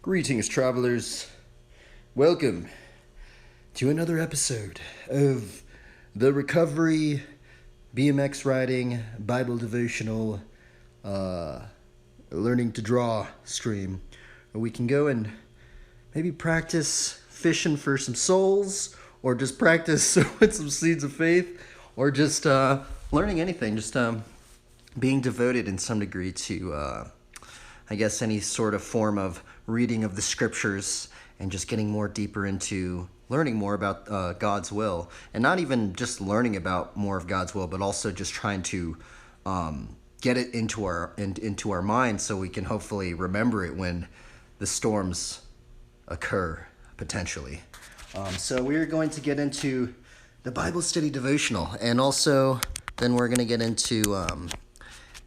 Greetings, travelers. Welcome to another episode of the Recovery BMX Riding Bible Devotional Learning to Draw stream, where we can go and maybe practice fishing for some souls, or just practice with some seeds of faith, or just learning anything, just being devoted in some degree to, I guess, any sort of form of reading of the scriptures and just getting more deeper into learning more about God's will. And not even just learning about more of God's will, but also just trying to get it into our mind so we can hopefully remember it when the storms occur, potentially. So we're going to get into the Bible study devotional, and also then we're going to get into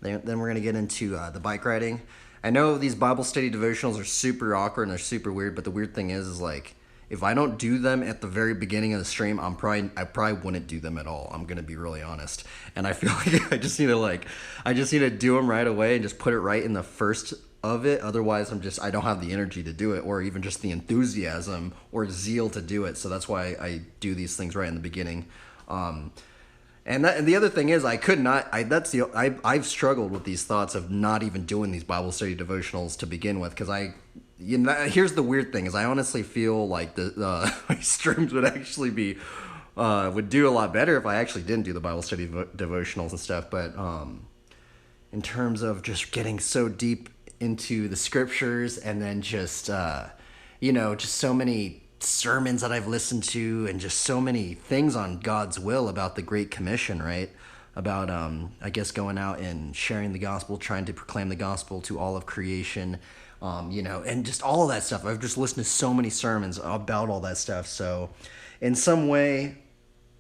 the bike riding. I know these Bible study devotionals are super awkward and they're super weird, but the weird thing is like, if I don't do them at the very beginning of the stream, I probably wouldn't do them at all. I'm gonna be really honest, and I feel like I just need to do them right away and just put it right in the first of it. Otherwise, I don't have the energy to do it, or even just the enthusiasm or zeal to do it. So that's why I do these things right in the beginning. And the other thing is, I've struggled with these thoughts of not even doing these Bible study devotionals to begin with, because here's the weird thing is I honestly feel like my streams would actually would do a lot better if I actually didn't do the Bible study devotionals and stuff. But in terms of just getting so deep into the scriptures, and then just just so many sermons that I've listened to, and just so many things on God's will about the Great Commission, right? About I guess going out and sharing the gospel, trying to proclaim the gospel to all of creation, and just all of that stuff. I've just listened to so many sermons about all that stuff. So in some way,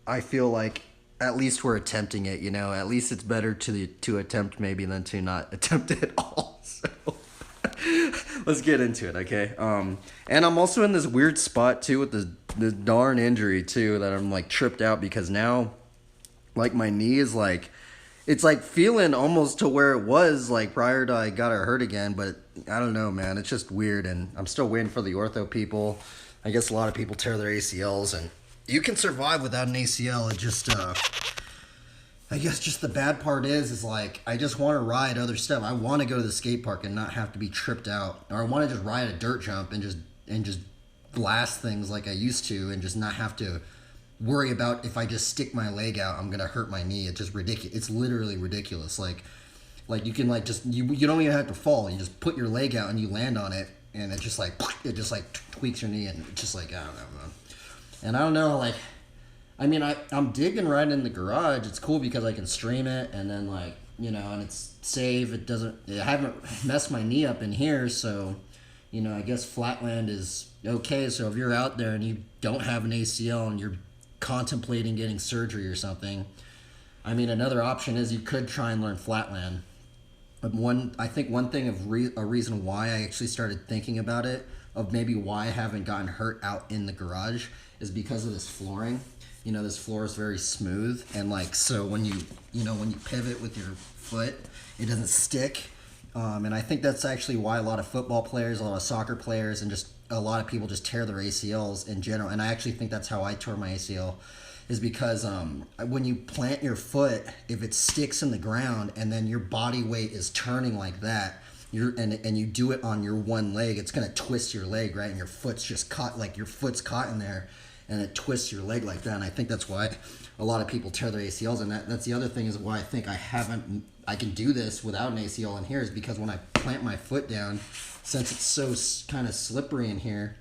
I feel like at least we're attempting it, at least it's better to attempt maybe than to not attempt it at all. So let's get into it, okay? And I'm also in this weird spot too with the darn injury too, that I'm like tripped out, because now like my knee is like, it's like feeling almost to where it was like prior to I got it hurt again. But I don't know, man, it's just weird, and I'm still waiting for the ortho people. I guess a lot of people tear their ACLs, and you can survive without an ACL. It just I guess just the bad part is like, I just want to ride other stuff. I want to go to the skate park and not have to be tripped out, or I want to just ride a dirt jump and just blast things like I used to, and just not have to worry about if I just stick my leg out, I'm gonna hurt my knee. It's just ridiculous. It's literally ridiculous. Like you can like just you don't even have to fall. You just put your leg out and you land on it, and it just like tweaks your knee, and it's just like, I don't know, man. And I don't know, like, I mean, I'm digging right in the garage. It's cool because I can stream it, and then and it's safe. I haven't messed my knee up in here, so, I guess flatland is okay. So if you're out there and you don't have an ACL and you're contemplating getting surgery or something, I mean, another option is you could try and learn flatland. But I think one thing a reason why I actually started thinking about it, of maybe why I haven't gotten hurt out in the garage, is because of this flooring. This floor is very smooth, and so when you pivot with your foot, it doesn't stick. And I think that's actually why a lot of football players, a lot of soccer players, and just a lot of people just tear their ACLs in general. And I actually think that's how I tore my ACL, is because when you plant your foot, if it sticks in the ground and then your body weight is turning like that, and you do it on your one leg, it's gonna twist your leg, right? And your foot's just caught, like your foot's caught in there, and it twists your leg like that. And I think that's why a lot of people tear their ACLs. And that's the other thing, is why I think I can do this without an ACL in here, is because when I plant my foot down, since it's so kind of slippery in here,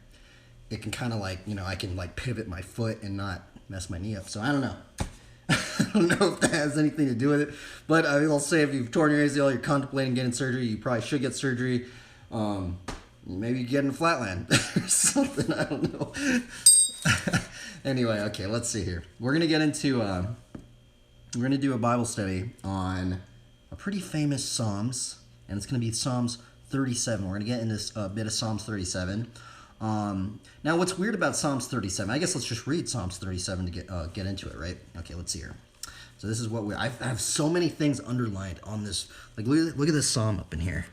it can kind of I can pivot my foot and not mess my knee up. So I don't know. I don't know if that has anything to do with it, but I'll say if you've torn your ACL, you're contemplating getting surgery, you probably should get surgery. Maybe get in flatland or something. I don't know. Anyway, okay, let's see here. We're going to get into we're going to do a Bible study on a pretty famous Psalms, and it's going to be Psalms 37. We're going to get into a bit of Psalms 37. Now, what's weird about Psalms 37? I guess let's just read Psalms 37 to get into it, right? Okay, let's see here. So this is what I have so many things underlined on this. Like, look at this psalm up in here.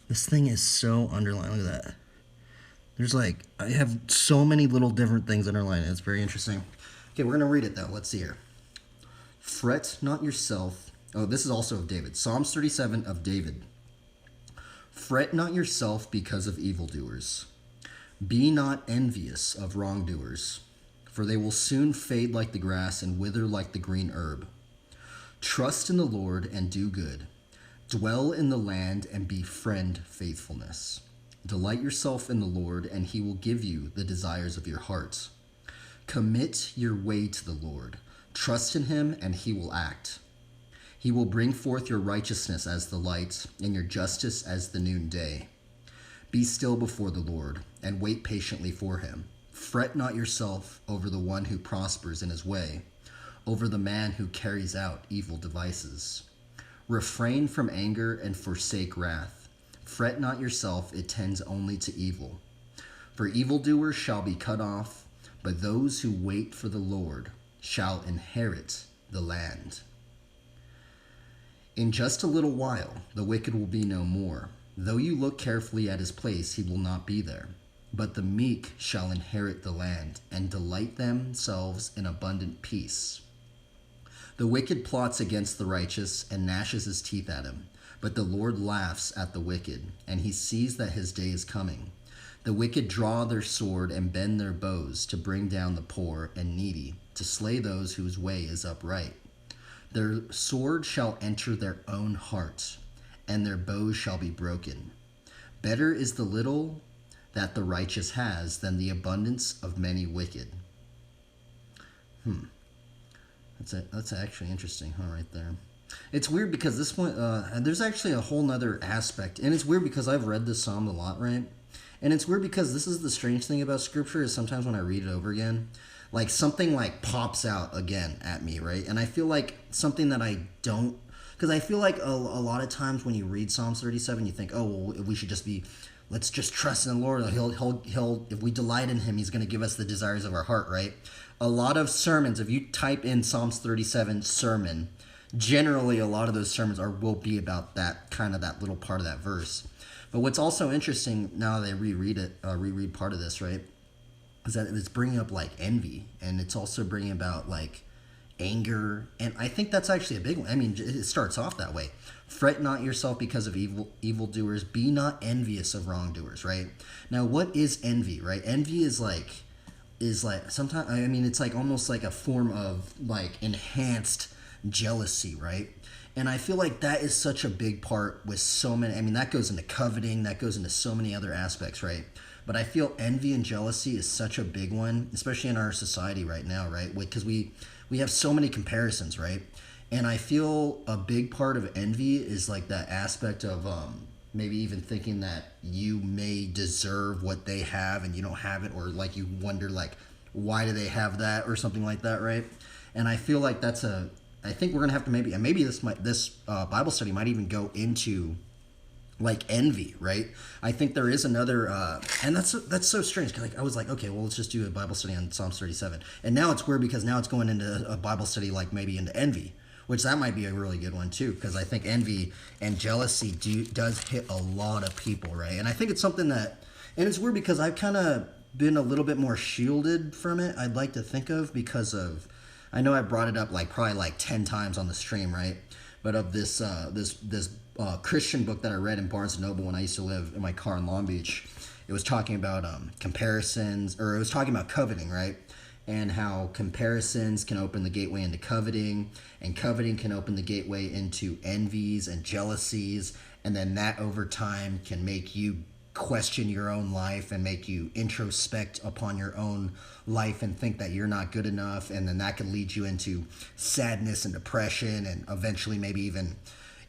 This thing is so underlined. Look at that. There's I have so many little different things underlined. It's very interesting. Okay, we're going to read it, though. Let's see here. Fret not yourself. Oh, this is also of David. Psalms 37 of David. Fret not yourself because of evildoers. Be not envious of wrongdoers, for they will soon fade like the grass and wither like the green herb. Trust in the Lord and do good. Dwell in the land and befriend faithfulness. Delight yourself in the Lord, and he will give you the desires of your heart. Commit your way to the Lord. Trust in him, and he will act. He will bring forth your righteousness as the light, and your justice as the noonday. Be still before the Lord, and wait patiently for him. Fret not yourself over the one who prospers in his way, over the man who carries out evil devices. Refrain from anger and forsake wrath. Fret not yourself, it tends only to evil. For evildoers shall be cut off, but those who wait for the Lord shall inherit the land. In just a little while, the wicked will be no more. Though you look carefully at his place, he will not be there. But the meek shall inherit the land and delight themselves in abundant peace. The wicked plots against the righteous and gnashes his teeth at him. But the Lord laughs at the wicked, and he sees that his day is coming. The wicked draw their sword and bend their bows to bring down the poor and needy, to slay those whose way is upright. Their sword shall enter their own heart, and their bows shall be broken. Better is the little that the righteous has than the abundance of many wicked. That's actually interesting, huh, right there. It's weird because this one, there's actually a whole nother aspect, and it's weird because I've read this psalm a lot, right? And it's weird because this is the strange thing about scripture is sometimes when I read it over again, something pops out again at me, right? And I feel like something that I don't, because I feel like a lot of times when you read Psalms 37, you think, oh, well, we should just let's just trust in the Lord. He'll, if we delight in him, he's going to give us the desires of our heart, right? A lot of sermons, if you type in Psalms 37 sermon, generally a lot of those sermons will be about that little part of that verse. But what's also interesting now that I reread part of this, right, is that it's bringing up envy, and it's also bringing about anger, and I think that's actually a big one. I mean, it starts off that way. Fret not yourself because of evildoers. Be not envious of wrongdoers, right? Now, what is envy, right? Envy is sometimes, I mean, it's almost like a form of enhanced jealousy, right? And I feel like that is such a big part with so many, I mean, that goes into coveting, that goes into so many other aspects, right? But I feel envy and jealousy is such a big one, especially in our society right now, right? Because we have so many comparisons, right? And I feel a big part of envy is that aspect of maybe even thinking that you may deserve what they have and you don't have it, or you wonder why do they have that or something like that, right? And I feel like I think we're gonna have to maybe this Bible study might even go into envy, right? I think there is another, and that's so strange because I was okay, well, let's just do a Bible study on Psalms 37, and now it's weird because now it's going into a Bible study maybe into envy, which that might be a really good one too, because I think envy and jealousy does hit a lot of people, right? And I think it's something and it's weird because I've kind of been a little bit more shielded from it, I'd like to think of, because of, I know I brought it up probably 10 times on the stream, right? But of this Christian book that I read in Barnes & Noble when I used to live in my car in Long Beach, it was talking about comparisons, or it was talking about coveting, right? And how comparisons can open the gateway into coveting, and coveting can open the gateway into envies and jealousies, and then that over time can make you question your own life and make you introspect upon your own life and think that you're not good enough, and then that can lead you into sadness and depression, and eventually maybe even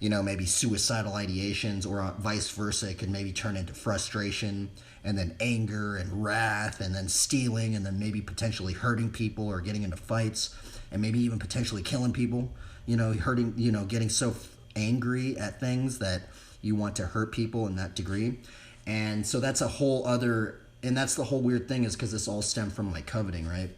maybe suicidal ideations, or vice versa. It could maybe turn into frustration, and then anger and wrath, and then stealing, and then maybe potentially hurting people or getting into fights, and maybe even potentially killing people. hurting, getting so angry at things that you want to hurt people in that degree. And so that's a whole other, and that's the whole weird thing, is because this all stemmed from like coveting, right?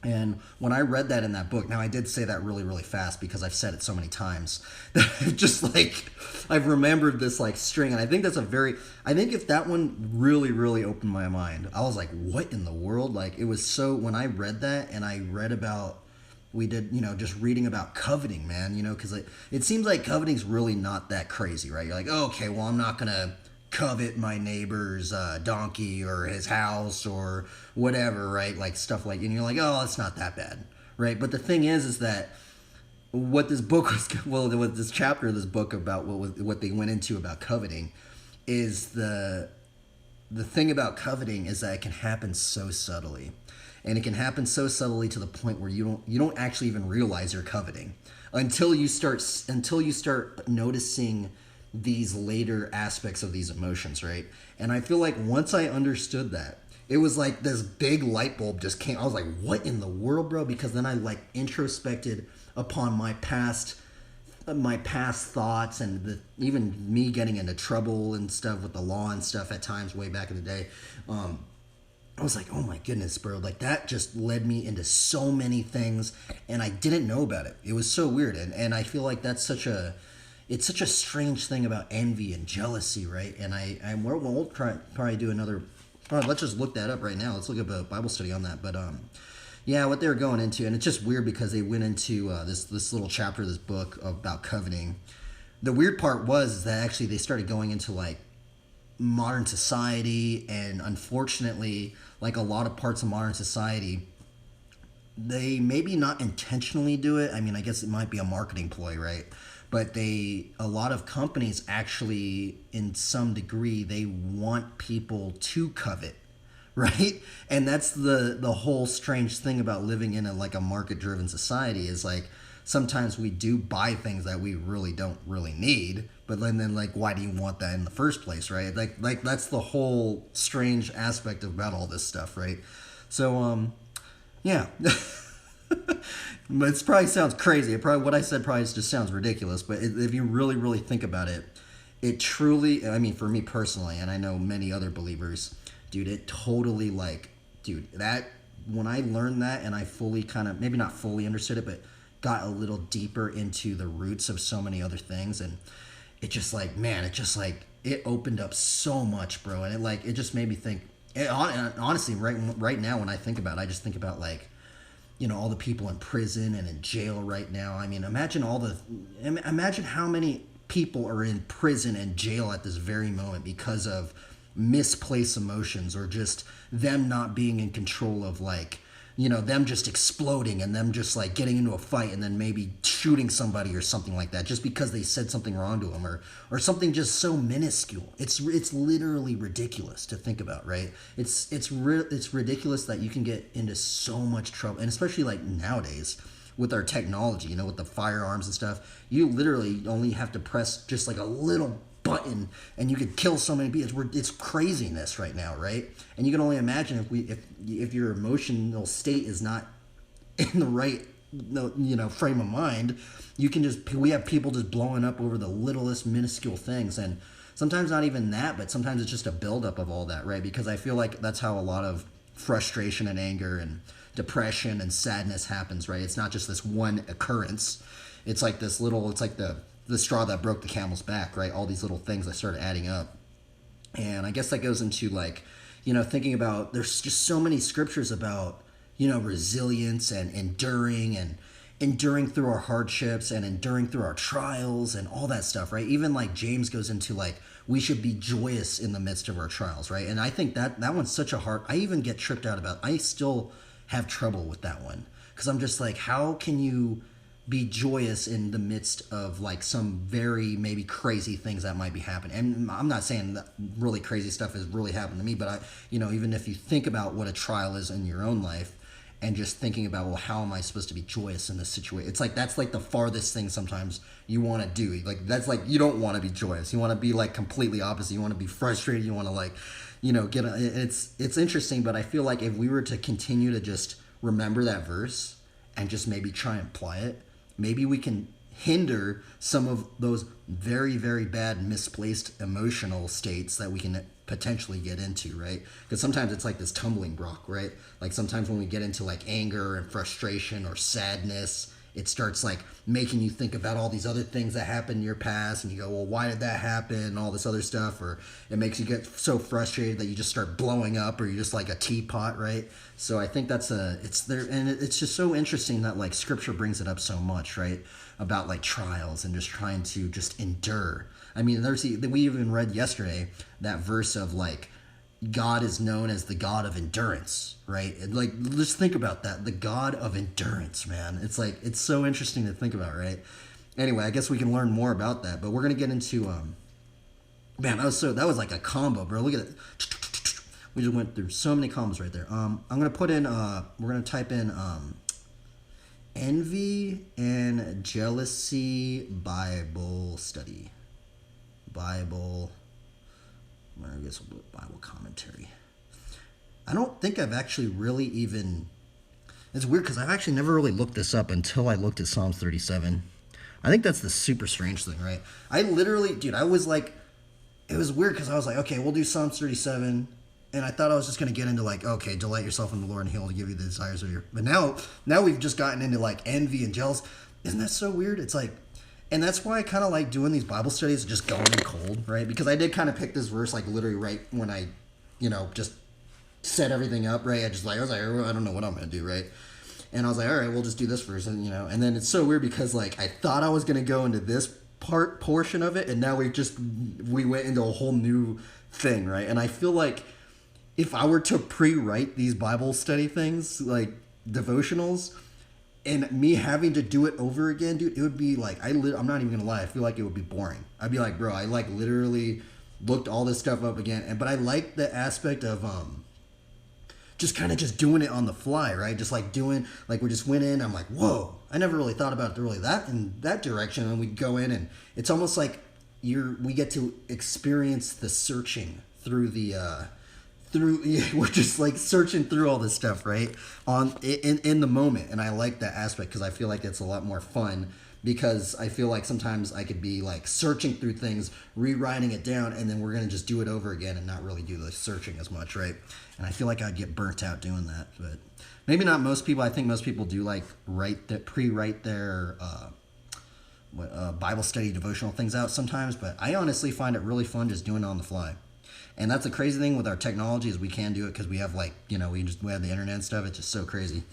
And when I read that in that book, now I did say that really, really fast because I've said it so many times that I've remembered this like string. And I think I think if that one really, really opened my mind, I was like, what in the world? Like, it was so, when I read that and I read about, we did, just reading about coveting, man, because it seems like coveting's really not that crazy, right? You're like, oh, okay, well, I'm not going to covet my neighbor's donkey or his house or whatever, right? Like stuff like, and you're like, oh, it's not that bad, right? But the thing is that what this book was, well, what this chapter of this book about what they went into about coveting is the thing about coveting is that it can happen so subtly, and it can happen so subtly to the point where you don't actually even realize you're coveting until you start noticing these later aspects of these emotions, right? And I feel like once I understood that, it was like this big light bulb just came. I was like, what in the world, bro? Because then I like introspected upon my past thoughts, and even me getting into trouble and stuff with the law and stuff at times way back in the day. I was like, oh my goodness, bro. Like, that just led me into so many things, and I didn't know about it. It was so weird. And I feel like that's it's such a strange thing about envy and jealousy, right? And we'll probably do another. Let's just look that up right now. Let's look up a Bible study on that. But yeah, what they were going into, and it's just weird because they went into this little chapter of this book about coveting. The weird part was that actually they started going into like modern society, and unfortunately, like a lot of parts of modern society, they maybe not intentionally do it. I mean, I guess it might be a marketing ploy, right? But a lot of companies actually, in some degree, they want people to covet, right? And that's the whole strange thing about living in a market-driven society, is like sometimes we do buy things that we really don't really need, but then like, why do you want that in the first place, right? Like that's the whole strange aspect about all this stuff, right? So yeah. But it probably sounds crazy. What I said probably just sounds ridiculous. But if you really, really think about it, it truly, I mean, for me personally, and I know many other believers, dude, it totally that when I learned that and I fully kind of, maybe not fully understood it, but got a little deeper into the roots of so many other things, and it just like, man, it opened up so much, bro. And it just made me think, honestly, right now when I think about it, I just think about like, all the people in prison and in jail right now. I mean, imagine how many people are in prison and jail at this very moment because of misplaced emotions, or just them not being in control of like, them just exploding and them just like getting into a fight and then maybe shooting somebody or something like that just because they said something wrong to them, or something just so minuscule. It's literally ridiculous to think about, right? It's ridiculous that you can get into so much trouble, and especially like nowadays with our technology, with the firearms and stuff. You literally only have to press just like a little button and you could kill so many people. It's craziness right now, right? And you can only imagine if your emotional state is not in the right frame of mind, we have people just blowing up over the littlest minuscule things. And sometimes not even that, but sometimes it's just a buildup of all that, right? Because I feel like that's how a lot of frustration and anger and depression and sadness happens, right? It's not just this one occurrence. It's like it's like the straw that broke the camel's back, right? All these little things that started adding up. And I guess that goes into like, thinking about, there's just so many scriptures about, resilience and enduring through our hardships and enduring through our trials and all that stuff, right? Even like James goes into like, we should be joyous in the midst of our trials, right? And I think that one's such a hard, I even get tripped out about, I still have trouble with that one. Because I'm just like, how can you be joyous in the midst of like some very maybe crazy things that might be happening? And I'm not saying that really crazy stuff has really happened to me, but even if you think about what a trial is in your own life, and just thinking about, well, how am I supposed to be joyous in this situation? It's like, that's like the farthest thing sometimes you want to do. Like, that's like, you don't want to be joyous. You want to be like completely opposite. You want to be frustrated. You want to like, it's interesting, but I feel like if we were to continue to just remember that verse and just maybe try and apply it, maybe we can hinder some of those very, very bad misplaced emotional states that we can potentially get into, right? Because sometimes it's like this tumbling block, right? Like sometimes when we get into like anger and frustration or sadness, it starts like making you think about all these other things that happened in your past, and you go, well, why did that happen, and all this other stuff. Or it makes you get so frustrated that you just start blowing up, or you're just like a teapot, right? So I think it's there, and it's just so interesting that like scripture brings it up so much, right? About like trials and just trying to just endure. I mean, we even read yesterday that verse of like, God is known as the God of endurance, right? And like, just think about that. The God of endurance, man. It's like, it's so interesting to think about, right? Anyway, I guess we can learn more about that, but we're going to get into, man, that was like a combo, bro. Look at it. We just went through so many combos right there. I'm going to put in, we're going to type in, envy and jealousy Bible study. I guess we'll put Bible commentary. I don't think I've actually really even... It's weird because I've actually never really looked this up until I looked at Psalms 37. I think that's the super strange thing, right? I literally... Dude, I was like... It was weird because I was like, okay, we'll do Psalms 37. And I thought I was just going to get into like, okay, delight yourself in the Lord and He will give you the desires of your... But now we've just gotten into like envy and jealous. Isn't that so weird? It's like... And that's why I kind of like doing these Bible studies, just going in cold, right? Because I did kind of pick this verse like literally right when I, just set everything up, right? I was like, I don't know what I'm going to do, right? And I was like, all right, we'll just do this verse, and and then it's so weird because like I thought I was going to go into this portion of it, and now we went into a whole new thing, right? And I feel like if I were to pre-write these Bible study things, like devotionals, and me having to do it over again, dude, it would be like, I'm not even going to lie, I feel like it would be boring. I'd be like, bro, I like literally looked all this stuff up again. But I like the aspect of just kind of just doing it on the fly, right? Just like doing, like we just went in, I'm like, whoa, I never really thought about it really that in that direction. And we go in and it's almost like we get to experience the searching through we're just like searching through all this stuff, right? In the moment. And I like that aspect because I feel like it's a lot more fun, because I feel like sometimes I could be like searching through things, rewriting it down, and then we're going to just do it over again and not really do the searching as much, right? And I feel like I'd get burnt out doing that, but maybe not most people. I think most people do like pre-write their Bible study devotional things out sometimes, but I honestly find it really fun just doing it on the fly. And that's the crazy thing with our technology is we can do it because we have like, we have the internet and stuff. It's just so crazy.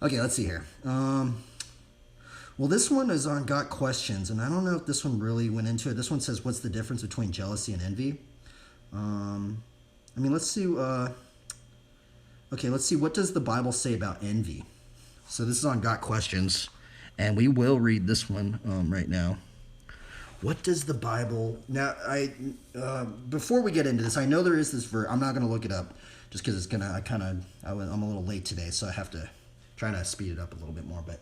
Okay, let's see here. Well, this one is on Got Questions, and I don't know if this one really went into it. This one says, what's the difference between jealousy and envy? Let's see. Let's see. What does the Bible say about envy? So this is on Got Questions, and we will read this one right now. What does the Bible... Now, before we get into this, I know there is this verse. I'm not going to look it up just because it's going to... I'm a little late today, so I have to try to speed it up a little bit more. But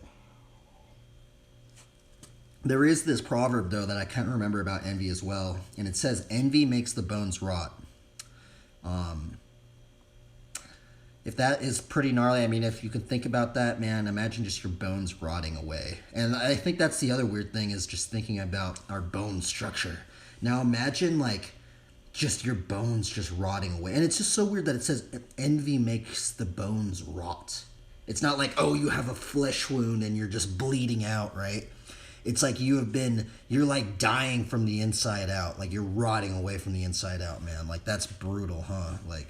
there is this proverb, though, that I can't remember about envy as well. And it says, envy makes the bones rot. If that is pretty gnarly, if you can think about that, man, imagine just your bones rotting away. And I think that's the other weird thing, is just thinking about our bone structure. Now imagine like just your bones just rotting away. And it's just so weird that it says envy makes the bones rot. It's not like, oh, you have a flesh wound and you're just bleeding out, right? It's like you're like dying from the inside out. Like you're rotting away from the inside out, man. Like that's brutal, huh? Like,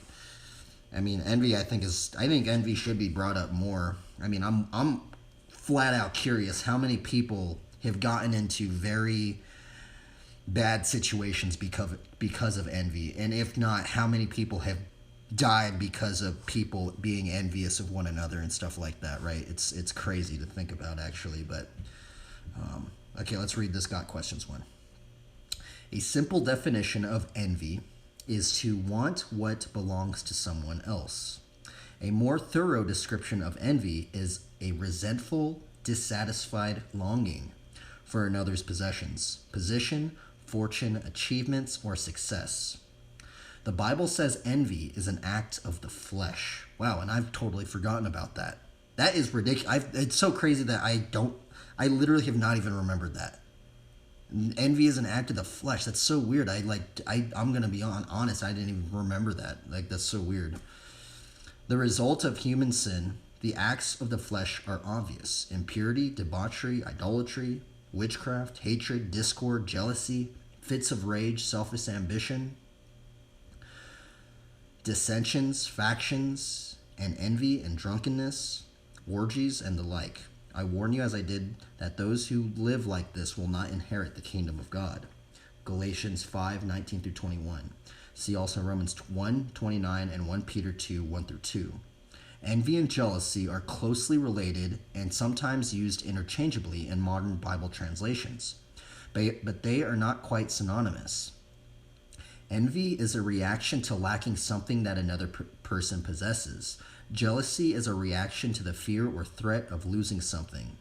envy, I think envy should be brought up more. I'm flat out curious how many people have gotten into very bad situations because of envy. And if not, how many people have died because of people being envious of one another and stuff like that, right? It's crazy to think about, actually. But, okay, let's read this Got Questions one. A simple definition of envy is to want what belongs to someone else. A more thorough description of envy is a resentful, dissatisfied longing for another's possessions, position, fortune, achievements, or success. The Bible says envy is an act of the flesh. Wow, and I've totally forgotten about that. That is ridiculous. It's so crazy that I literally have not even remembered that. Envy is an act of the flesh. That's so weird. I'm gonna be honest. I didn't even remember that. Like, that's so weird. The result of human sin, the acts of the flesh are obvious: impurity, debauchery, idolatry, witchcraft, hatred, discord, jealousy, fits of rage, selfish ambition, dissensions, factions, and envy and drunkenness, orgies, and the like. I warn you, as I did, that those who live like this will not inherit the kingdom of God. Galatians 5:19 through 21. See also Romans 1:29 and 1 Peter 2:1 through 2. Envy and jealousy are closely related and sometimes used interchangeably in modern Bible translations, but they are not quite synonymous. Envy is a reaction to lacking something that another person possesses. Jealousy is a reaction to the fear or threat of losing something,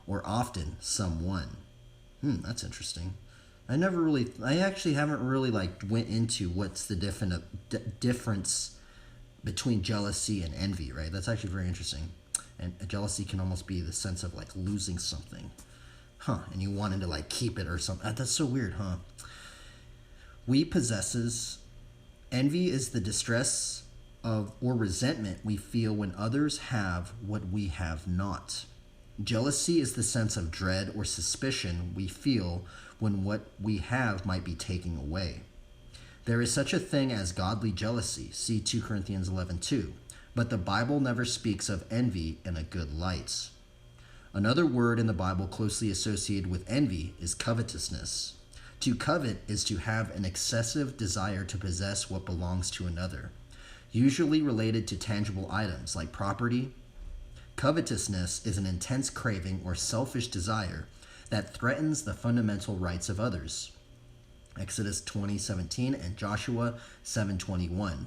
or often someone. That's interesting. I actually haven't really went into what's the difference between jealousy and envy, right? That's actually very interesting. And jealousy can almost be the sense of losing something, and you wanted to keep it or something. That's so weird, huh? We possesses. Envy is the distress of or resentment we feel when others have what we have not. Jealousy is the sense of dread or suspicion we feel when what we have might be taken away. There is such a thing as godly jealousy, see 2 Corinthians 11:2, but the Bible never speaks of envy in a good light. Another word in the Bible closely associated with envy is covetousness. To covet is to have an excessive desire to possess what belongs to another, usually related to tangible items like property. Covetousness is an intense craving or selfish desire that threatens the fundamental rights of others. Exodus 20:17 and Joshua 7:21.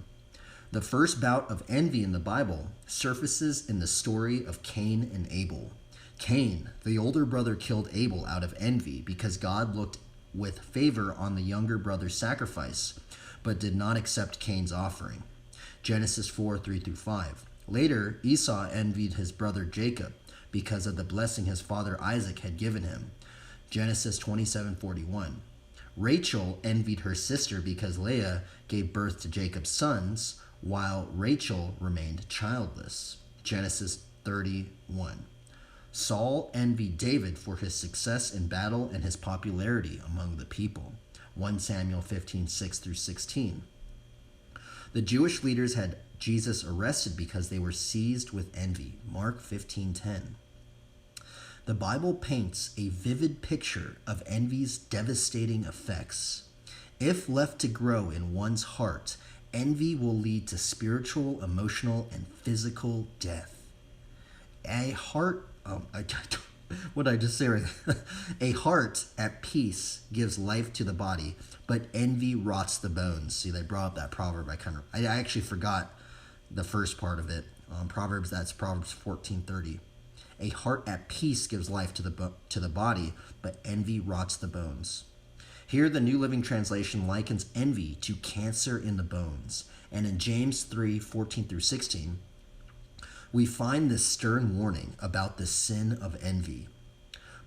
The first bout of envy in the Bible surfaces in the story of Cain and Abel. Cain, the older brother, killed Abel out of envy because God looked with favor on the younger brother's sacrifice, but did not accept Cain's offering. Genesis 4:3 through 5. Later, Esau envied his brother Jacob because of the blessing his father Isaac had given him. Genesis 27:41. Rachel envied her sister because Leah gave birth to Jacob's sons, while Rachel remained childless. Genesis 31. Saul envied David for his success in battle and his popularity among the people. 1 Samuel 15:6 through 16. The Jewish leaders had Jesus arrested because they were seized with envy. Mark 15:10. The Bible paints a vivid picture of envy's devastating effects. If left to grow in one's heart, envy will lead to spiritual, emotional, and physical death. A heart what did I just say right there? A heart at peace gives life to the body, but envy rots the bones. See, they brought up that proverb. I actually forgot the first part of it. That's Proverbs 14:30. A heart at peace gives life to the body, but envy rots the bones. Here, the New Living Translation likens envy to cancer in the bones. And in James 3:14 through 16, we find this stern warning about the sin of envy.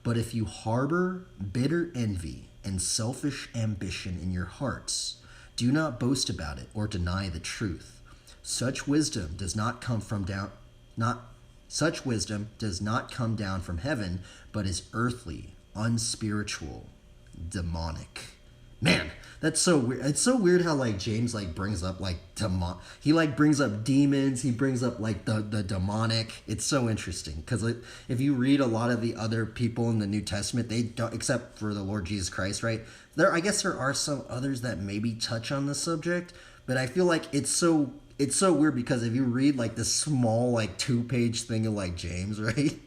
But if you harbor bitter envy and selfish ambition in your hearts, do not boast about it or deny the truth. Such wisdom does not come down from heaven, but is earthly, unspiritual, demonic. Man, that's so weird. It's so weird how James brings up he brings up demons, he brings up the demonic. It's so interesting because if you read a lot of the other people in the New Testament, they don't, except for the Lord Jesus Christ, right? I guess there are some others that maybe touch on the subject, but I feel it's so weird because if you read this small 2-page thing of James, right?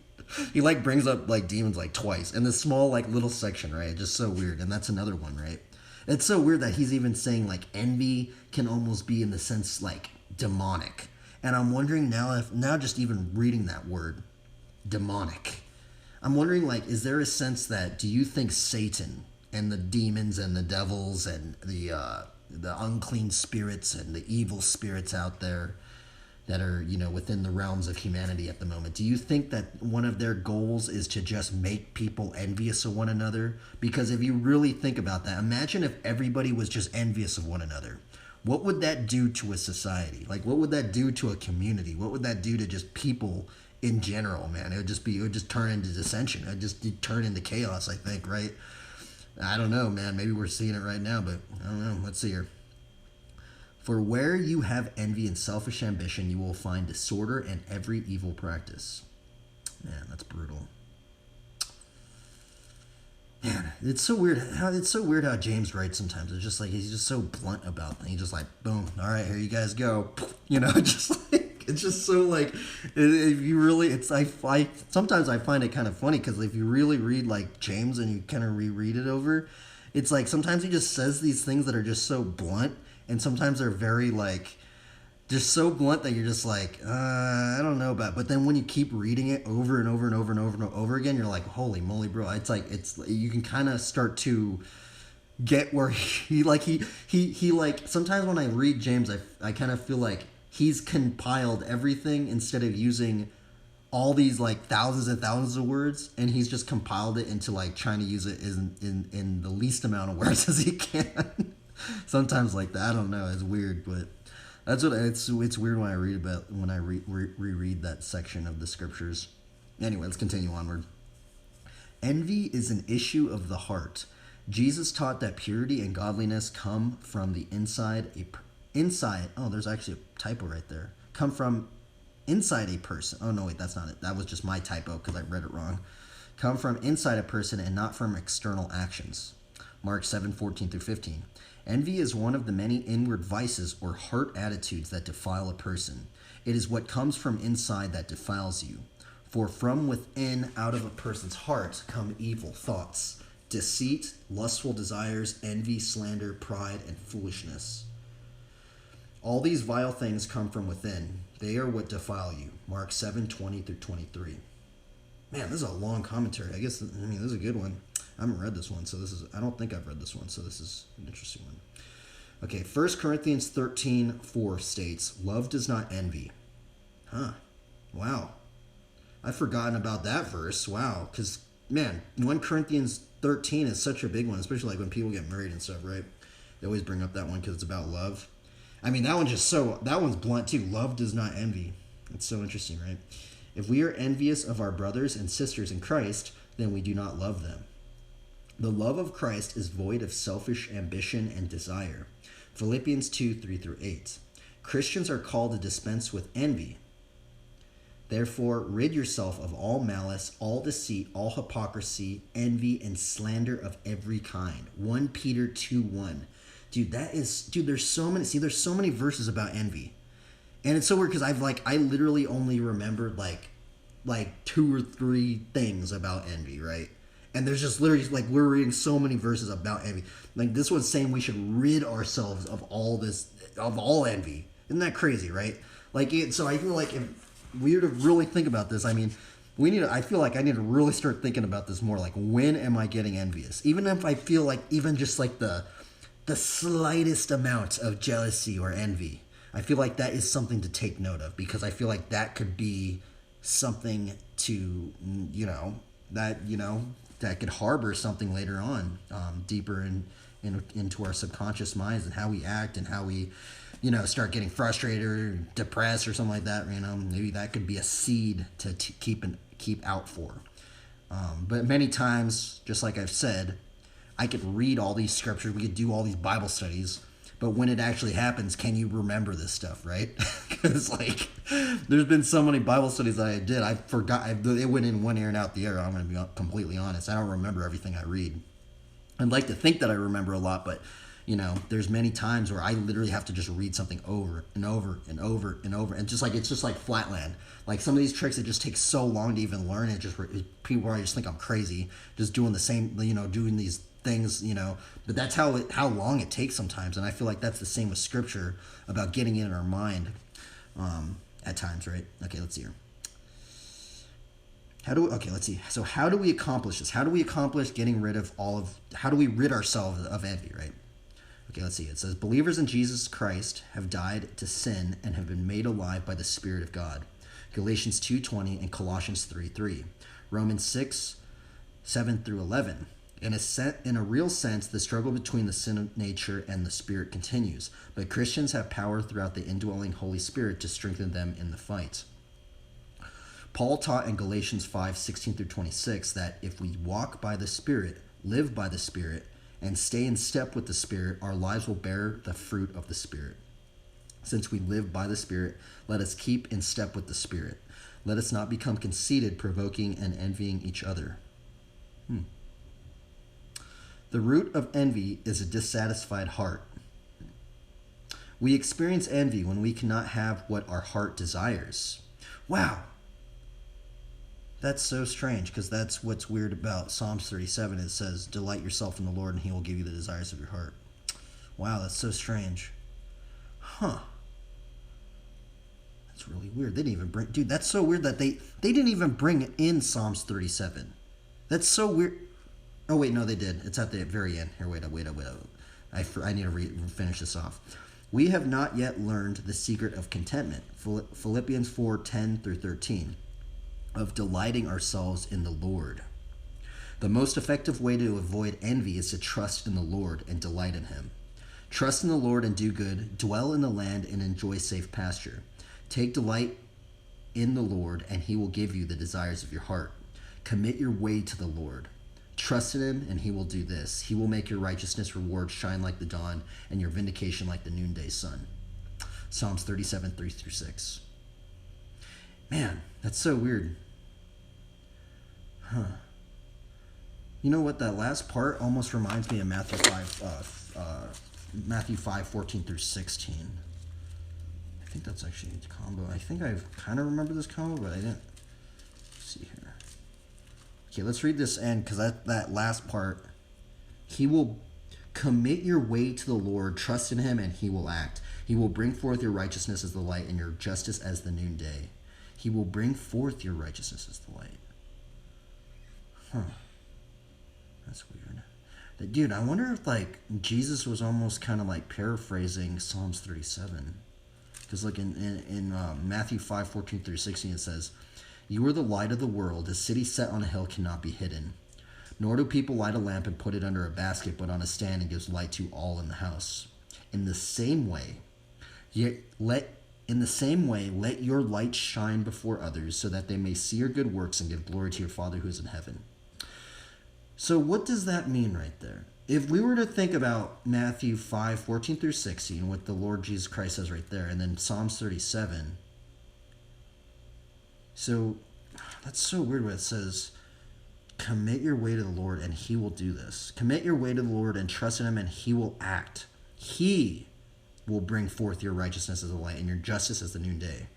He brings up demons twice in this small little section, right? Just so weird. And that's another one, right? It's so weird that he's even saying envy can almost be in the sense demonic. And I'm wondering now just even reading that word, demonic, I'm wondering is there a sense that, do you think Satan and the demons and the devils and the unclean spirits and the evil spirits out there, that are, within the realms of humanity at the moment. Do you think that one of their goals is to just make people envious of one another? Because if you really think about that, imagine if everybody was just envious of one another. What would that do to a society? Like, what would that do to a community? What would that do to just people in general, man? It would just turn into dissension. It would just turn into chaos, I think, right? I don't know, man. Maybe we're seeing it right now, but I don't know. Let's see here. For where you have envy and selfish ambition, you will find disorder and every evil practice. Man, that's brutal. Man, it's so weird how James writes sometimes. It's just like he's just so blunt about things. He's just like, boom, all right, here you guys go. Just like it's just so like if you really, it's I sometimes I find it kind of funny because if you really read like James and you kind of reread it over, it's like sometimes he just says these things that are just so blunt, and sometimes they're very like just so blunt that you're just like, I don't know about it. But then when you keep reading it over and over and over and over and over again, you're like, holy moly, bro. It's like, you can kind of start to get where he like sometimes when I read James, I kind of feel like he's compiled everything instead of using all these like thousands and thousands of words, and he's just compiled it into like trying to use it in the least amount of words as he can. Sometimes like that, I don't know, it's weird, but that's what it's weird when I reread that section of the scriptures. Anyway, let's continue onward. Envy is an issue of the heart. Jesus taught that purity and godliness come from the inside. Oh, there's actually a typo right there. Come from inside a person. Oh no, wait, that's not it. That was just my typo because I read it wrong. Come from inside a person and not from external actions. Mark 7:14-15. Envy is one of the many inward vices or heart attitudes that defile a person. It is what comes from inside that defiles you. For from within, out of a person's heart, come evil thoughts, deceit, lustful desires, envy, slander, pride, and foolishness. All these vile things come from within. They are what defile you. Mark 7:20-23. Man, this is a long commentary. This is a good one. I haven't read this one, so I don't think I've read this one, so this is an interesting one. Okay, 1 Corinthians 13:4 states, love does not envy. Huh. Wow. I've forgotten about that verse. Wow. Because, man, 1 Corinthians 13 is such a big one, especially like when people get married and stuff, right? They always bring up that one because it's about love. I mean, that one's blunt too. Love does not envy. It's so interesting, right? If we are envious of our brothers and sisters in Christ, then we do not love them. The love of Christ is void of selfish ambition and desire. Philippians 2:3-8. Christians are called to dispense with envy. Therefore, rid yourself of all malice, all deceit, all hypocrisy, envy, and slander of every kind. 1 Peter 2:1. Dude, there's so many verses about envy. And it's so weird because I literally only remembered like 2 or 3 things about envy, right? And there's just literally we're reading so many verses about envy. Like this one's saying we should rid ourselves of all envy. Isn't that crazy, right? So I feel like if we were to really think about this, I mean, I feel like I need to really start thinking about this more. Like, when am I getting envious? Even if I feel like even just like the slightest amount of jealousy or envy, I feel like that is something to take note of, because I feel like that could be something to, that could harbor something later on, deeper into our subconscious minds, and how we act and how we, start getting frustrated or depressed or something like that. Maybe that could be a seed to keep out for. But many times, just like I've said, I could read all these scriptures, we could do all these Bible studies, but when it actually happens, can you remember this stuff, right? Because there's been so many Bible studies that I did, I forgot. It went in one ear and out the other. I'm going to be completely honest. I don't remember everything I read. I'd like to think that I remember a lot, but there's many times where I literally have to just read something over and over and over and over, and it's just like flatland. Like some of these tricks, it just takes so long to even learn. People probably just think I'm crazy, just doing the same, doing these things, but that's how long it takes sometimes. And I feel like that's the same with scripture, about getting it in our mind at times, right? Okay, let's see here. Let's see. So how do we accomplish this? How do we accomplish getting rid of how do we rid ourselves of envy, right? Okay, let's see. It says, believers in Jesus Christ have died to sin and have been made alive by the Spirit of God. Galatians 2:20 and Colossians 3:3. Romans 6:7 through 11. In a real sense, the struggle between the sin nature and the Spirit continues, but Christians have power throughout the indwelling Holy Spirit to strengthen them in the fight. Paul taught in Galatians 5:16 through 26 that if we walk by the Spirit, live by the Spirit, and stay in step with the Spirit, our lives will bear the fruit of the Spirit. Since we live by the Spirit, let us keep in step with the Spirit. Let us not become conceited, provoking and envying each other. The root of envy is a dissatisfied heart. We experience envy when we cannot have what our heart desires. Wow. That's so strange, because that's what's weird about Psalms 37. It says, delight yourself in the Lord and he will give you the desires of your heart. Wow, that's so strange. Huh. That's really weird. They didn't even bring... Dude, that's so weird that they didn't even bring in Psalms 37. That's so weird. Oh, wait, no, they did. It's at the very end. Here, wait up. I need to finish this off. We have not yet learned the secret of contentment. Philippians 4:10 through 13. Of delighting ourselves in the Lord. The most effective way to avoid envy is to trust in the Lord and delight in him. Trust in the Lord and do good, dwell in the land and enjoy safe pasture. Take delight in the Lord and he will give you the desires of your heart. Commit your way to the Lord. Trust in him and he will do this. He will make your righteousness reward shine like the dawn and your vindication like the noonday sun. Psalms 37:3 through 6. Man, that's so weird. Huh. You know what? That last part almost reminds me of Matthew 5:14 through 16. I think that's actually a combo. I think I kind of remember this combo, but I didn't. Let's see here. Okay, let's read this end, because that last part. He will commit your way to the Lord, trust in him, and he will act. He will bring forth your righteousness as the light and your justice as the noonday. He will bring forth your righteousness as the light. Huh. That's weird. Dude, I wonder if, Jesus was almost kind of, paraphrasing Psalms 37. Because, in Matthew 5:14 through 16, it says, you are the light of the world. A city set on a hill cannot be hidden. Nor do people light a lamp and put it under a basket, but on a stand, and gives light to all in the house. In the same way, let your light shine before others, so that they may see your good works and give glory to your Father who is in heaven. So what does that mean right there? If we were to think about Matthew 5:14 through 16, what the Lord Jesus Christ says right there, and then Psalms 37. So that's so weird what it says, commit your way to the Lord and he will do this. Commit your way to the Lord and trust in him and he will act. He will bring forth your righteousness as the light and your justice as the noonday.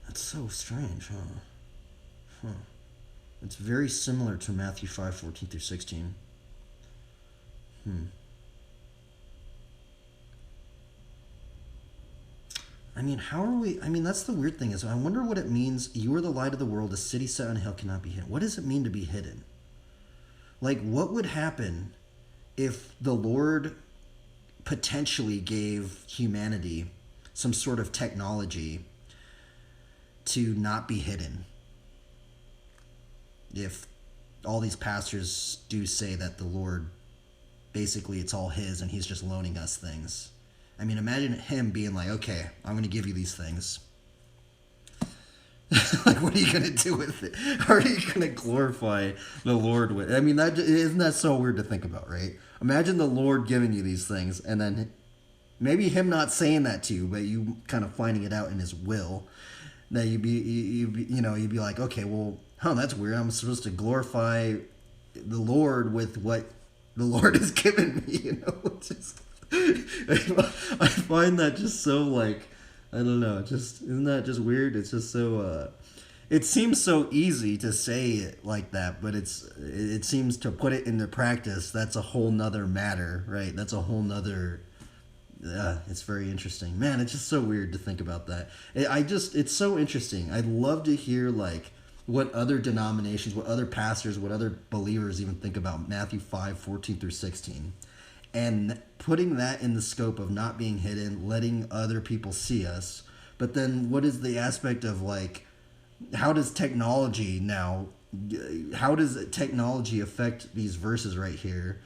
That's so strange, huh? It's very similar to Matthew 5:14 through 16. That's the weird thing is, I wonder what it means, you are the light of the world, a city set on a hill cannot be hidden. What does it mean to be hidden? What would happen if the Lord potentially gave humanity some sort of technology to not be hidden? If all these pastors do say that the Lord, basically it's all his and he's just loaning us things. Imagine him being like, okay, I'm going to give you these things. What are you going to do with it? How are you going to glorify the Lord with it? Isn't that so weird to think about, right? Imagine the Lord giving you these things, and then maybe him not saying that to you, but you kind of finding it out in his will. That you'd be like, okay, well, that's weird. I'm supposed to glorify the Lord with what the Lord has given me, I find that just so, I don't know, isn't that just weird? It's just so, it seems so easy to say it like that, but it seems to put it into practice, that's a whole nother matter, right? That's a whole nother, it's very interesting. Man, it's just so weird to think about that. It's so interesting. I'd love to hear, what other denominations, what other pastors, what other believers even think about Matthew 5:14 through 16. And putting that in the scope of not being hidden, letting other people see us. But then what is the aspect of like, how does technology affect these verses right here?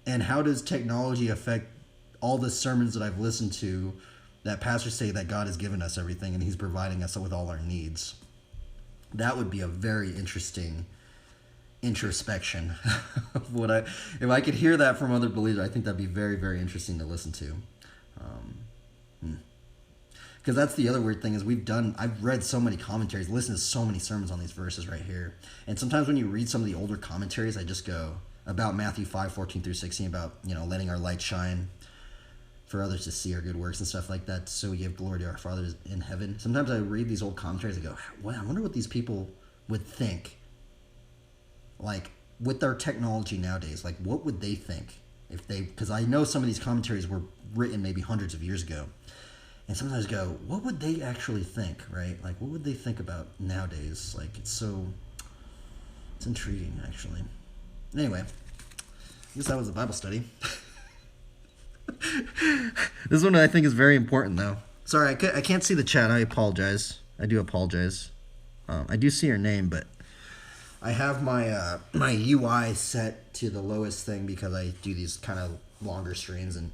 And how does technology affect all the sermons that I've listened to that pastors say that God has given us everything and he's providing us with all our needs? That would be a very interesting introspection of what if I could hear that from other believers. I think that'd be very, very interesting to listen to. Because that's the other weird thing is I've read so many commentaries, listened to so many sermons on these verses right here. And sometimes when you read some of the older commentaries, I just go about Matthew 5:14 through 16, about, letting our light shine for others to see our good works and stuff like that, so we give glory to our Father in heaven. Sometimes I read these old commentaries and go, wow, I wonder what these people would think. Like, with our technology nowadays, like, what would they think if because I know some of these commentaries were written maybe hundreds of years ago. And sometimes I go, what would they actually think, right? Like, what would they think about nowadays? Like, it's intriguing, actually. Anyway, I guess that was a Bible study. This one I think is very important, though. Sorry, I can't see the chat. I apologize. I do apologize. I do see your name, but I have my my UI set to the lowest thing because I do these kind of longer streams, and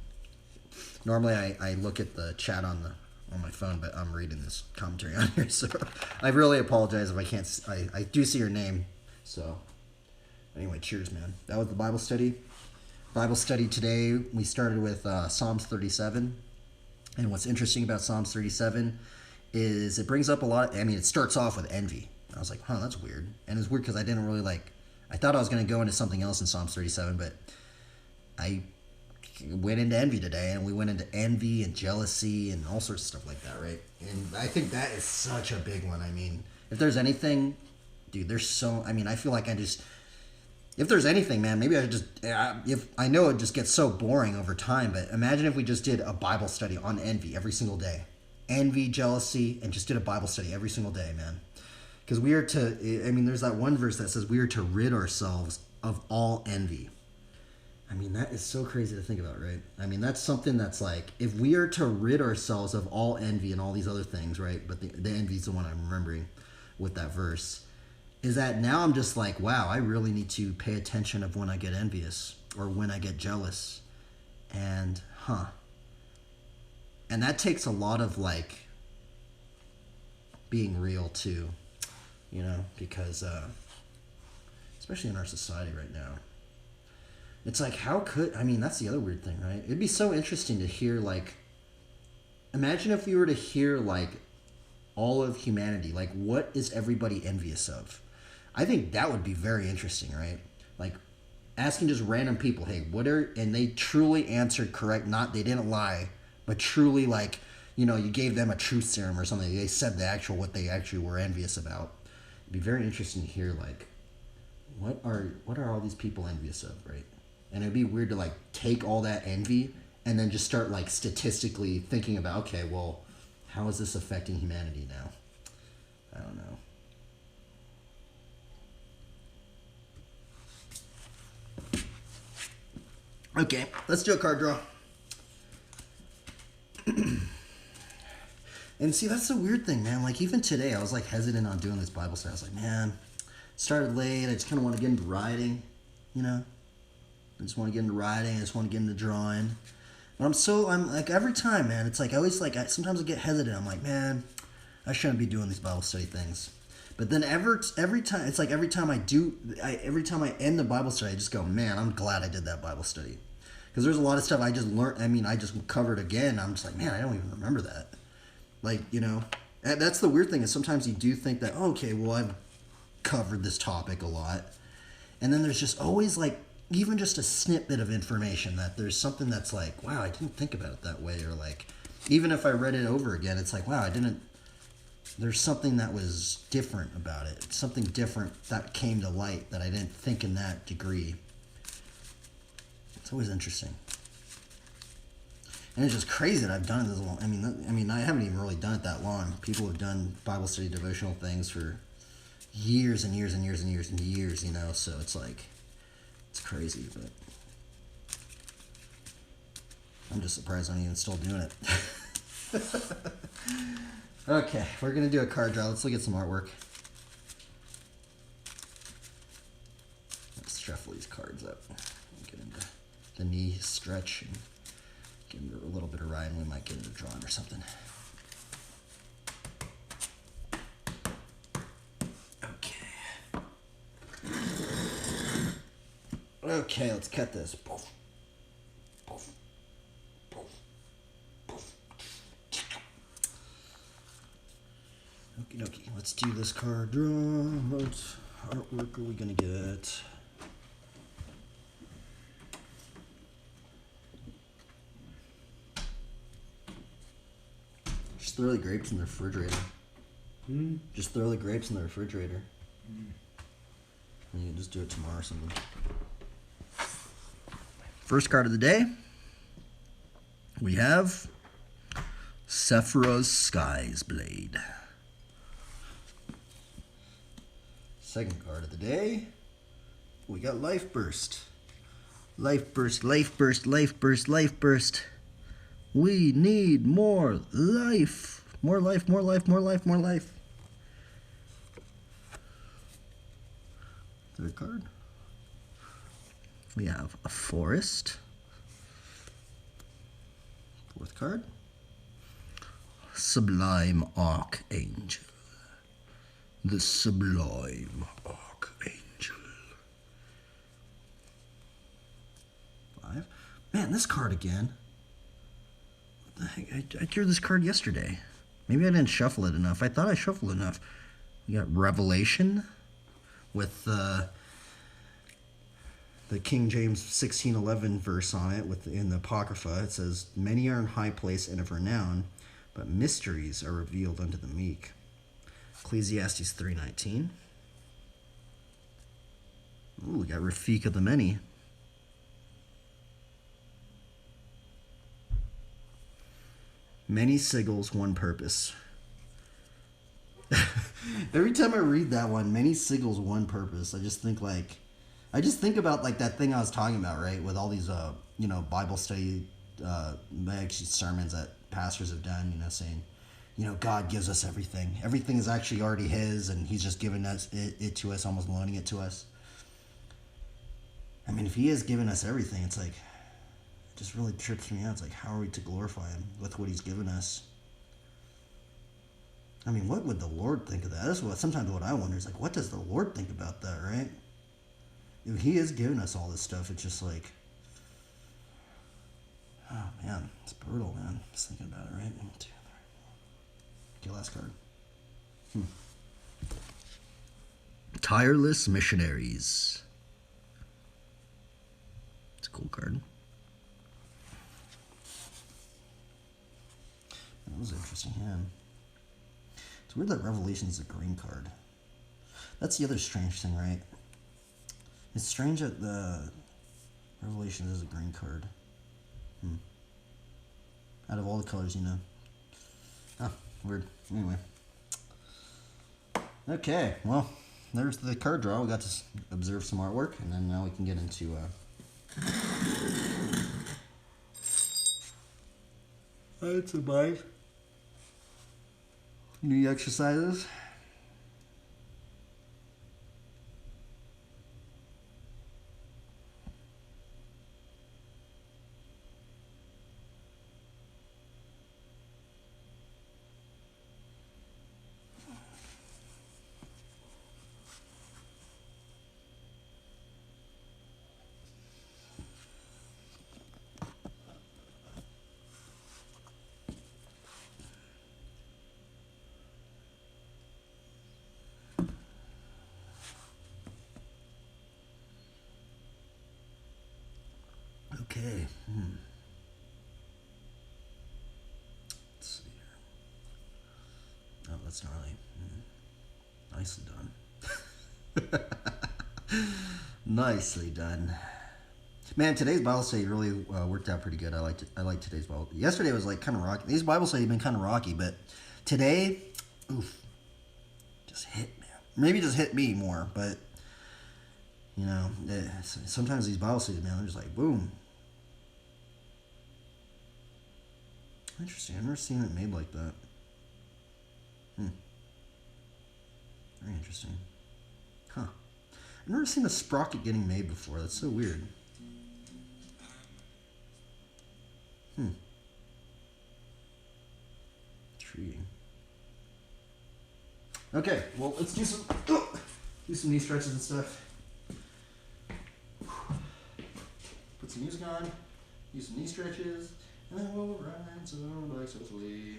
normally I look at the chat on my phone, but I'm reading this commentary on here, so I really apologize if I can't. I do see your name, so anyway, cheers, man. That was the Bible study. Bible study today, we started with Psalms 37, and what's interesting about Psalms 37 is it brings up it starts off with envy. I was like, that's weird. And it's weird because I didn't really I thought I was going to go into something else in Psalms 37, but I went into envy today, and we went into envy and jealousy and all sorts of stuff like that, right? And I think that is such a big one. I mean, if there's anything, dude, I feel like if there's anything, man, maybe if I know it just gets so boring over time, but imagine if we just did a Bible study on envy every single day. Envy, jealousy, and just did a Bible study every single day, man. Because there's that one verse that says we are to rid ourselves of all envy. I mean, that is so crazy to think about, right? I mean, that's something that's like, if we are to rid ourselves of all envy and all these other things, right? But the envy is the one I'm remembering with that verse. Is that now I'm just like, wow, I really need to pay attention of when I get envious or when I get jealous. And, And that takes a lot of, being real, too. Because, especially in our society right now. It's like, that's the other weird thing, right? It'd be so interesting to hear, imagine if we were to hear, all of humanity, what is everybody envious of? I think that would be very interesting, right? Asking just random people, hey, and they truly answered correct, they didn't lie, but truly, you gave them a truth serum or something. They said what they actually were envious about. It'd be very interesting to hear, what are all these people envious of, right? And it'd be weird to, take all that envy and then just start, statistically thinking about, okay, well, how is this affecting humanity now? I don't know. Okay, let's do a card draw. And see, that's the weird thing, man. Even today, I was, hesitant on doing this Bible study. I was like, man, it started late. I just kind of want to get into writing, I just want to get into writing. I just want to get into drawing. But I'm every time, man, it's I always sometimes I get hesitant. I'm like, man, I shouldn't be doing these Bible study things. But then every time, it's every time I end the Bible study, I just go, man, I'm glad I did that Bible study. Because there's a lot of stuff I just learned, I just covered again. I'm just like, man, I don't even remember that. That's the weird thing is sometimes you do think that, okay, well, I've covered this topic a lot. And then there's just always even just a snippet of information that there's something that's wow, I didn't think about it that way. Or even if I read it over again, it's wow, there's something that was different about it. Something different that came to light that I didn't think in that degree. It's always interesting. And it's just crazy that I've done it this long. I mean, I haven't even really done it that long. People have done Bible study devotional things for years and years and years and years and years, you know, so it's like, it's crazy, but I'm just surprised I'm even still doing it. Okay, we're going to do a card draw. Let's look at some artwork. Let's shuffle these cards up. Get into the knee stretch and give them a little bit of ride, and we might get into drawing or something. Okay, let's cut this. Okie dokie, let's do this card draw. What artwork are we gonna get? Just throw the grapes in the refrigerator. Just throw the grapes in the refrigerator. And you can just do it tomorrow or something. First card of the day, we have Sephiroth's Sky's Blade. Second card of the day, we got Life Burst. Life Burst, Life Burst, Life Burst, Life Burst. We need more life. More life, more life, more life, more life. Third card. We have a forest. Fourth card. Sublime Archangel. The Sublime Archangel. 5. Man, this card again. What the heck? I drew this card yesterday. Maybe I didn't shuffle it enough. I thought I shuffled enough. We got Revelation with the King James 16:11 verse on it in the Apocrypha. It says, "Many are in high place and of renown, but mysteries are revealed unto the meek." Ecclesiastes 3:19. Ooh, we got Rafik of the Many. Many sigils, one purpose. Every time I read that one, many sigils, one purpose, I just think about like that thing I was talking about, right? With all these, Bible study, actually sermons that pastors have done, saying, God gives us everything. Everything is actually already His, and He's just giving us it to us, almost loaning it to us. I mean, if He is giving us everything, it's like, it just really trips me out. It's like, how are we to glorify Him with what He's given us? I mean, what would the Lord think of that? That's sometimes what I wonder is like, what does the Lord think about that, right? If He is giving us all this stuff, it's just like, oh man, it's brutal, man. Just thinking about it, right? 1, 2, 3. Okay, last card. Tireless Missionaries. It's a cool card. That was an interesting hand. It's weird that Revelation is a green card. That's the other strange thing, right? It's strange that the Revelation is a green card. Out of all the colors, Ah, weird. Anyway. Okay, well, there's the card draw. We got to observe some artwork, and then now we can get into that's a bite. New exercises. Okay. Let's see here. Oh, that's not really nicely done. Nicely done. Man, today's Bible study really worked out pretty good. I liked it. I liked today's Bible. Yesterday was like kind of rocky. These Bible studies have been kind of rocky, but today, oof, just hit, Maybe just hit me more, but you know, sometimes these Bible studies, man, they're just like boom. Interesting. I've never seen it made like that. Very interesting. Huh. I've never seen a sprocket getting made before. That's so weird. Intriguing. Okay, well, let's do some knee stretches and stuff. Put some music on, do some knee stretches, and then we'll ride some bikes hopefully.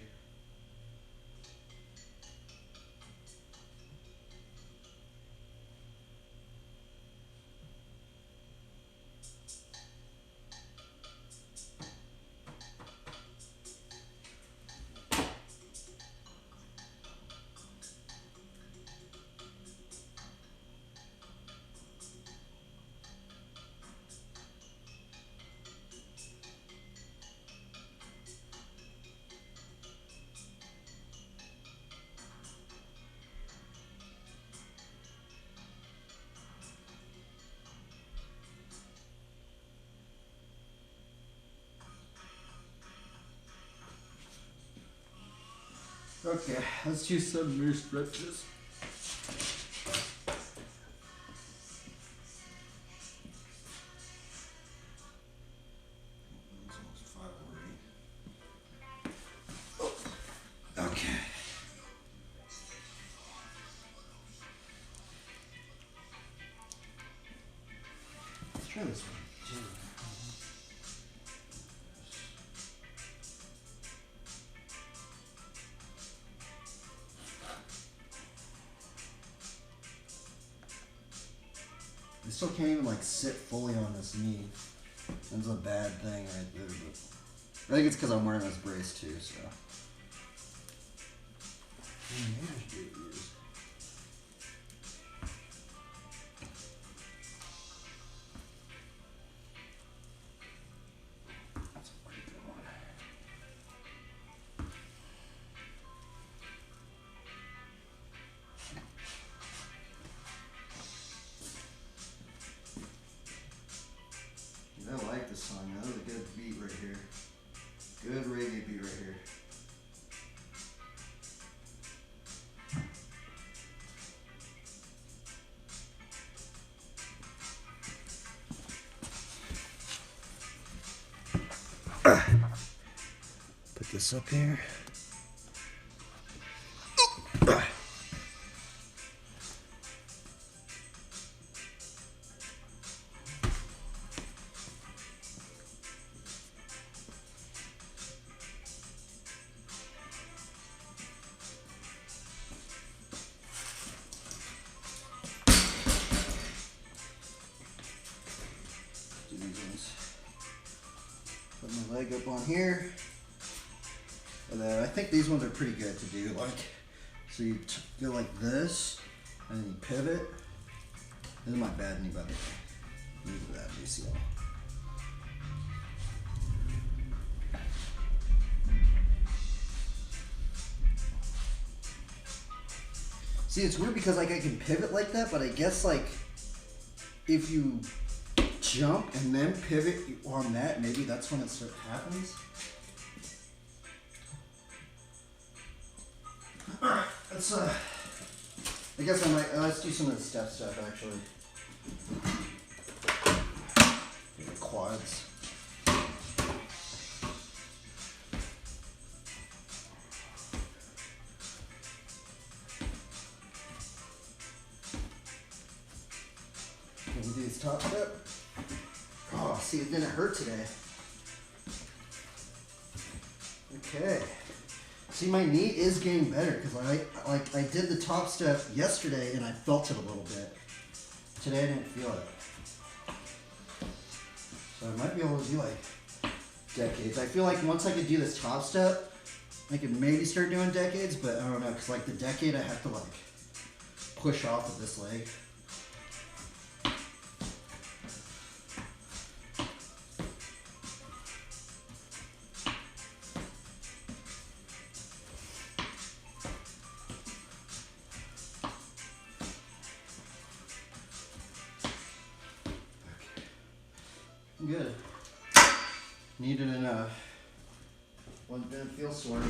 Okay, let's do some knee stretches. Okay. Let's try this one. I still can't even like sit fully on this knee. That's a bad thing right there, but I think it's because I'm wearing this brace too, so. That's a pretty good one. I like this song. That was a good beat right here. Good reggae beat right here. Put this up here. Do these ones. Put my leg up on here. And then I think these ones are pretty good to do. Like, so you go like this, and then you pivot. This is my bad knee, by the way. Move that ACL. See, it's weird because like I can pivot like that, but I guess like if you jump and then pivot on that, maybe that's when it happens. Alright, let's I guess I might let's do some of the step stuff actually. The quads. Can we do this top step? Oh, see, it didn't hurt today. Okay. See, my knee is getting better because I did the top step yesterday and I felt it a little bit. Today I didn't feel it. So I might be able to do like decades. I feel like once I could do this top step, I could maybe start doing decades, but I don't know because like the decade I have to like push off of this leg. Good. Needed enough. One didn't feel sore.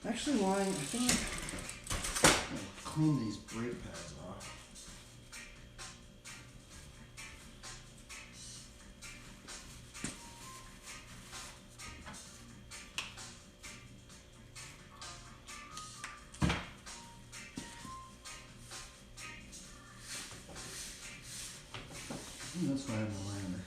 Actually, lying, I think I'm gonna clean these brake pads off. That's why I have the line there.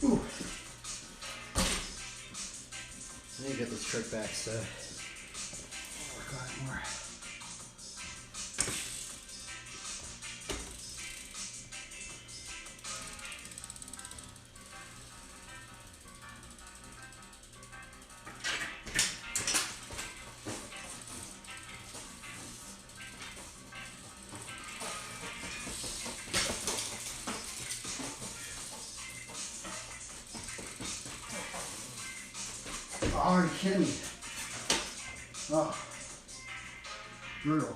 Ooh. I need to get this trick back set. Work on it more. Oh, are you kidding me? Oh, brutal.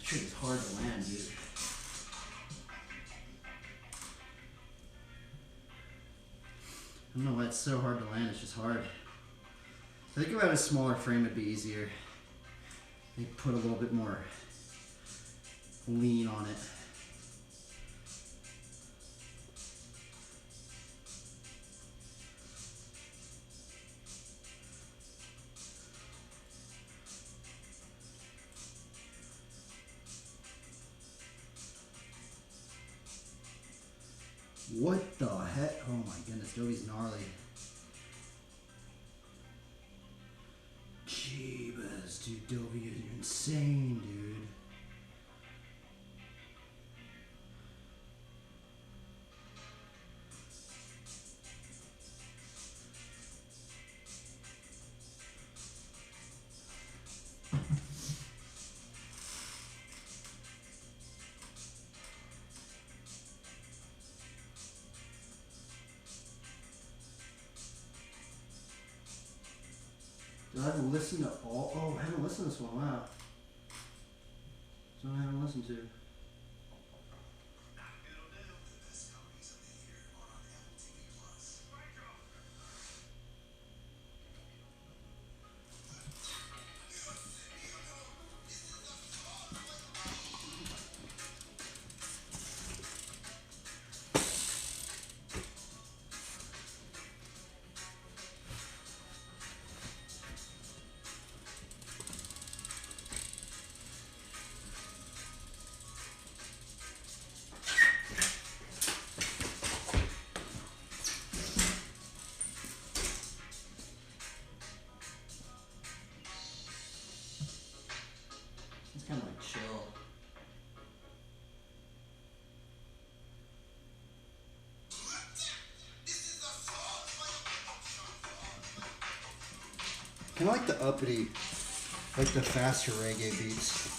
trick is hard to land, dude. I don't know why it's so hard to land, it's just hard. I think if I had a smaller frame, it'd be easier. They put a little bit more lean on it. What the heck? Oh my goodness, Dobie's gnarly. Jeebus, dude, Dobie, you're insane, dude. I haven't listened to all. Oh, I haven't listened to this one. Wow. That's one I haven't listened to. It's kind of like chill. Kind of like the uppity, like the faster reggae beats.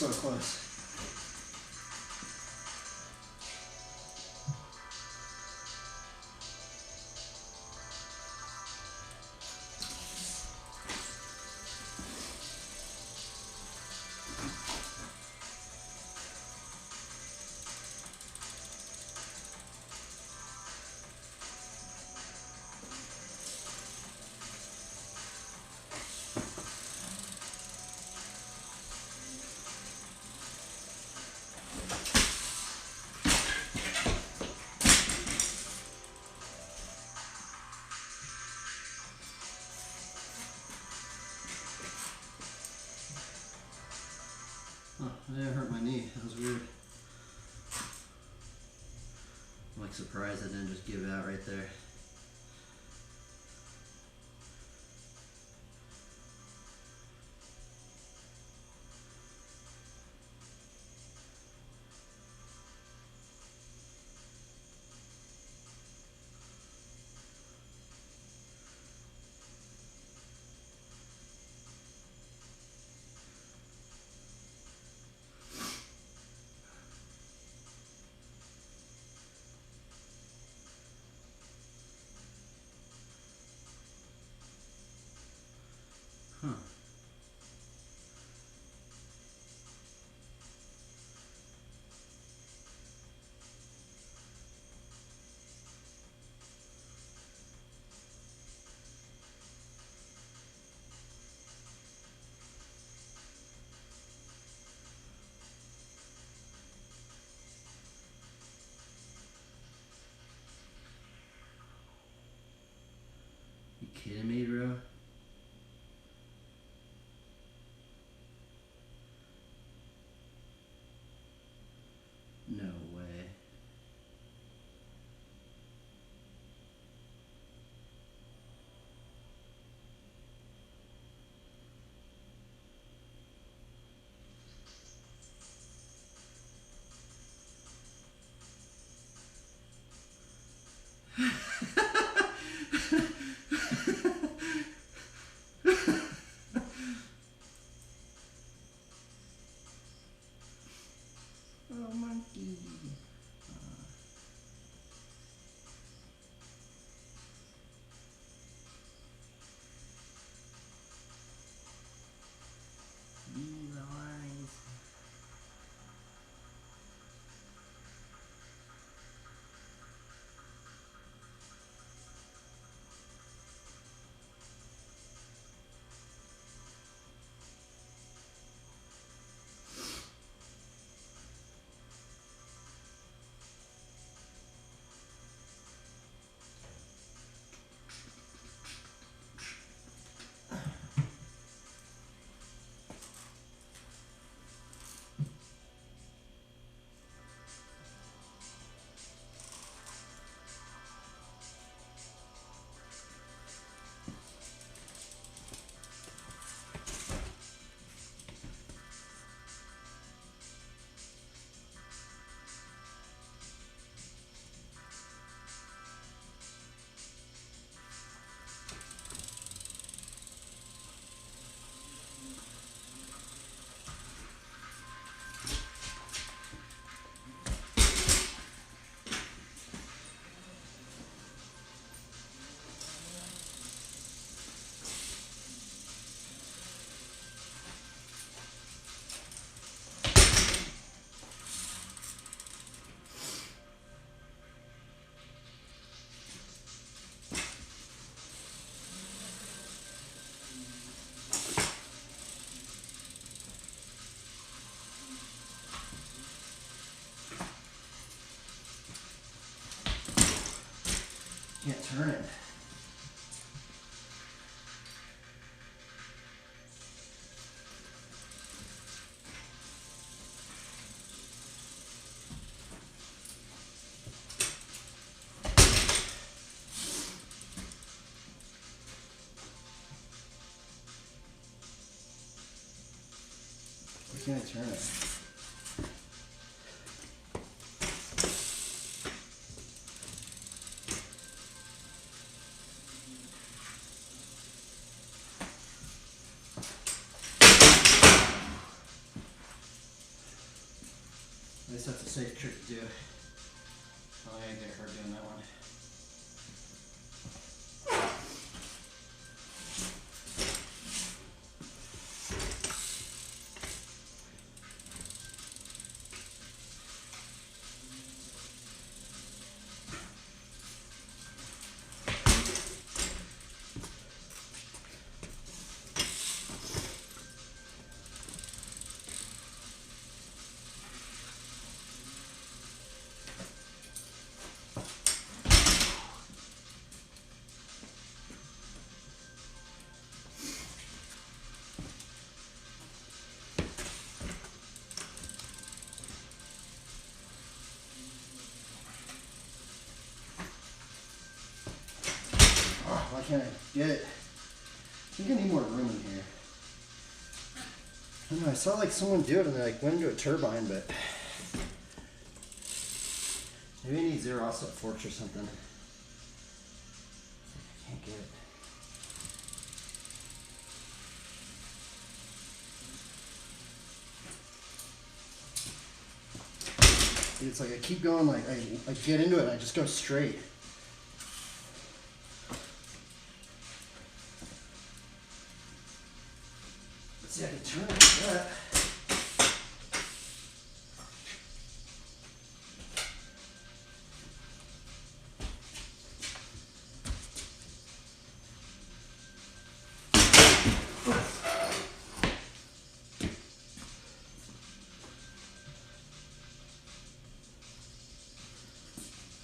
So close. That hurt my knee. That was weird. I'm like surprised I didn't just give it out right there. Huh. You kidding me, bro? No way. Oh, monkey. These eyes. Can't turn it. Why can't I turn it? I guess that's a safe trick to do. Oh, I ain't get hurt doing that one. Why can't I get it? I think I need more room in here. I don't know, I saw like someone do it and they like went into a turbine, but maybe I need zero offset forks or something. I can't get it. It's like I keep going, like I get into it and I just go straight. Let's see, I can turn it like that.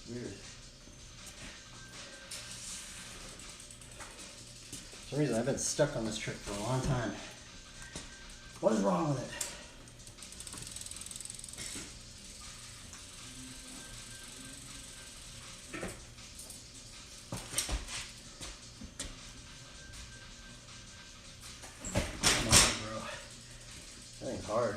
Weird. For some reason I've been stuck on this trick for a long time. What is wrong with it? Come on, bro. That thing's hard.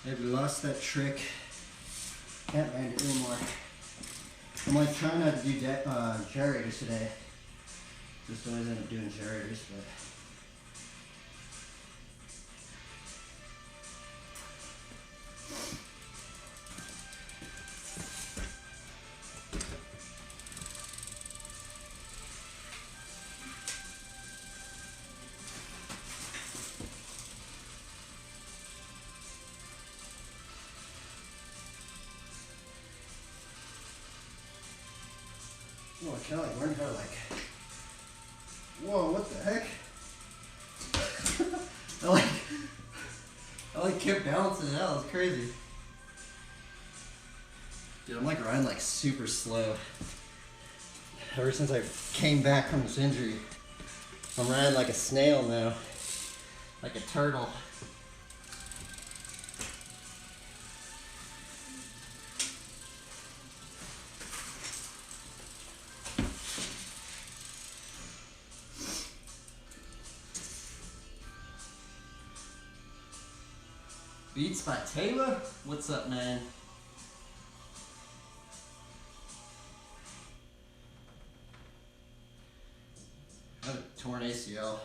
I've lost that trick. Can't land it anymore. I'm like trying not to do gyrators today. Just always end up doing gyrators, but. Oh, I kind of like learned how to like. Whoa! What the heck? I kept balancing it out. It was crazy. Dude, I'm like riding like super slow. Ever since I came back from this injury, I'm riding like a snail now, like a turtle. Beats by Taylor? What's up, man? I have a torn ACL.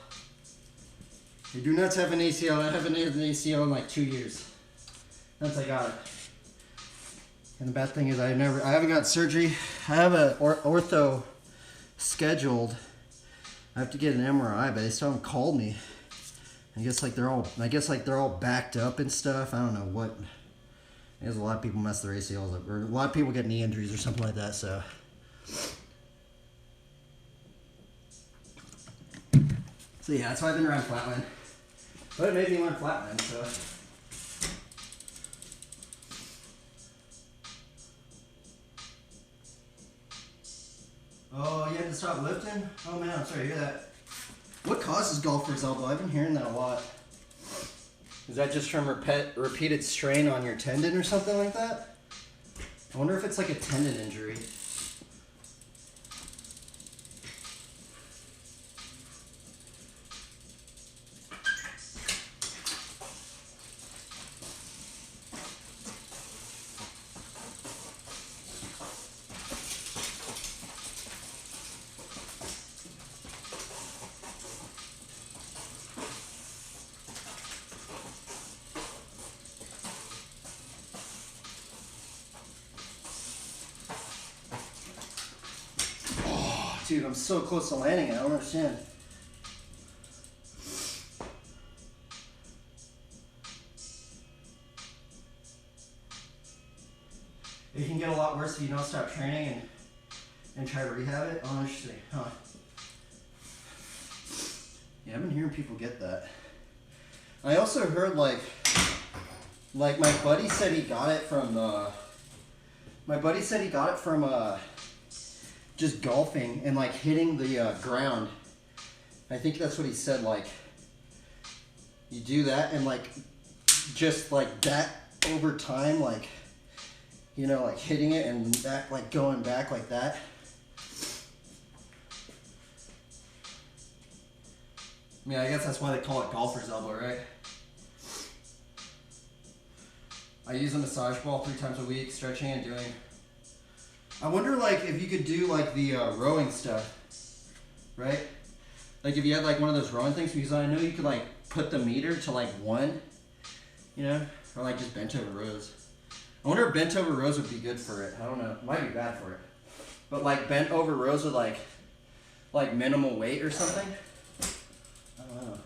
You do not have an ACL. I haven't had an ACL in like 2 years. Since I got it. And the bad thing is I haven't got surgery. I have a ortho scheduled. I have to get an MRI, but they still haven't called me. I guess like they're all backed up and stuff. I don't know what. I guess a lot of people mess their ACLs up, or a lot of people get knee injuries or something like that. So yeah, that's why I've been around flatland. But it made me want flatland, so. Oh, you had to stop lifting? Oh man, I'm sorry to hear that. What causes golfer's elbow? I've been hearing that a lot. Is that just from repeated strain on your tendon or something like that? I wonder if it's like a tendon injury. Dude, I'm so close to landing. I don't understand. It can get a lot worse if you don't stop training and try to rehab it. Oh, interesting. Huh. Yeah, I've been hearing people get that. I also heard like my buddy said he got it from just golfing and like hitting the ground. I think that's what he said. Like you do that and like just like that over time, like you know, like hitting it and that like going back like that. I mean, I guess that's why they call it golfer's elbow, right? I use a massage ball 3 times a week, stretching and doing. I wonder, like, if you could do like the rowing stuff, right? Like if you had like one of those rowing things, because I know you could like put the meter to like 1, you know, or like just bent over rows. I wonder if bent over rows would be good for it. I don't know. It might be bad for it. But like bent over rows with like minimal weight or something. I don't know.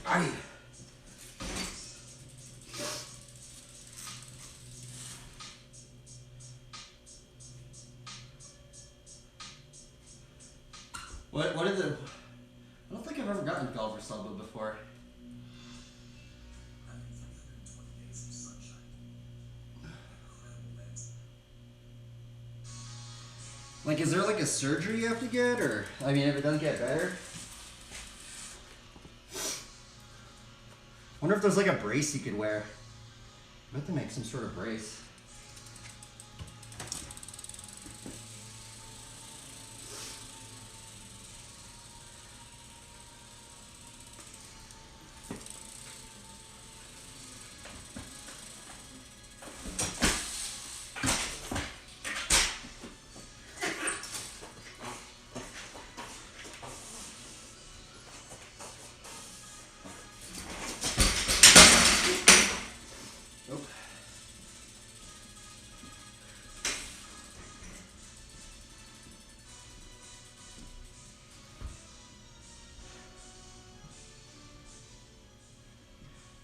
Aye. What is it? I don't think I've ever gotten golfer's elbow before. Like, is there like a surgery you have to get, or I mean, if it doesn't get better? I wonder if there's like a brace you could wear. I bet they make some sort of brace.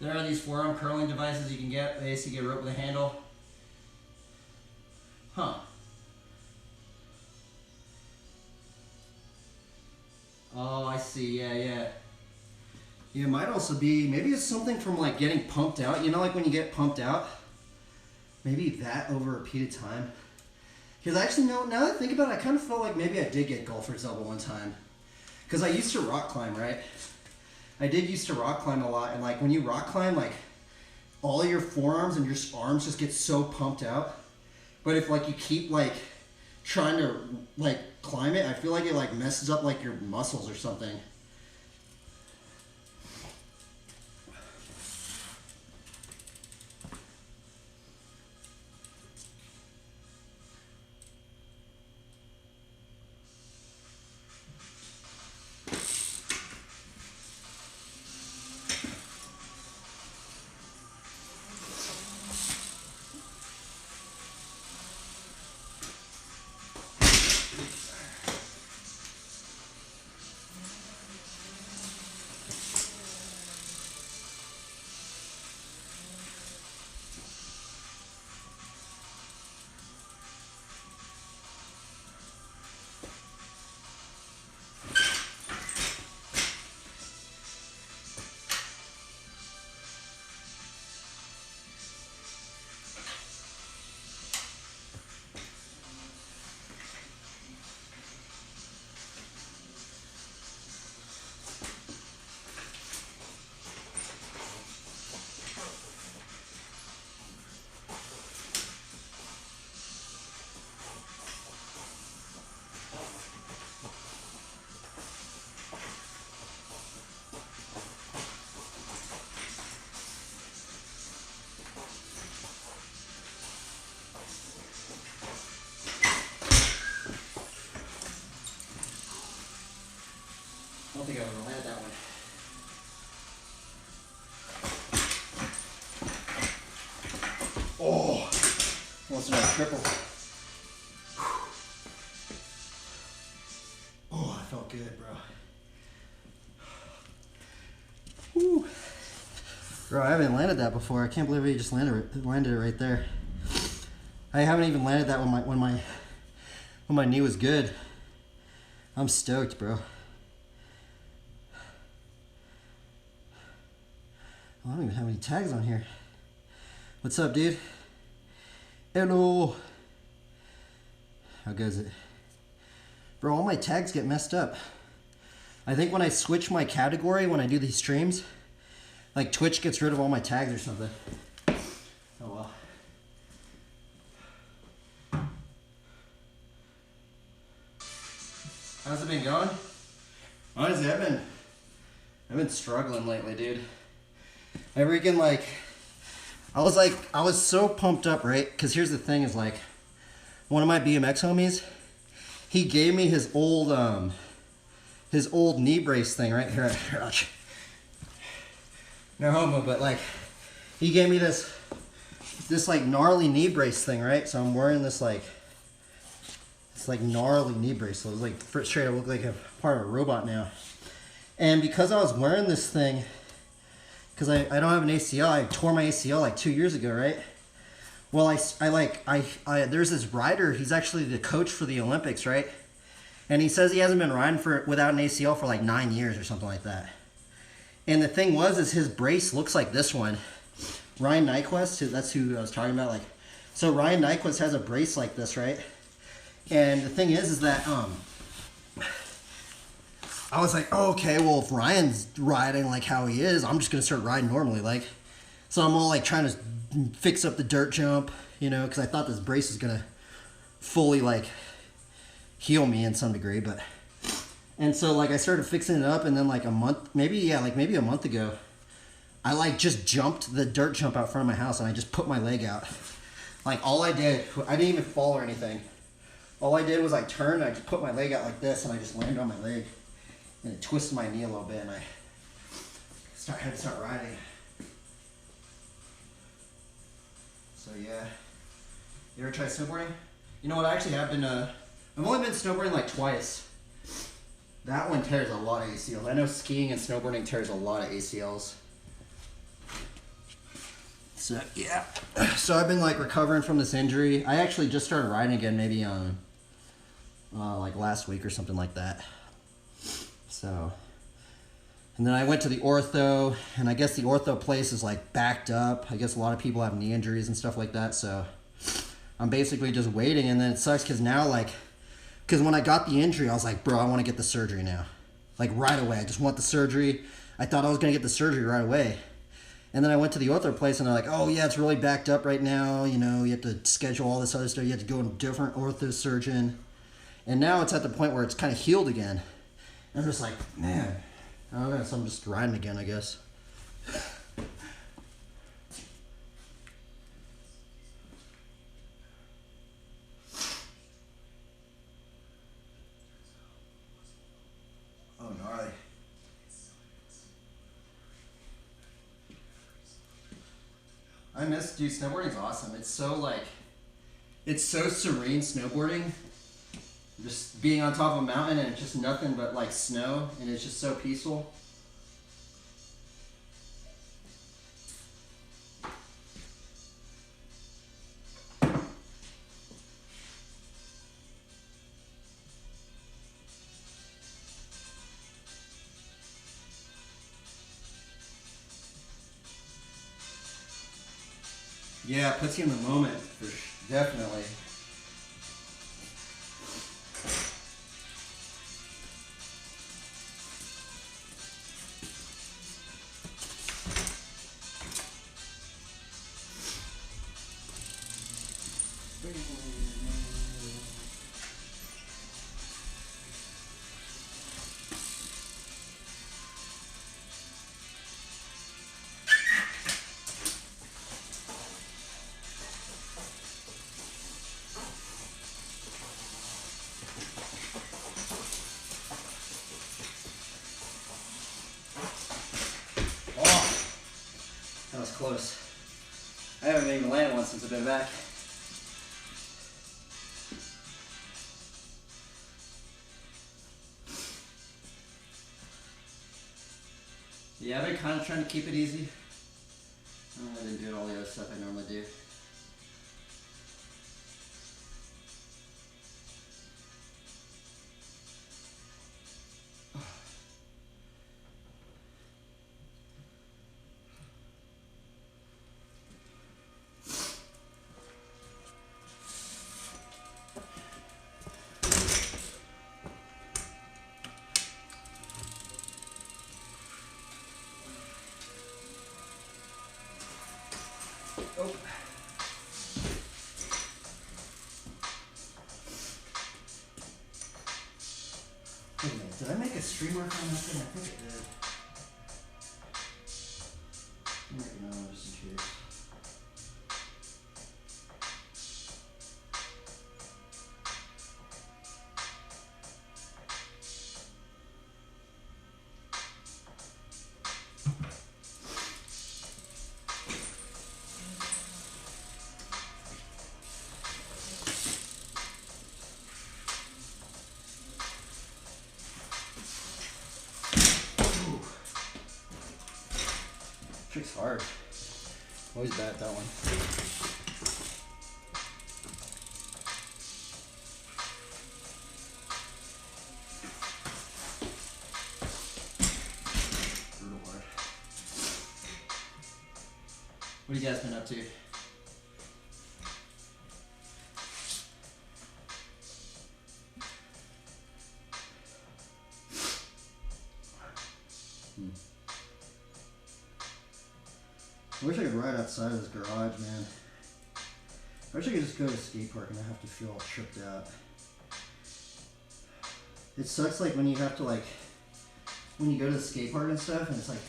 There are these forearm curling devices you can get. They basically get a rope with a handle. Huh. Oh, I see. Yeah, yeah. Yeah, it might also be, maybe it's something from like getting pumped out. You know, like when you get pumped out? Maybe that over a repeated time. Because actually, no, now that I think about it, I kind of felt like maybe I did get golfer's elbow one time. Because I used to rock climb, right? I did used to rock climb a lot, and like when you rock climb, like all your forearms and your arms just get so pumped out. But if like you keep like trying to like climb it, I feel like it like messes up like your muscles or something. I don't think I would have landed that one. Oh, almost another triple. Oh, that felt good, bro. Whew. Bro, I haven't landed that before. I can't believe he just landed it right there. I haven't even landed that when my knee was good. I'm stoked, bro. I don't even have any tags on here. What's up, dude? Hello. How goes it? Bro, all my tags get messed up. I think when I switch my category, when I do these streams, like Twitch gets rid of all my tags or something. Oh well. How's it been going? Honestly, I've been struggling lately, dude. I freaking I was so pumped up, right? Because here's the thing is like, one of my BMX homies, he gave me his old knee brace thing, right? Here, watch. No homo, but like, he gave me this like gnarly knee brace thing, right? So I'm wearing this like gnarly knee brace. So it's like straight up look like a part of a robot now. And because I was wearing this thing, because I don't have an ACL, I tore my ACL like 2 years ago, right? Well, I there's this rider, he's actually the coach for the Olympics, right? And he says he hasn't been riding without an ACL for like 9 years or something like that. And the thing is his brace looks like this one. Ryan Nyquist, that's who I was talking about. Like, so Ryan Nyquist has a brace like this, right? And the thing is that I was like, oh, okay, well, if Ryan's riding like how he is, I'm just gonna start riding normally, like. So I'm all like trying to fix up the dirt jump, you know, because I thought this brace was gonna fully like heal me in some degree, but. And so like I started fixing it up, and then like maybe a month ago, I like just jumped the dirt jump out front of my house, and I just put my leg out. Like all I didn't even fall or anything. All I did was I turned, and I just put my leg out like this, and I just landed on my leg, and it twisted my knee a little bit, and I had to start riding. So yeah, you ever try snowboarding? You know what? I actually have been. I've only been snowboarding like twice. That one tears a lot of ACLs. I know skiing and snowboarding tears a lot of ACLs. So yeah, so I've been like recovering from this injury. I actually just started riding again, maybe on like last week or something like that. So, and then I went to the ortho, and I guess the ortho place is like backed up. I guess a lot of people have knee injuries and stuff like that. So I'm basically just waiting, and then it sucks because now like. Because when I got the injury, I was like, bro, I want to get the surgery now. Like right away. I just want the surgery. I thought I was going to get the surgery right away. And then I went to the ortho place, and they're like, oh, yeah, it's really backed up right now. You know, you have to schedule all this other stuff. You have to go to a different ortho surgeon. And now it's at the point where it's kind of healed again. And I'm just like, man. I don't know. So I'm just riding again, I guess. Oh, gnarly. I miss, dude, snowboarding's awesome. It's so serene snowboarding. Just being on top of a mountain and it's just nothing but like snow, and it's just so peaceful. Yeah, it puts you in the moment, definitely. was close. I haven't even landed one since I've been back. Yeah, I've been kind of trying to keep it easy. I've been doing all the other stuff I normally do. Oh. Wait a minute, did I make a stream mark on that thing? I think I did. No, just in case. Trick's hard. Always bad at that one. Brutal hard. What have you guys been up to? I wish I could ride outside of this garage, man. I wish I could just go to a skate park and not have to feel all tripped out. It sucks like when you have to when you go to the skate park and stuff and it's like,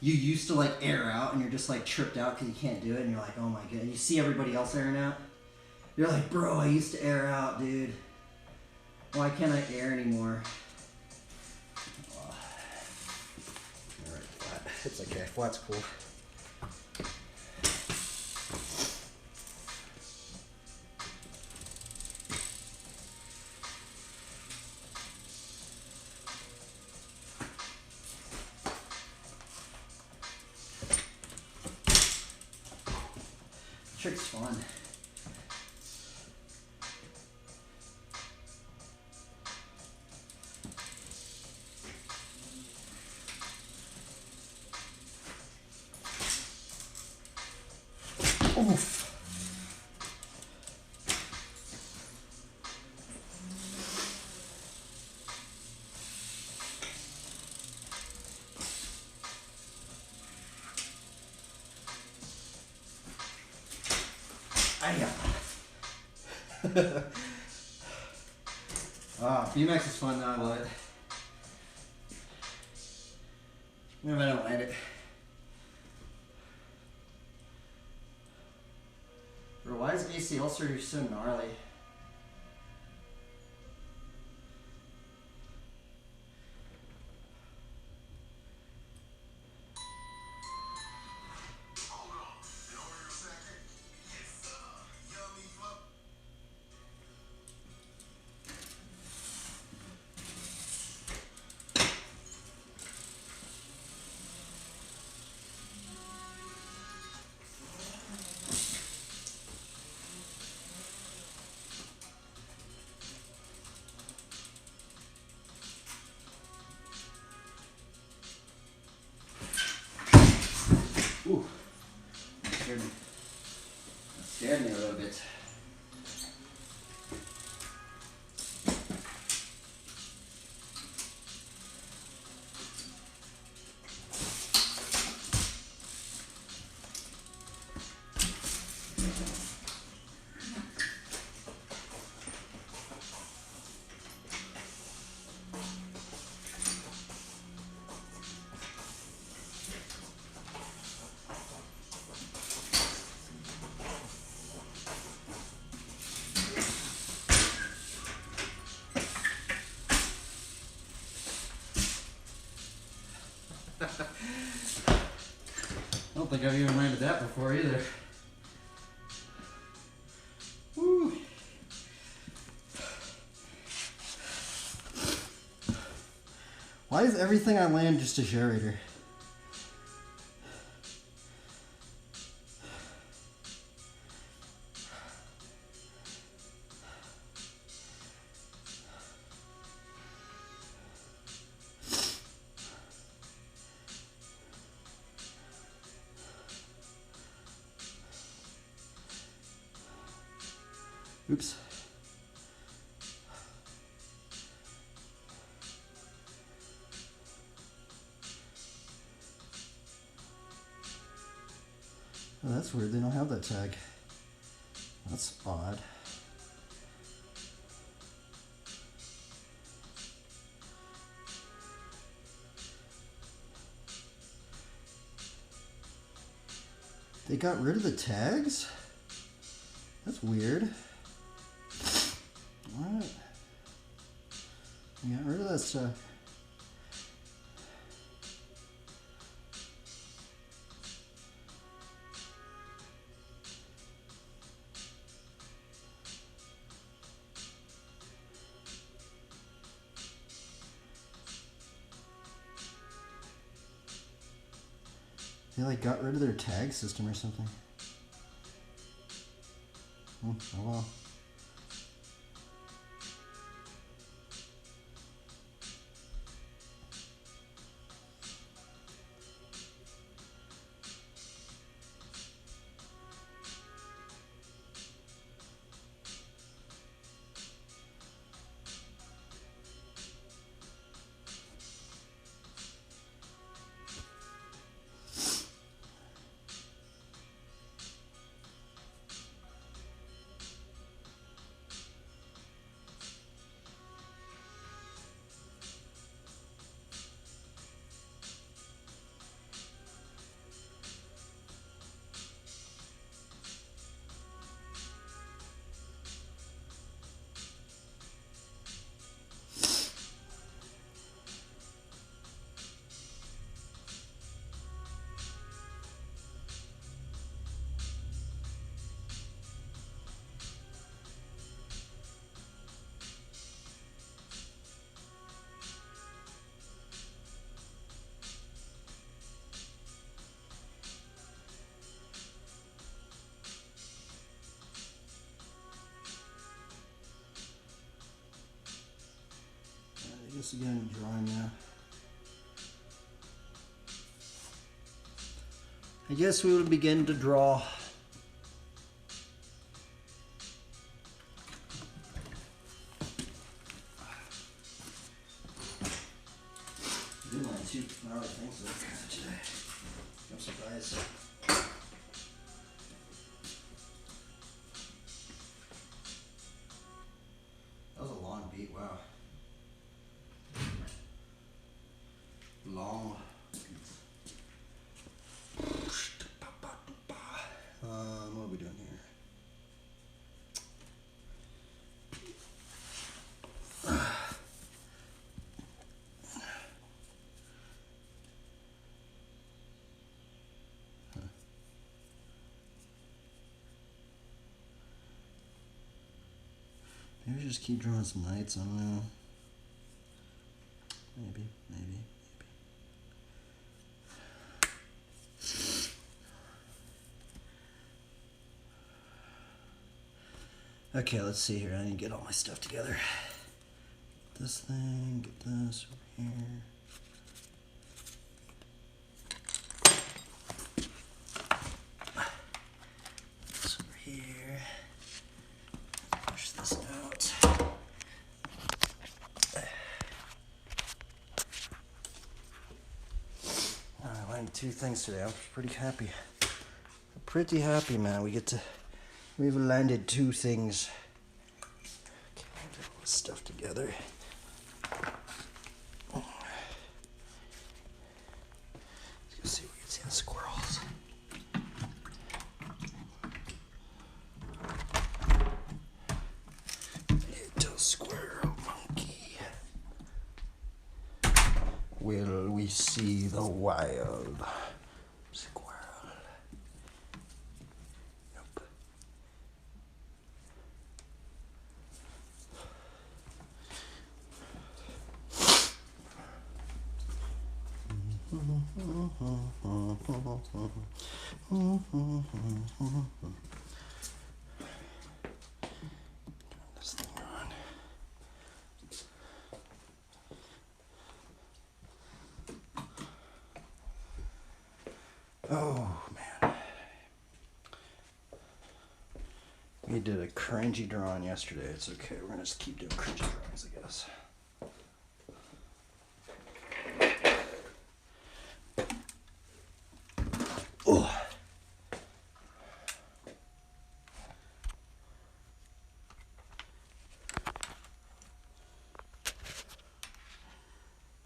you used to air out and you're just tripped out because you can't do it and you're like, oh my god. And you see everybody else airing out. You're like, bro, I used to air out, dude. Why can't I air anymore? Alright, flat. It's okay, flat's cool. Trick's fun. Oof. BMX is fun though, I love it. Even if I don't land it. Bro, why is ACL surgery so gnarly? Ooh, that scared me a little bit. I don't think I've even landed that before either. Woo. Why is everything I land just a generator? Oops. Oh, that's weird. They don't have that tag. That's odd. They got rid of the tags? That's weird. What? They got rid of that stuff. They like got rid of their tag system or something. Oh well. I guess again, drawing now. I guess we will begin to draw. I did mine too. Now I think so. Today. I'm surprised. That was a long beat. Wow. Long. What are we doing here? Maybe just keep drawing some lights. I don't know. Maybe. Okay, let's see here. I need to get all my stuff together. Get this thing, get this over here. This over here. Push this out. I learned 2 things today. I'm pretty happy. Pretty happy, man. We've landed 2 things. Okay, get all this stuff together. Let's go see if we can see the squirrels. Little squirrel monkey. Will we see the wild squirrel? This thing on. Oh man. We did a cringy drawing yesterday. It's okay. We're gonna just keep doing cringy drawings, I guess. Oh.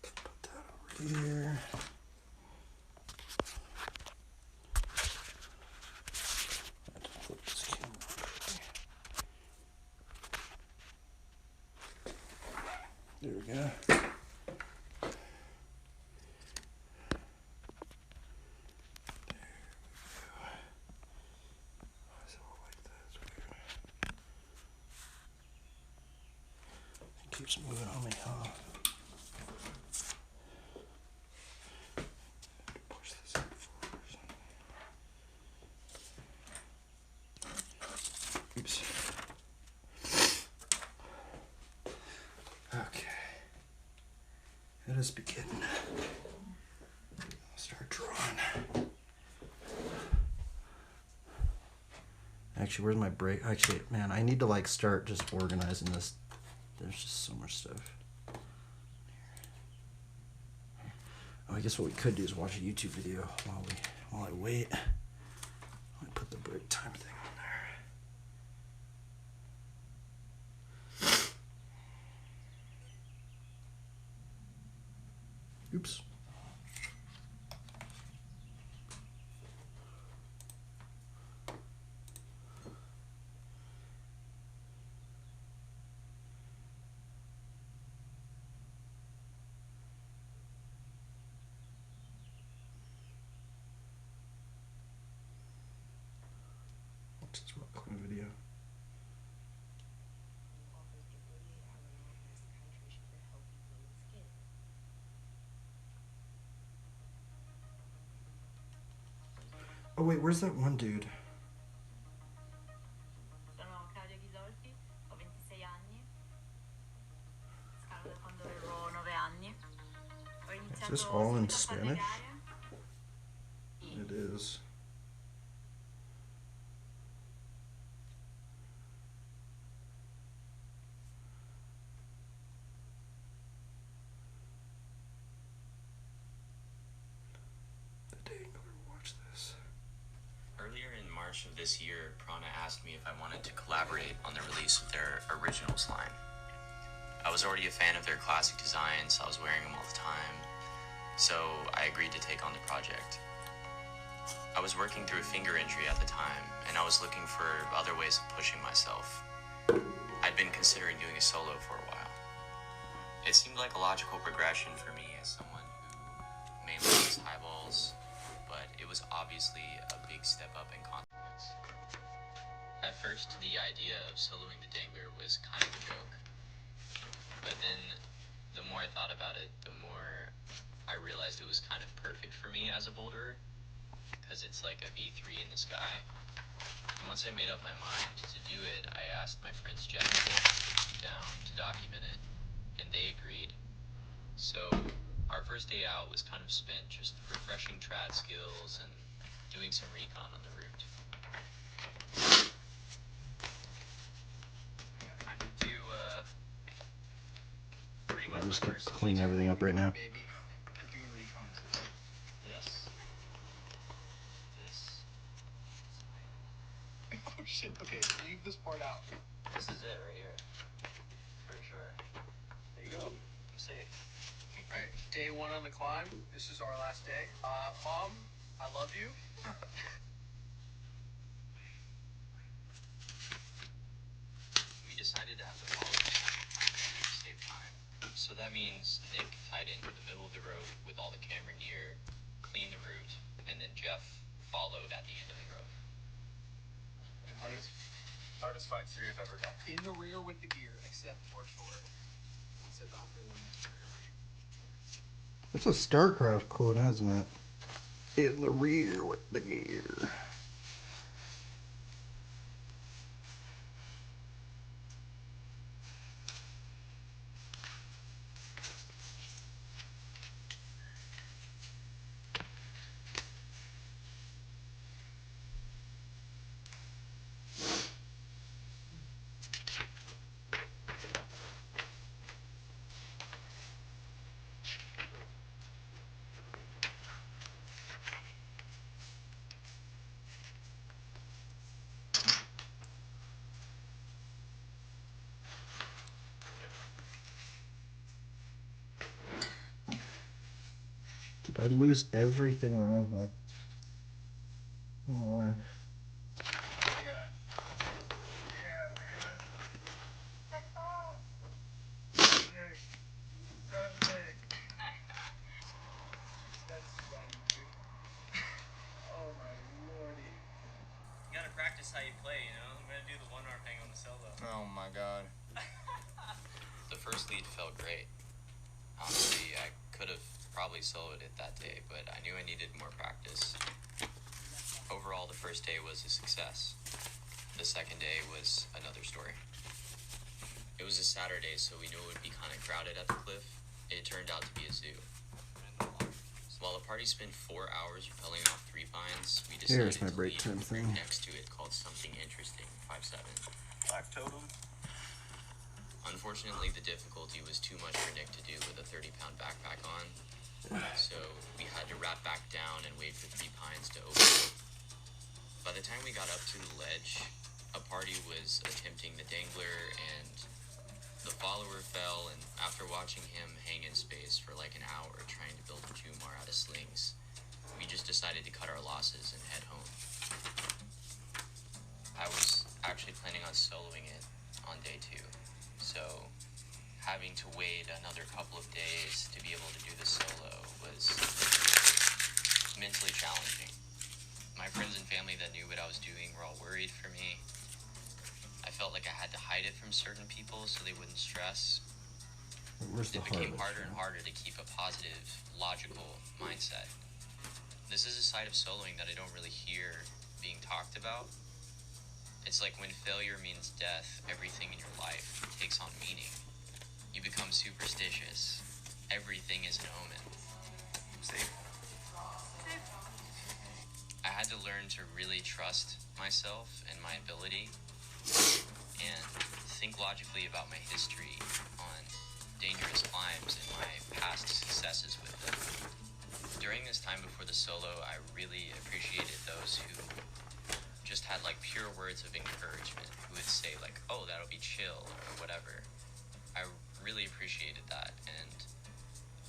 Put that over here. I had to flip this camera quickly. There we go. Keeps moving on me, huh? Push this up forward. Oops. Okay. Let us begin. I'll start drawing. Actually, where's my break? Actually, man, I need to like start just organizing this. There's just so much stuff. Oh, I guess what we could do is watch a YouTube video while I wait. I put the break time thing on there. Oops. Let's rock on a video. Oh wait, where's that one dude? Is this all in Spanish? It is. The Dangler, watch this. Earlier in March of this year, Prana asked me if I wanted to collaborate on the release of their Originals line. I was already a fan of their classic designs, I was wearing them all the time, so I agreed to take on the project. I was working through a finger injury at the time, and I was looking for other ways of pushing myself. I'd been considering doing a solo for a while. It seemed like a logical progression for me as someone who mainly likes highballs, but it was obviously a big step up in confidence. At first, the idea of soloing the Dangler was kind of a joke. But then, the more I thought about it, the more I realized it was kind of perfect for me as a boulderer, because it's like a V3 in the sky. And once I made up my mind to do it, I asked my friends Jeff and Nick down to document it, and they agreed. So, our first day out was kind of spent just refreshing trad skills and doing some recon on the route. I'm just gonna clean everything up right now. Yes. This. Oh shit, okay, leave this part out. This is it right here. For sure. There you go. I'm safe. Alright, day one on the climb. This is our last day. Mom, I love you. We decided to have the following to save time. So that means Nick tied into the middle of the road with all the camera gear, cleaned the route, and then Jeff followed at the end of the road. Hardest fight series I've ever done. In the rear with the gear, except for short. Except after the That's a StarCraft quote, hasn't it? In the rear with the gear. Did I lose everything I have back? Oh, You gotta practice how you play, you know? I'm gonna do the one arm hang on the solo. Oh my god. The first lead felt great. Honestly, I could have probably soloed it that day, but I knew I needed more practice. Overall, the first day was a success. The second day was another story. It was a Saturday, so we knew it would be kind of crowded at the cliff. It turned out to be a zoo. While the party spent 4 hours rappelling off 3 pines, we decided Here's my to break leave time a thing. group next to it called Something Interesting, 5-7. Black totem. Unfortunately, the difficulty was too much for Nick to do with a 30-pound backpack on, so we had to wrap back down and wait for 3 pines to open. By the time we got up to the ledge, a party was attempting the dangler, and the follower fell, and after watching him hang in space for like an hour trying to build a Jumar out of slings, we just decided to cut our losses and head home. I was actually planning on soloing it on day 2, so having to wait another couple of days to be able to do the solo was mentally challenging. My friends and family that knew what I was doing were all worried for me. I felt like I had to hide it from certain people so they wouldn't stress. Where's the It became harvest? harder and harder to keep a positive, logical mindset. This is a side of soloing that I don't really hear being talked about. It's like when failure means death, everything in your life takes on meaning. You become superstitious. Everything is an omen. Safe. I had to learn to really trust myself and my ability and think logically about my history on dangerous climbs and my past successes with them. During this time before the solo, I really appreciated those who just had like pure words of encouragement, who would say like, oh, that'll be chill or whatever. I really appreciated that, and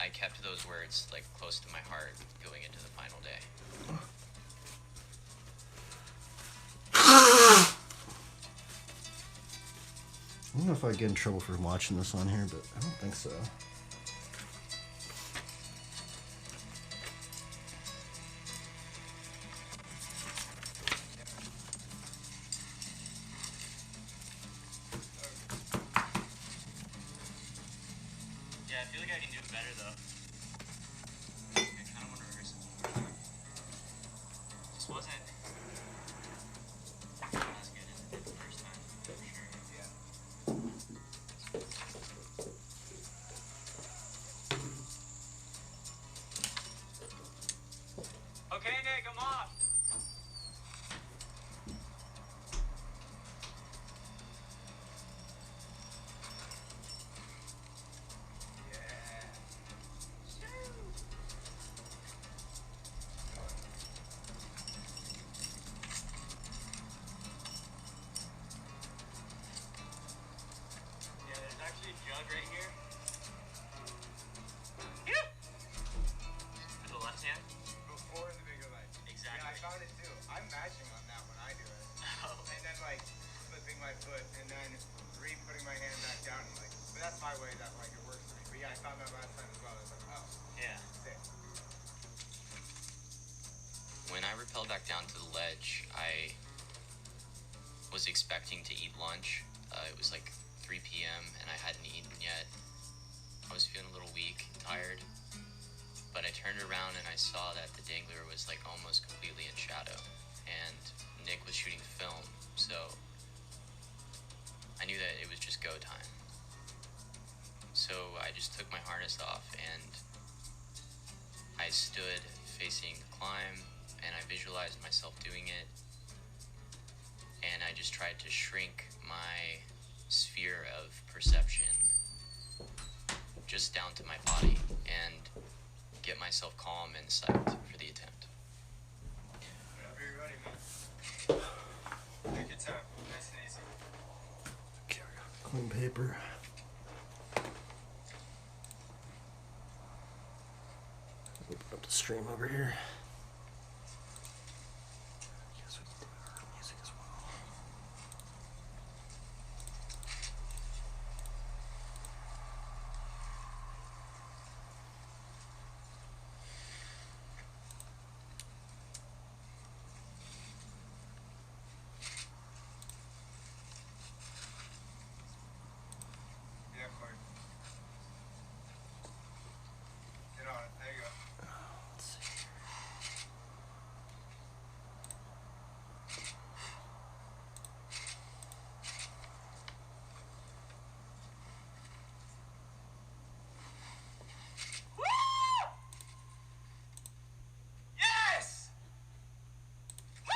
I kept those words like close to my heart going into the final day. I don't know if I get in trouble for watching this on here, but I don't think so. Yeah, I feel like I can do it better though. I kind of want to rehearse it more. Just wasn't as good as it did the first time, for sure. Yeah. Okay, Nick, I'm off. Yeah, there's actually a jug right here. For the left hand? Before the bigger leg. Exactly. Yeah, I found it too. I'm matching on that when I do it. Oh. And then like flipping my foot and then putting my hand back down and like, but that's my way that like it works for me. But yeah, I found that last time as well. I was like, oh, Yeah. sick. When I rappelled back down to the ledge, I was expecting to eat lunch. It was like 3 p.m. and I hadn't eaten yet. I was feeling a little weak and tired. turned around and I saw that the dangler was like almost completely in shadow, and Nick was shooting film, so I knew that it was just go time. So I just took my harness off and I stood facing the climb, and I visualized myself doing it, and I just tried to shrink my sphere of perception just down to my body and get myself calm and psyched for the attempt. Whenever you're ready, man. Take your time. Nice and easy. Okay, we got clean paper. Open up the stream over here. Guess we can do our music as well. Yeah, Corey. Get on it. There you go. Let's see. Yes! Woo!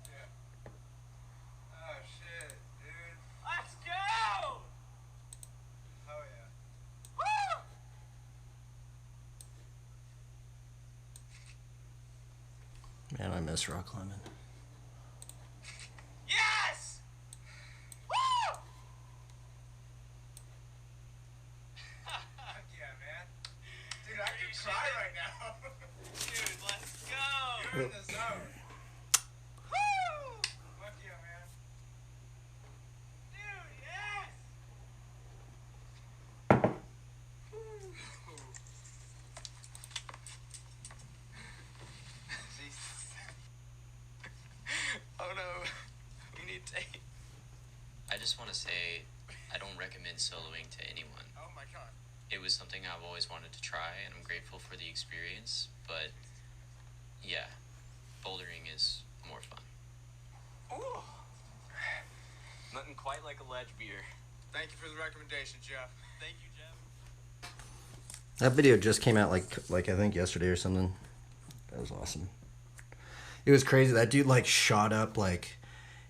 Yeah. Oh shit, dude. Let's go! Oh yeah. Woo! Man, I miss rock climbing. Yes! Woo! Yeah, man. Dude, I could cry right now. Dude, let's go. You're in the zone. Woo! Fuck yeah, man. Dude, yes! Jesus. Oh no. We need tape. I just want to say I don't recommend soloing to anyone. Oh my god. It was something I've always wanted to try, and I'm grateful for the experience, but yeah, bouldering is more fun. Ooh. Nothing quite like a ledge beer. Thank you for the recommendation, Jeff. Thank you, Jeff. That video just came out like I think yesterday or something. That was awesome. It was crazy. That dude like shot up like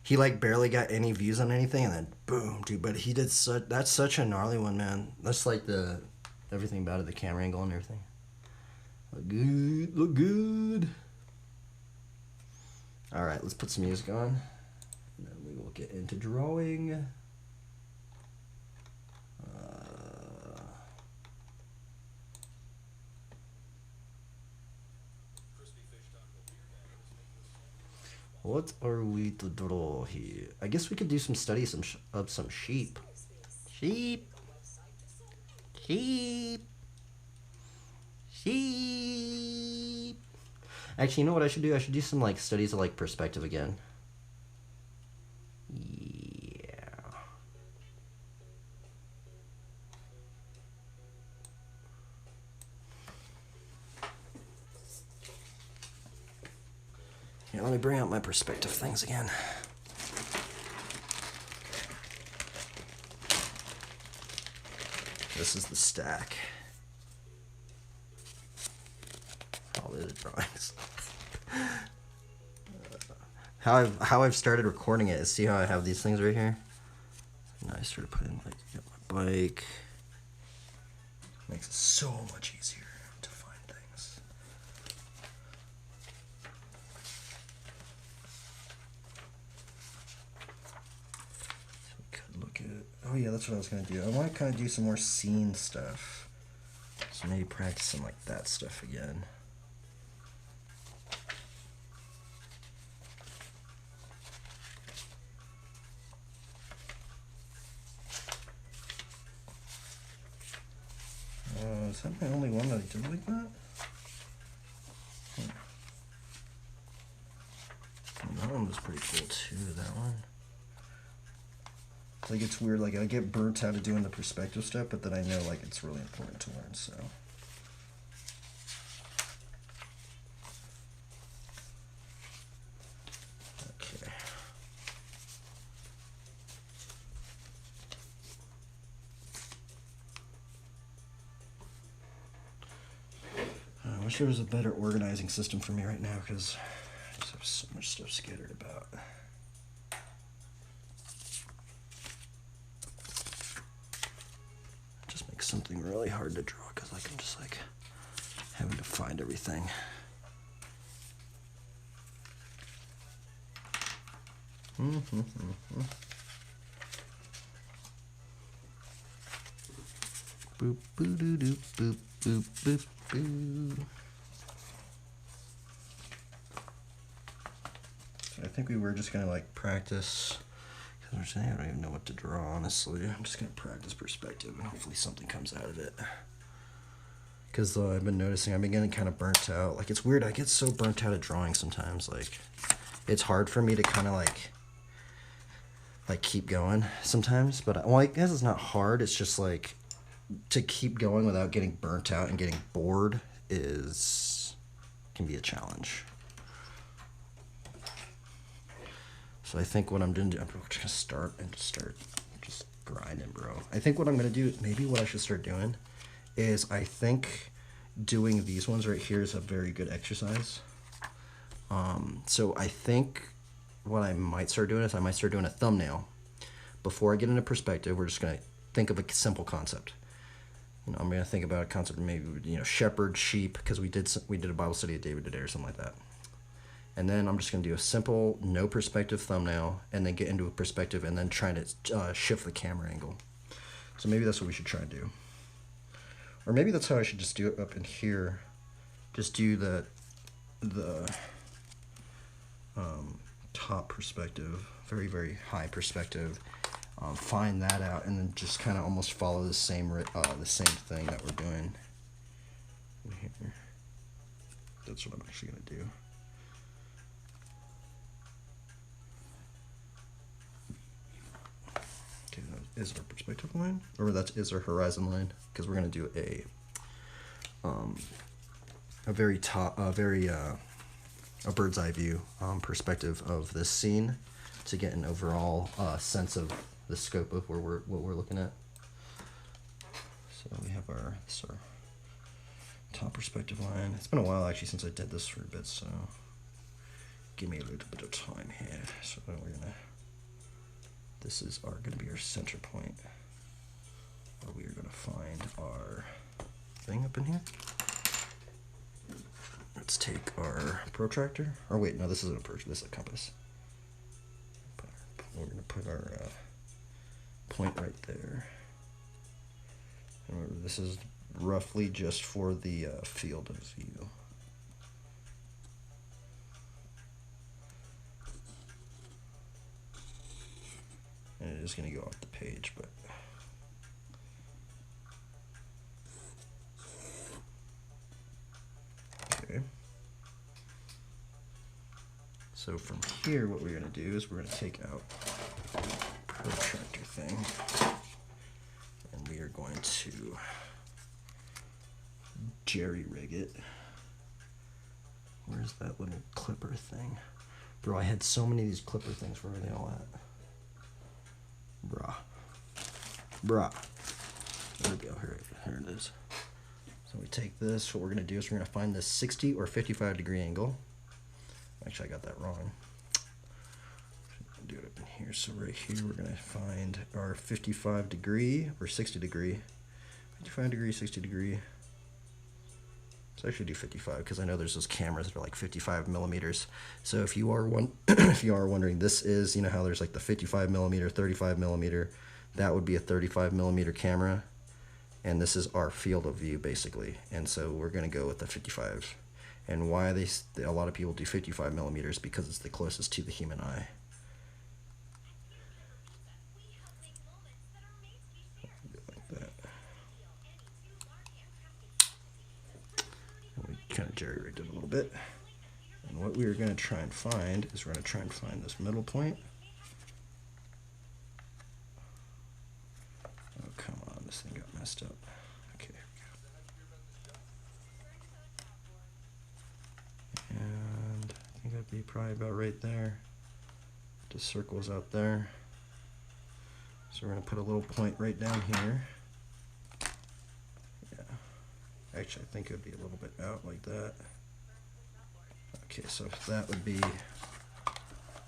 he like barely got any views on anything, and then boom, dude. But he did that's such a gnarly one, man. That's like the everything about it, the camera angle and everything. Look good, look good. All right, let's put some music on, and then we will get into drawing. What are we to draw here? I guess we could do some studies of some sheep. Sheep. Sheep. Sheep. Actually, you know what I should do? I should do some like studies of like perspective again. Yeah. Here, let me bring out my perspective things again. This is the stack. All the drawings. How I've started recording it is, see how I have these things right here? Now I started putting like my bike. Makes it so much easier to find things. So we could look at, oh yeah, that's what I was gonna do. I want to kind of do some more scene stuff. So maybe practice some like that stuff again. Is that my only one that I did like that? That one was pretty cool too, that one. Like, it's weird, like, I get burnt out of doing the perspective step, but then I know, like, it's really important to learn, so. Okay. I wish there was a better organizing system for me right now, because I just have so much stuff scattered about. Just makes something really hard to draw, because like, I'm just like having to find everything. Boop boo doo doo boop boop boop boo. So I think we were just gonna like practice, because we're saying I don't even know what to draw, honestly. I'm just gonna practice perspective and hopefully something comes out of it. Because I've been noticing I've been getting kind of burnt out. Like, it's weird, I get so burnt out at drawing sometimes. Like, it's hard for me to kind of like keep going sometimes. But well, I guess it's not hard, it's just like to keep going without getting burnt out and getting bored can be a challenge. So I think what I'm doing, I'm just gonna start just grinding, bro. I think what I'm gonna do, maybe what I should start doing is, I think doing these ones right here is a very good exercise. So I think what I might start doing is I might start doing a thumbnail. Before I get into perspective, we're just gonna think of a simple concept. You know, I'm gonna think about a concept of maybe, you know, shepherd, sheep, because we did a Bible study at David today or something like that. And then I'm just gonna do a simple no perspective thumbnail, and then get into a perspective, and then try to shift the camera angle. So maybe that's what we should try and do. Or maybe that's how I should just do it up in here. Just do the top perspective, very, very high perspective. Find that out, and then just kind of almost follow the same thing that we're doing here. That's what I'm actually gonna do. Okay, that is our perspective line, or that is our horizon line, because we're gonna do a bird's eye view perspective of this scene to get an overall sense of the scope of what we're looking at. So we have our top perspective line. It's been a while actually since I did this for a bit, so give me a little bit of time here. So this is gonna be our center point, where we are gonna find our thing up in here. Let's take our protractor. Or wait, no, this isn't a protractor. This is a compass. We're gonna put our point right there. And remember, this is roughly just for the field of view. And it is gonna go off the page, but okay. So from here, what we're gonna do is we're gonna take out the protractor thing, and we are going to jerry-rig it. Where's that little clipper thing? Bro, I had so many of these clipper things. Where are they all at? Bruh. There we go, here it is. So we take this, what we're gonna do is we're gonna find this 60 or 55 degree angle. Actually, I got that wrong. Do it up in here. So right here, we're gonna find our 55 degree or 60 degree. 55 degree, 60 degree. Let's actually do 55, because I know there's those cameras that are like 55 millimeters. So if you are wondering, this is, you know how there's like the 55 millimeter, 35 millimeter, that would be a 35 millimeter camera, and this is our field of view basically. And so we're gonna go with the 55. And why a lot of people do 55 millimeters, because it's the closest to the human eye. Like that. And we kind of jerry-rigged it a little bit. And what we're going to try and find is we're going to try and find this middle point. messed up. Okay. And I think that'd be probably about right there. The circle's out there. So we're going to put a little point right down here. Yeah. Actually, I think it would be a little bit out like that. Okay, so that would be,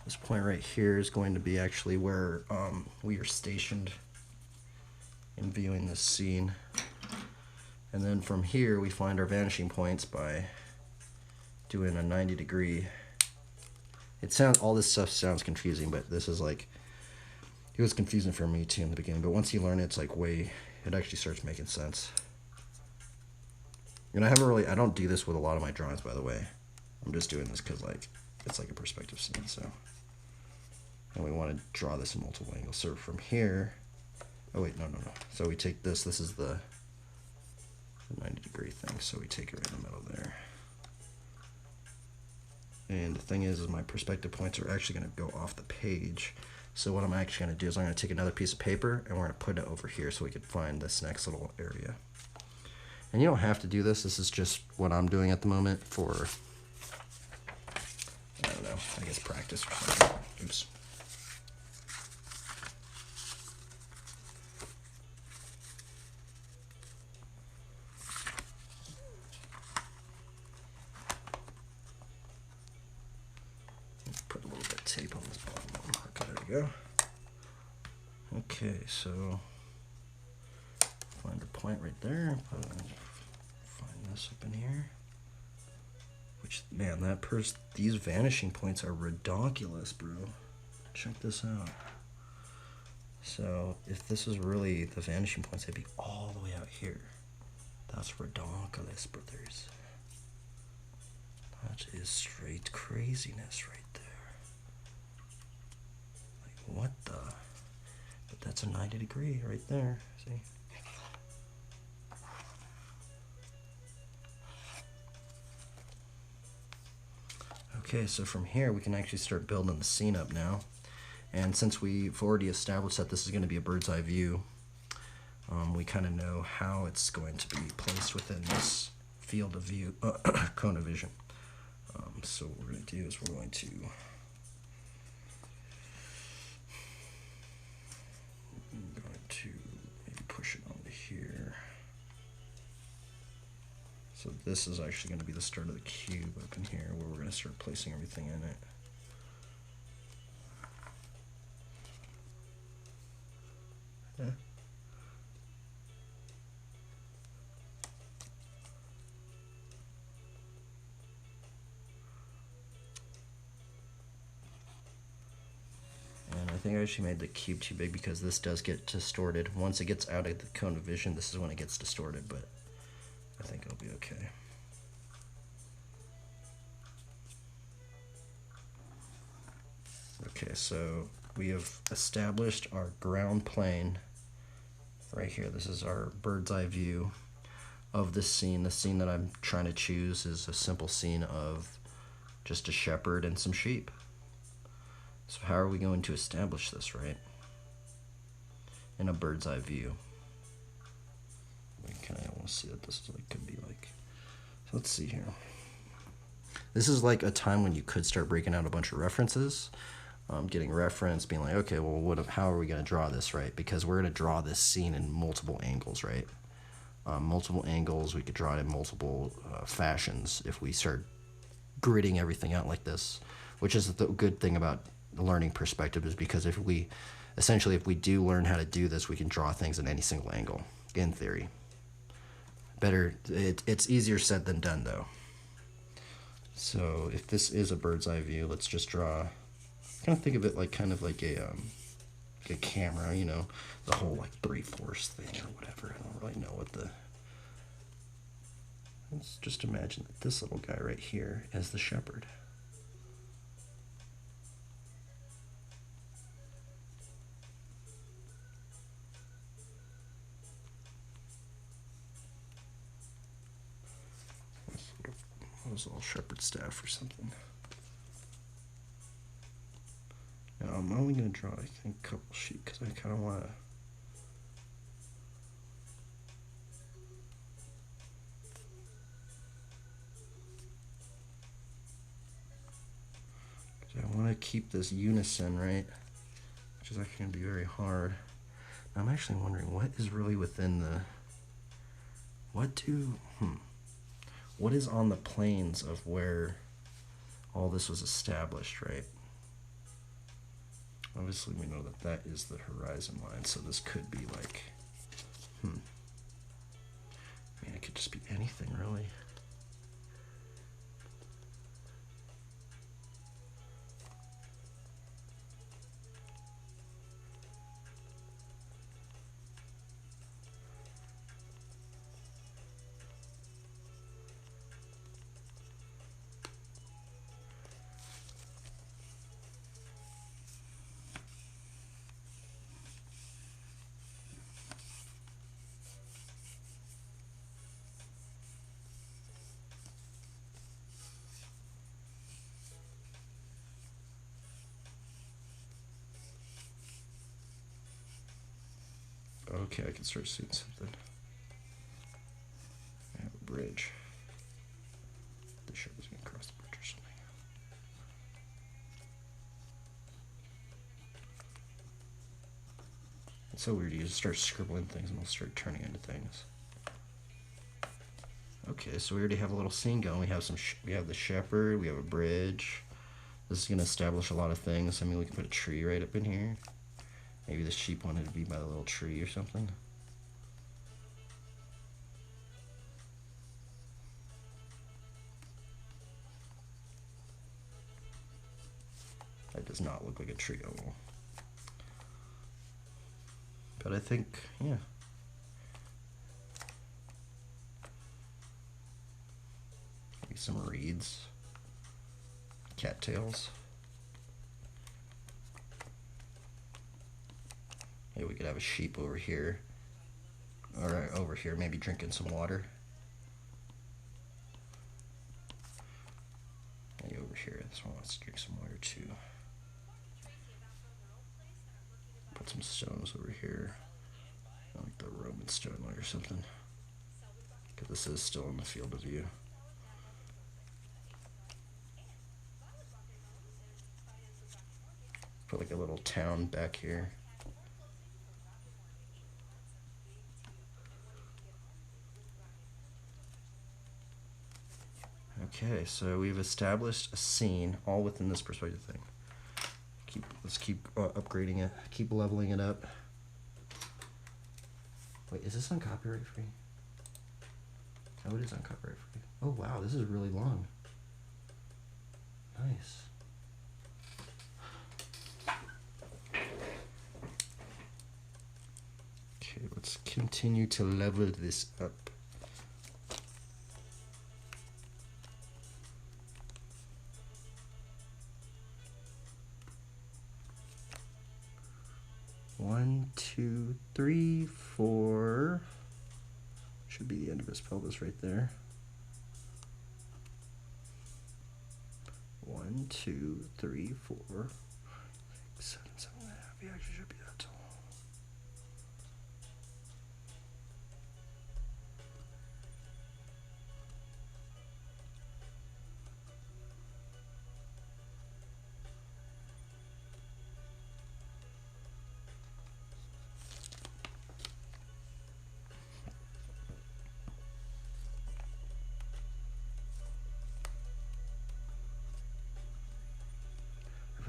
this point right here is going to be actually where we are stationed in viewing this scene. And then from here we find our vanishing points by doing a 90-degree. It sounds, all this stuff sounds confusing, but this is like, it was confusing for me too in the beginning, but once you learn it, it's like it actually starts making sense. And I don't do this with a lot of my drawings, by the way. I'm just doing this because like, it's like a perspective scene, so. And we want to draw this in multiple angles. So from here, oh wait, no. So we take this is the 90-degree thing, so we take it right in the middle there. And the thing is my perspective points are actually going to go off the page. So what I'm actually going to do is I'm going to take another piece of paper and we're going to put it over here so we can find this next little area. And you don't have to do this. This is just what I'm doing at the moment for, I don't know, I guess practice or something. Oops. Put a little bit of tape on this bottom one. Okay, there we go. Okay, so find a point right there. Find this up in here. Which, man, these vanishing points are redonkulous, bro. Check this out. So if this is really the vanishing points, they'd be all the way out here. That's redonkulous, brothers. That is straight craziness right there. Like, what the? But that's a 90-degree right there, see? Okay, so from here we can actually start building the scene up now. And since we've already established that this is going to be a bird's eye view, we kind of know how it's going to be placed within this field of view, cone of vision. So what we're going to do is we're going to maybe push it onto here. So this is actually going to be the start of the cube up in here where we're going to start placing everything in it. Yeah. And I think I actually made the cube too big because this does get distorted. Once it gets out of the cone of vision, this is when it gets distorted, but I think it'll be okay. Okay, so we have established our ground plane right here. This is our bird's eye view of this scene. The scene that I'm trying to choose is a simple scene of just a shepherd and some sheep. So how are we going to establish this, right? In a bird's eye view. I kind of want to see what this is like, could be like. So let's see here. This is like a time when you could start breaking out a bunch of references, getting reference, being like, okay, well, how are we going to draw this, right? Because we're going to draw this scene in multiple angles, right? Multiple angles, we could draw it in multiple fashions if we start gridding everything out like this, which is the good thing about learning perspective, is because if we do learn how to do this, we can draw things in any single angle, in theory. It's easier said than done, though. So if this is a bird's eye view, let's just draw, kind of think of it like kind of like a camera, you know, the whole like 3/4 thing or whatever. I don't really know what let's just imagine that this little guy right here is the shepherd. Those little shepherd staff or something. Now I'm only going to draw, I think, a couple sheep because I kind of want to. to keep this unison, right? Which is actually going to be very hard. I'm actually wondering what is really within the... What is on the planes of where all this was established, right? Obviously, we know that that is the horizon line, so this could be like... I mean, it could just be anything, really. Okay, I can start seeing something. I have a bridge. The ship is going to cross the bridge or something. It's so weird. You just start scribbling things and they'll start turning into things. Okay, so we already have a little scene going. We have we have the shepherd. We have a bridge. This is going to establish a lot of things. I mean, we can put a tree right up in here. Maybe the sheep wanted to be by the little tree or something. That does not look like a tree at all. But I think, yeah. Maybe some reeds. Cattails. Maybe we could have a sheep over here. Or over here, maybe drinking some water. Maybe over here, this one wants to drink some water too. Put some stones over here. Like the Roman stone or something. Because this is still in the field of view. Put like a little town back here. Okay, so we've established a scene all within this perspective thing. Let's keep upgrading it. Keep leveling it up. Wait, is this on copyright free? Oh, it is on copyright free. Oh wow, this is really long. Nice. Okay, let's continue to level this up. One, two, three, four. Should be the end of his pelvis right there. 1, 2, 3, 4, 6, 7, 7.5. He actually should be that tall.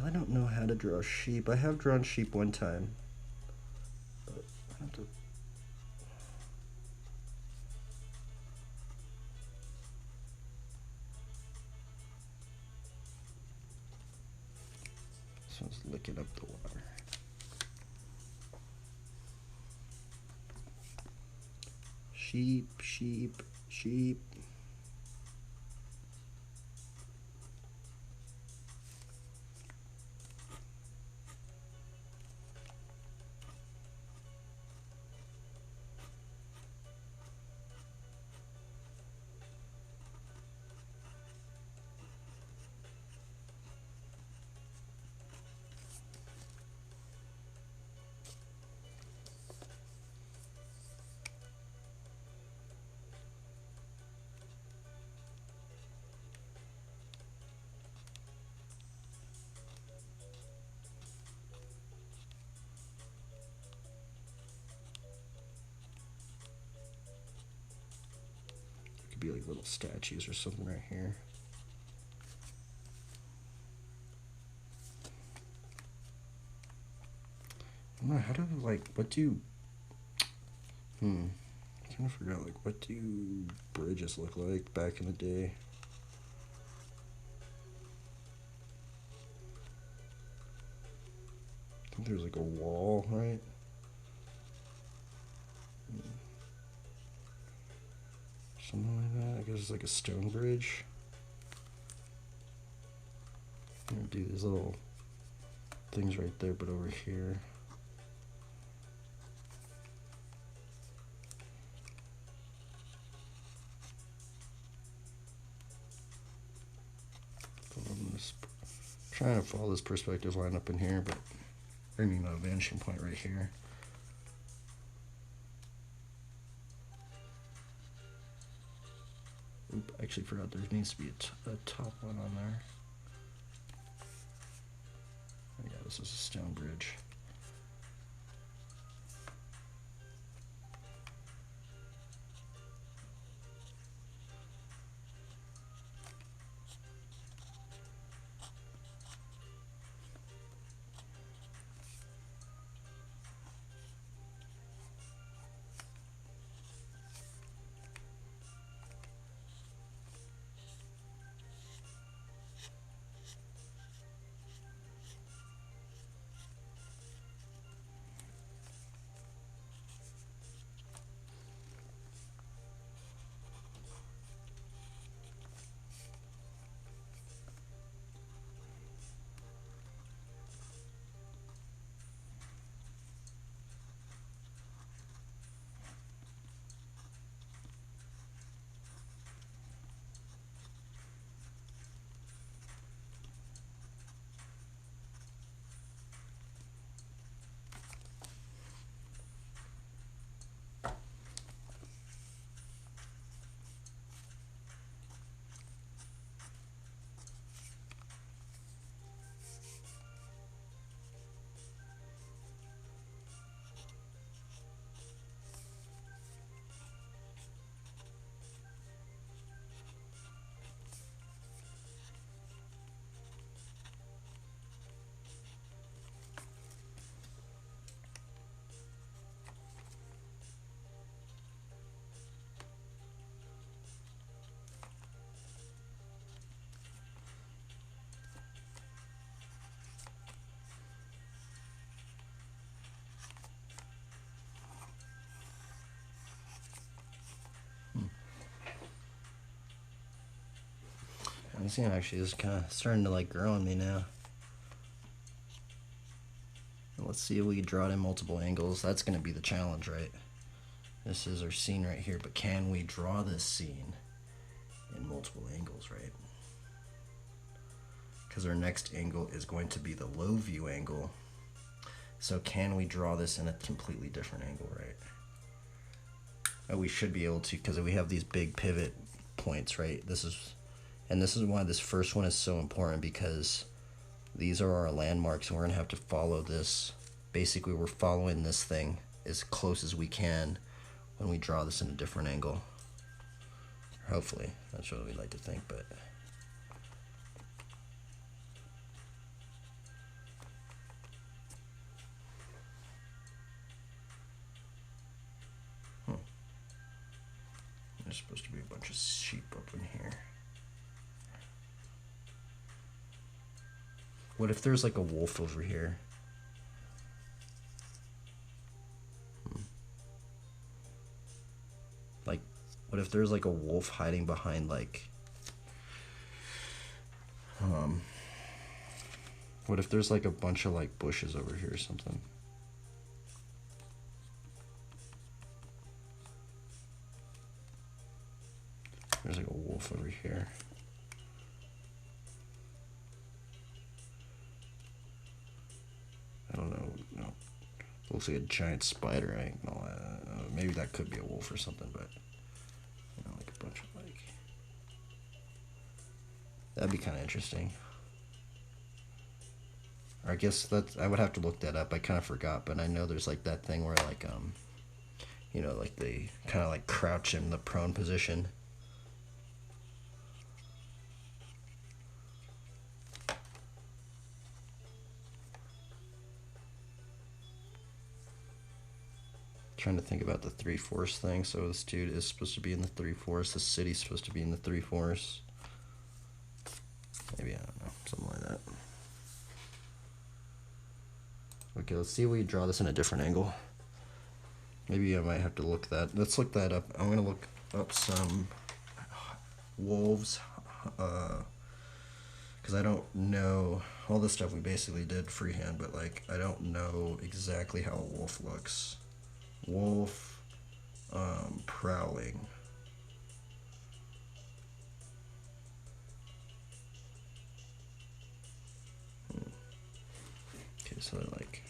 I don't know how to draw sheep. I have drawn sheep one time, but I have to. So let's licking up the water. Sheep, sheep, sheep. be like little statues or something right here. I don't know, how do like, what do, I'm trying to figure out, like, what do bridges look like back in the day? I think there's like a wall, right? Something like that. I guess it's like a stone bridge. I'm gonna do these little things right there, but over here. Trying to follow this perspective line up in here, but I mean a vanishing point right here. Oop, I actually forgot there needs to be a top one on there. Oh, yeah, this is a stone bridge. This thing actually is kind of starting to like grow on me now. Let's see if we can draw it in multiple angles. That's going to be the challenge, right? This is our scene right here, but can we draw this scene in multiple angles, right? Because our next angle is going to be the low view angle. So can we draw this in a completely different angle, right? Oh, we should be able to, because we have these big pivot points, right? This is why this first one is so important, because these are our landmarks and we're gonna have to follow this. Basically, we're following this thing as close as we can when we draw this in a different angle. Hopefully, that's what we'd like to think, but there's supposed to be a bunch of sheep up in here. What if there's like a wolf over here? Like, what if there's like a wolf hiding behind like, what if there's like a bunch of like bushes over here or something? There's like a wolf over here. I don't know. No, looks like a giant spider. Maybe that could be a wolf or something, but you know, like a bunch of like. That'd be kind of interesting. Or I guess I would have to look that up. I kind of forgot, but I know there's like that thing where like you know, like they kind of like crouch in the prone position, Trying to think about the 3/4 thing. So this dude is supposed to be in the 3/4. The city's supposed to be in the 3/4. Maybe, I don't know, something like that. Okay, let's see if we can draw this in a different angle. Maybe I might have to look that. Let's look that up. I'm gonna look up some wolves, because I don't know all this stuff we basically did freehand, but like I don't know exactly how a wolf looks. Wolf, prowling. Okay, so they're like.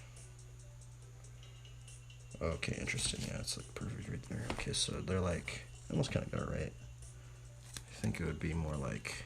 Okay, interesting. Yeah, it's like perfect right there. Okay, so they're like, I almost kind of got it right. I think it would be more like,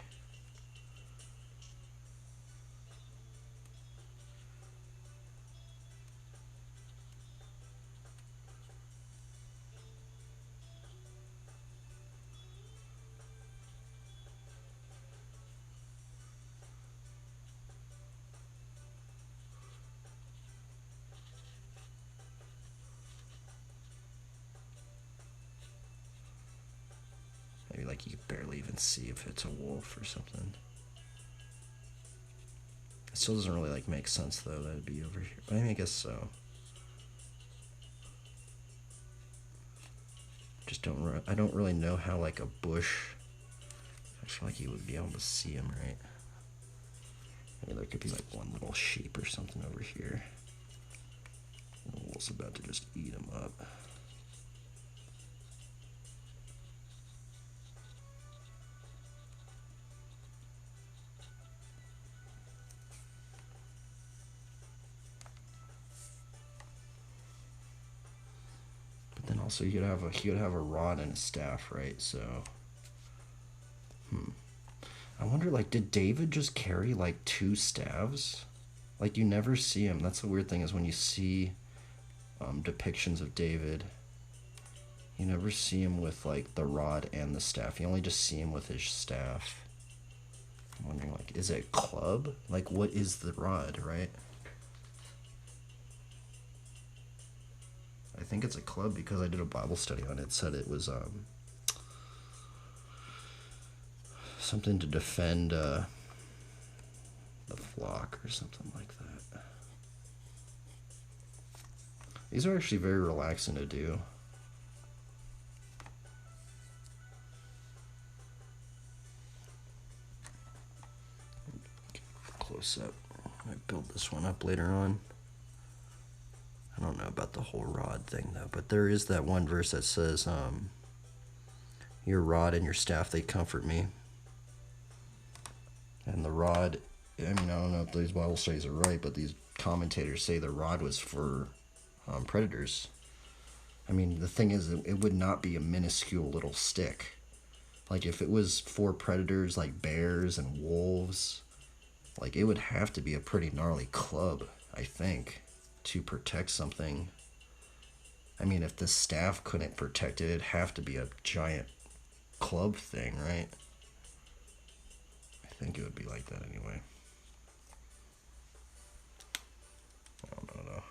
maybe like you could barely even see if it's a wolf or something. It still doesn't really like make sense though that it'd be over here. But I mean, I guess so. Just I don't really know how like a bush. I feel like you would be able to see him, right? Maybe there could be like one little sheep or something over here. And the wolf's about to just eat him up. But then also he would have a rod and a staff, right? So, I wonder, like, did David just carry like 2 staves? Like, you never see him. That's the weird thing, is when you see depictions of David, you never see him with like the rod and the staff. You only just see him with his staff. I'm wondering, like, is it a club? Like, what is the rod, right? I think it's a club because I did a Bible study on it. It said it was something to defend the flock or something like that. These are actually very relaxing to do. Close up. I might build this one up later on. I don't know about the whole rod thing though, but there is that one verse that says, your rod and your staff, they comfort me. And the rod, I mean, I don't know if these Bible studies are right, but these commentators say the rod was for predators. I mean, the thing is, it would not be a minuscule little stick. Like, if it was for predators like bears and wolves, like, it would have to be a pretty gnarly club, I think, to protect something. I mean, if the staff couldn't protect it, it'd have to be a giant club thing, right? I think it would be like that anyway. I don't know.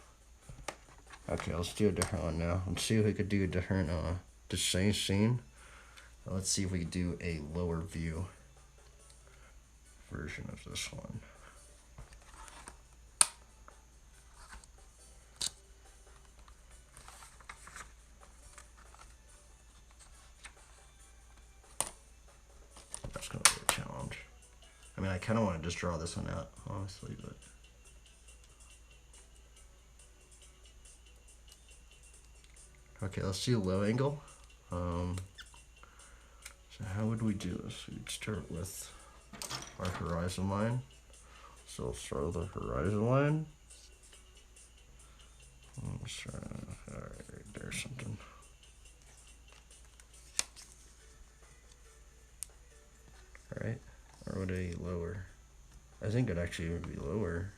Okay, let's do a different one now. Let's see if we could do a different, the same scene. Let's see if we could do a lower view version of this one. That's gonna be a challenge. I mean, I kind of want to just draw this one out, honestly, but. Okay, let's do low angle. So how would we do this? We'd start with our horizon line. So let's start with the horizon line. Alright, there's something. Alright, or would it be lower? I think it actually would be lower.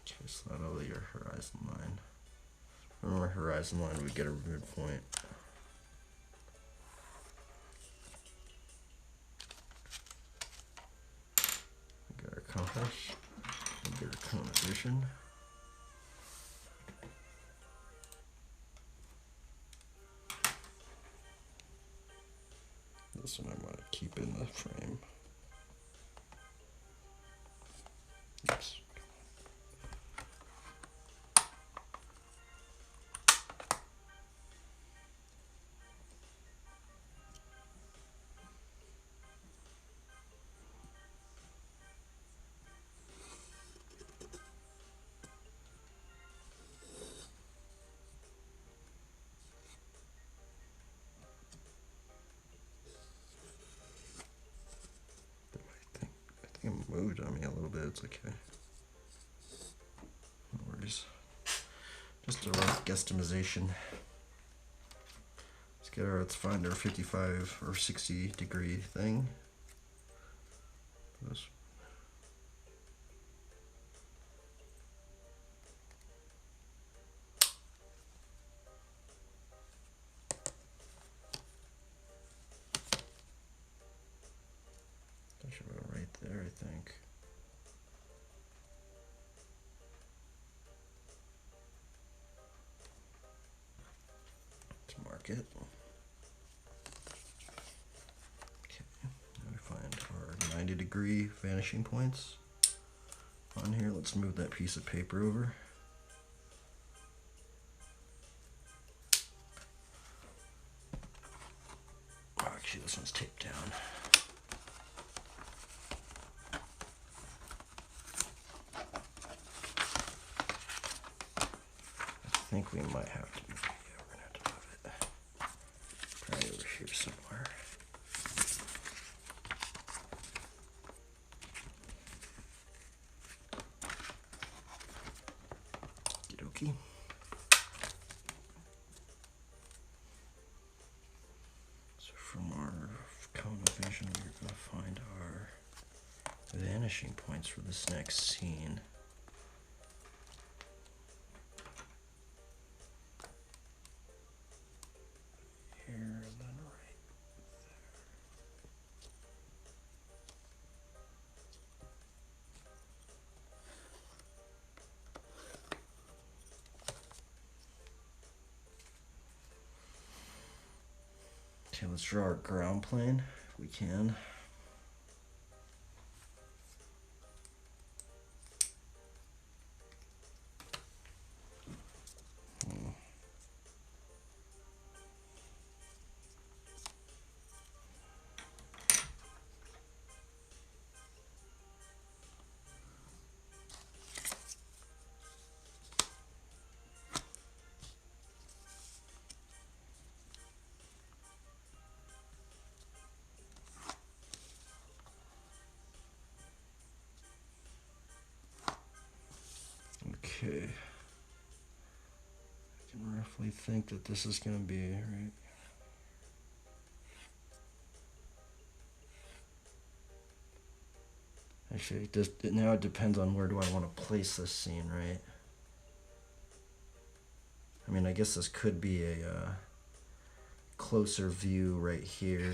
Just not over your horizon line. Remember, horizon line, we get a midpoint. gosh. Bigger composition. This one I want to keep in the frame. Oops. I think it moved on me a little bit. It's okay. No worries. Just a rough guesstimation. Let's find our 55 or 60 degree thing. This. That should go right there, I think. Let's mark it. Okay, now we find our 90 degree vanishing points on here. Let's move that piece of paper over. Oh, actually, this one's taped down. I think we might have to move it. Yeah, we're gonna have to move it. Probably over here somewhere. Okey-dokey. So from our cone of vision, we're gonna find our vanishing points for this next scene. Here and then right there. Okay, let's draw our ground plane if we can. Okay. I can roughly think that this is going to be, right? Actually, now it depends on where do I want to place this scene, right? I mean, I guess this could be a closer view right here.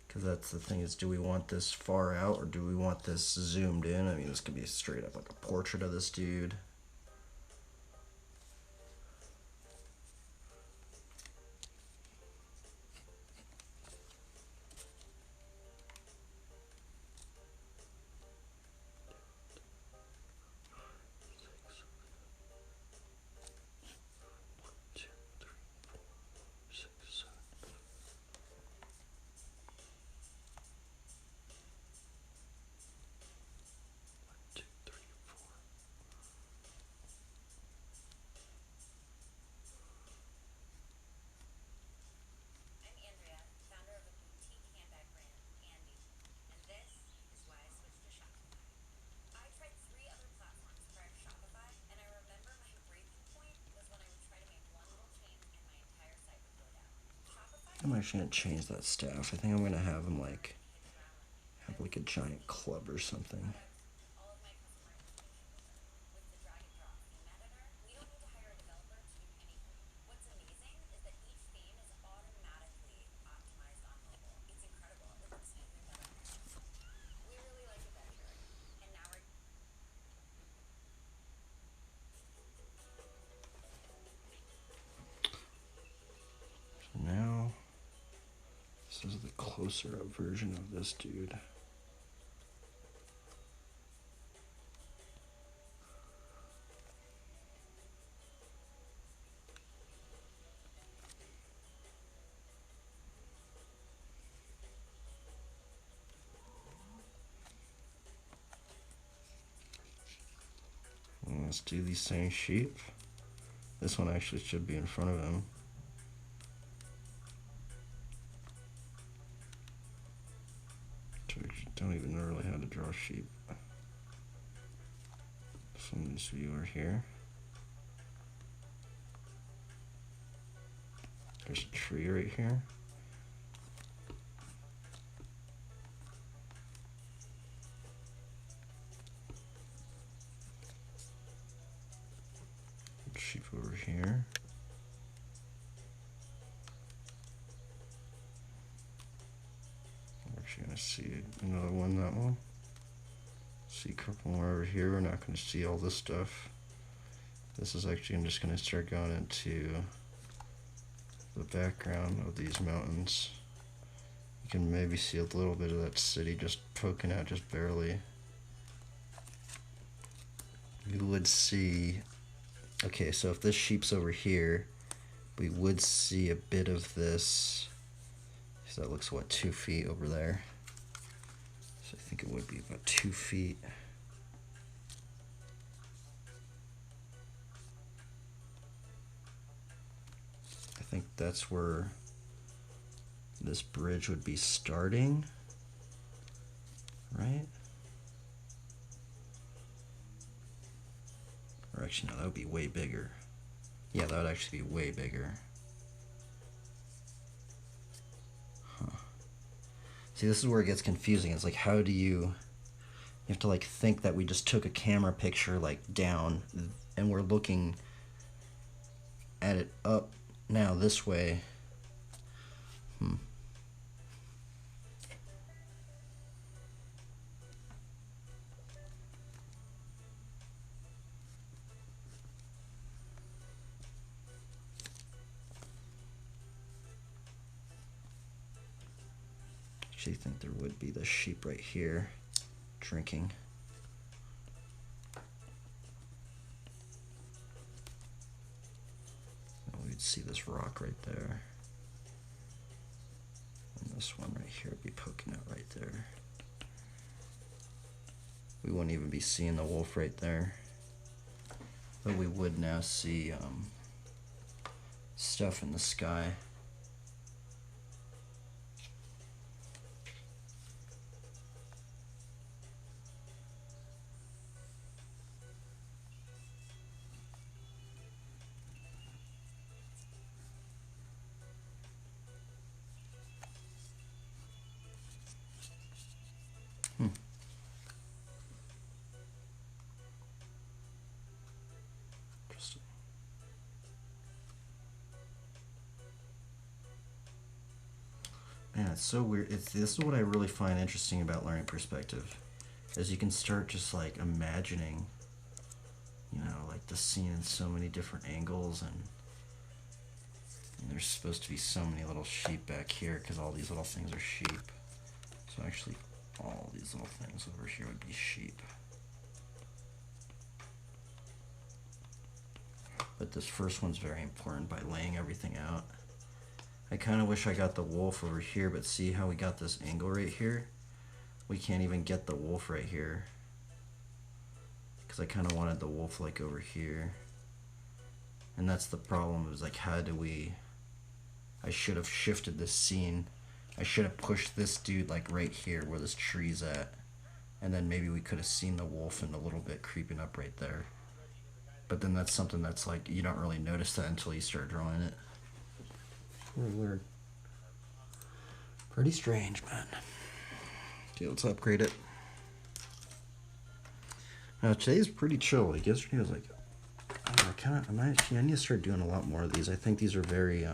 Because that's the thing is, do we want this far out or do we want this zoomed in? I mean, this could be straight up like a portrait of this dude. I'm actually gonna change that staff. I think I'm gonna have him like have like a giant club or something. This is the closer up version of this dude. And let's do these same sheep. This one actually should be in front of him. Don't even know really how to draw sheep. From this viewer here. There's a tree right here. Sheep over here. We're actually gonna see another one, that one. See a couple more over here. We're not gonna see all this stuff. This is actually, I'm just gonna start going into the background of these mountains. You can maybe see a little bit of that city just poking out just barely. You would see, okay, so if this sheep's over here, we would see a bit of this. So that looks, what, 2 feet over there. So I think it would be about 2 feet. I think that's where this bridge would be starting, right? Or actually, no, that would be way bigger. Yeah, that would actually be way bigger. Huh. See, this is where it gets confusing. It's like, how do you have to like think that we just took a camera picture like down and we're looking at it up now this way. Actually think there would be the sheep right here drinking. And we'd see this rock right there. And this one right here would be poking out right there. We wouldn't even be seeing the wolf right there. But we would now see stuff in the sky. Interesting. Man, it's so weird. This is what I really find interesting about learning perspective, is you can start just like imagining, you know, like the scene in so many different angles, and there's supposed to be so many little sheep back here because all these little things are sheep. So actually, all these little things over here would be sheep. But this first one's very important by laying everything out. I kind of wish I got the wolf over here, but see how we got this angle right here? We can't even get the wolf right here, because I kind of wanted the wolf like over here. And that's the problem, is like, how do we... I should have shifted this scene. I should have pushed this dude like right here where this tree's at. And then maybe we could have seen the wolf in a little bit creeping up right there. But then that's something that's like, you don't really notice that until you start drawing it. Really weird. Pretty strange, man. Okay, let's upgrade it. Now today's pretty chill. Like yesterday was like, I need to start doing a lot more of these. I think these are very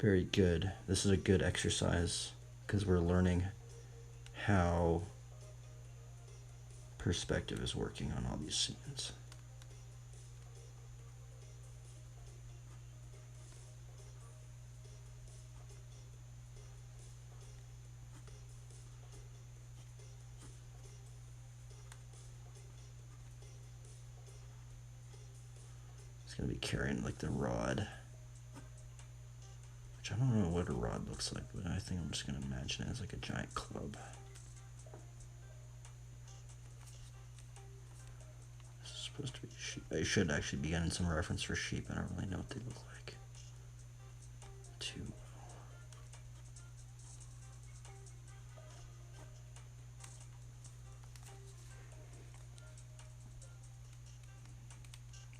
very good. This is a good exercise because we're learning how perspective is working on all these scenes. It's gonna be carrying like the rod, which I don't know what a rod looks like, but I think I'm just gonna imagine it as like a giant club. This is supposed to be sheep. I should actually be getting some reference for sheep. I don't really know what they look like too well.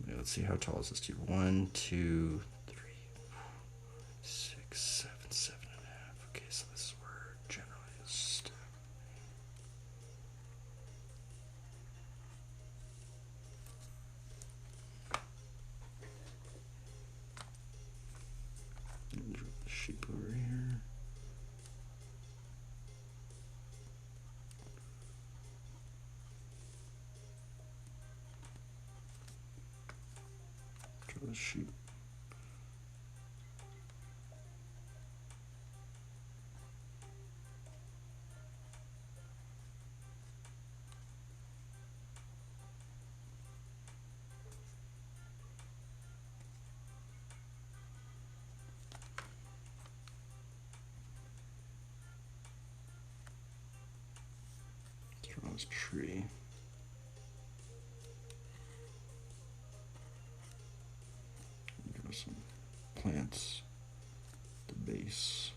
Yeah, let's see, how tall is this dude? 1, 2, 3, 4, 6, 7, 7.5. Okay, so this is where generally is step. And drop the sheep over here. Draw the sheep. Draw this tree. Draw some plants at the base.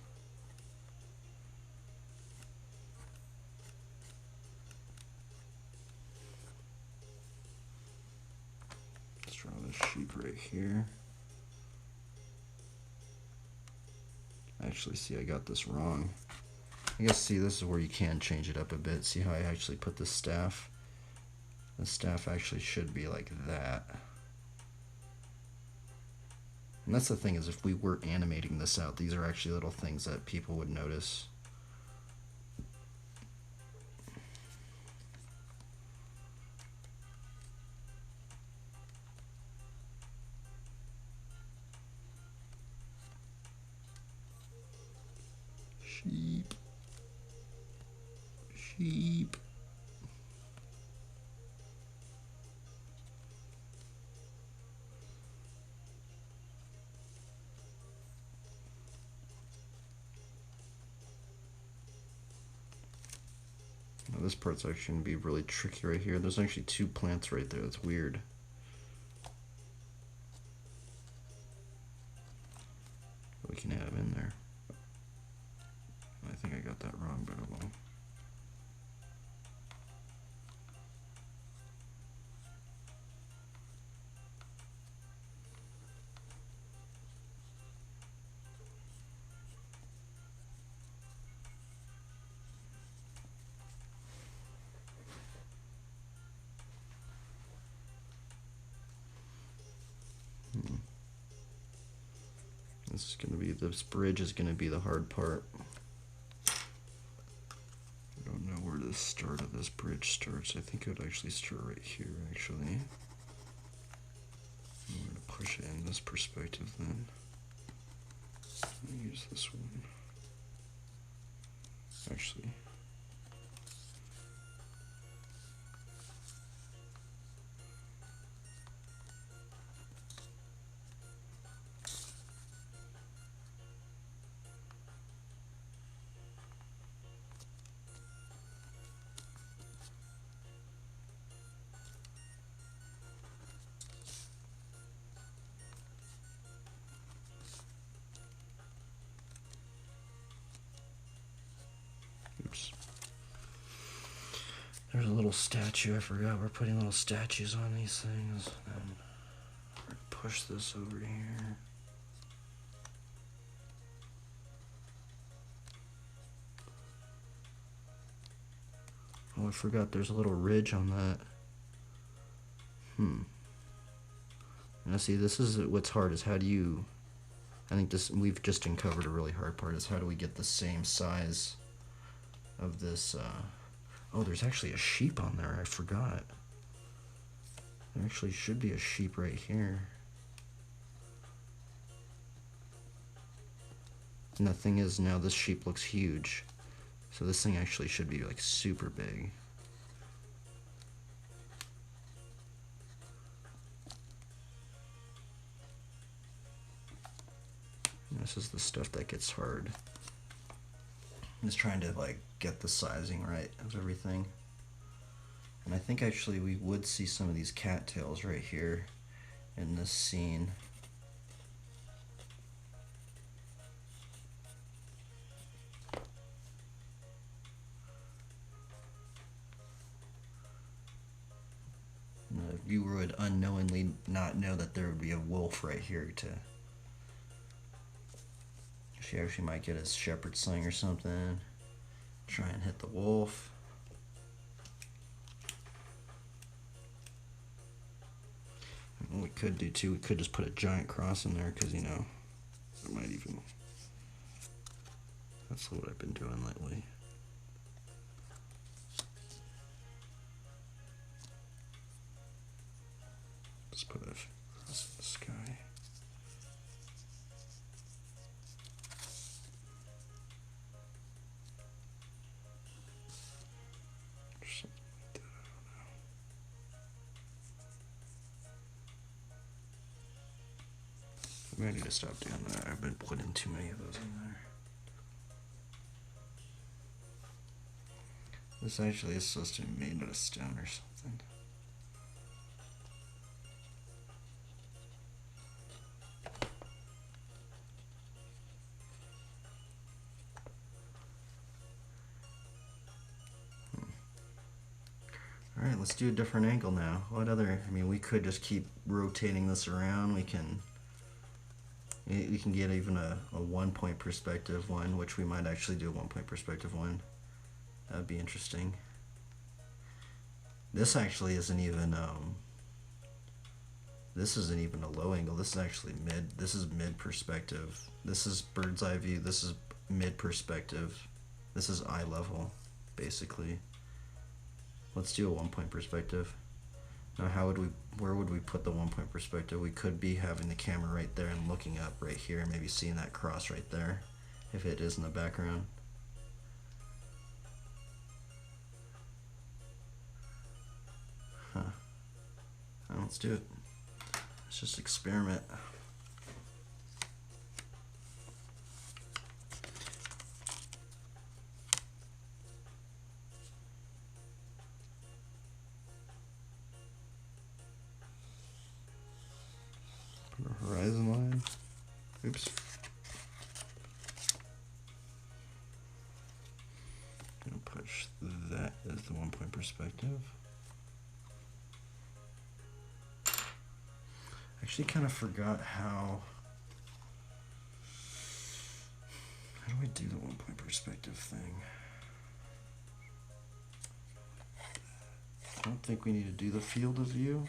Let's draw this sheep right here. Actually, see, I got this wrong. I guess, see, this is where you can change it up a bit. See how I actually put the staff? The staff actually should be like that. And that's the thing, is if we were animating this out, these are actually little things that people would notice. Sheep. Sheep. Now this part's actually going to be really tricky right here. There's actually 2 plants right there. That's weird. We can add them in there. I think I got that wrong, but oh well. This bridge is going to be the hard part. I don't know where the start of this bridge starts. I think it would actually start right here, actually. I'm going to push it in this perspective then. Use this one. Actually. Oops. There's a little statue. I forgot we're putting little statues on these things. And we're going to push this over here. Oh, I forgot there's a little ridge on that. Now see, this is what's hard, is how do you... I think this, we've just uncovered a really hard part, is how do we get the same size of this... Oh, there's actually a sheep on there. I forgot. There actually should be a sheep right here. And the thing is, now this sheep looks huge. So this thing actually should be like super big. This is the stuff that gets hard. I'm just trying to like get the sizing right of everything. And I think actually we would see some of these cattails right here in this scene. The viewer would unknowingly not know that there would be a wolf right here to. She actually might get a shepherd sling or something. Try and hit the wolf. And what we could do too, we could just put a giant cross in there because, you know, it might even. That's what I've been doing lately. Just put a cross in the sky. Or something like that, I don't know. Maybe I need to stop doing that. I've been putting too many of those in there. This actually is supposed to be made out of stone or something. Alright, let's do a different angle now. What other, I mean, we could just keep rotating this around. We can get even a 1 point perspective one, which we might actually do a 1 point perspective one. That would be interesting. This actually isn't even, this isn't even a low angle. This is actually mid. This is mid perspective. This is bird's eye view. This is mid perspective. This is eye level, basically. Let's do a 1 point perspective. Now where would we put the 1 point perspective? We could be having the camera right there and looking up right here and maybe seeing that cross right there, if it is in the background. Huh. Well, let's do it. Let's just experiment. Put a horizon line. Oops. Gonna push that as the 1 point perspective. Actually kind of forgot how do I do the 1 point perspective thing? I don't think we need to do the field of view,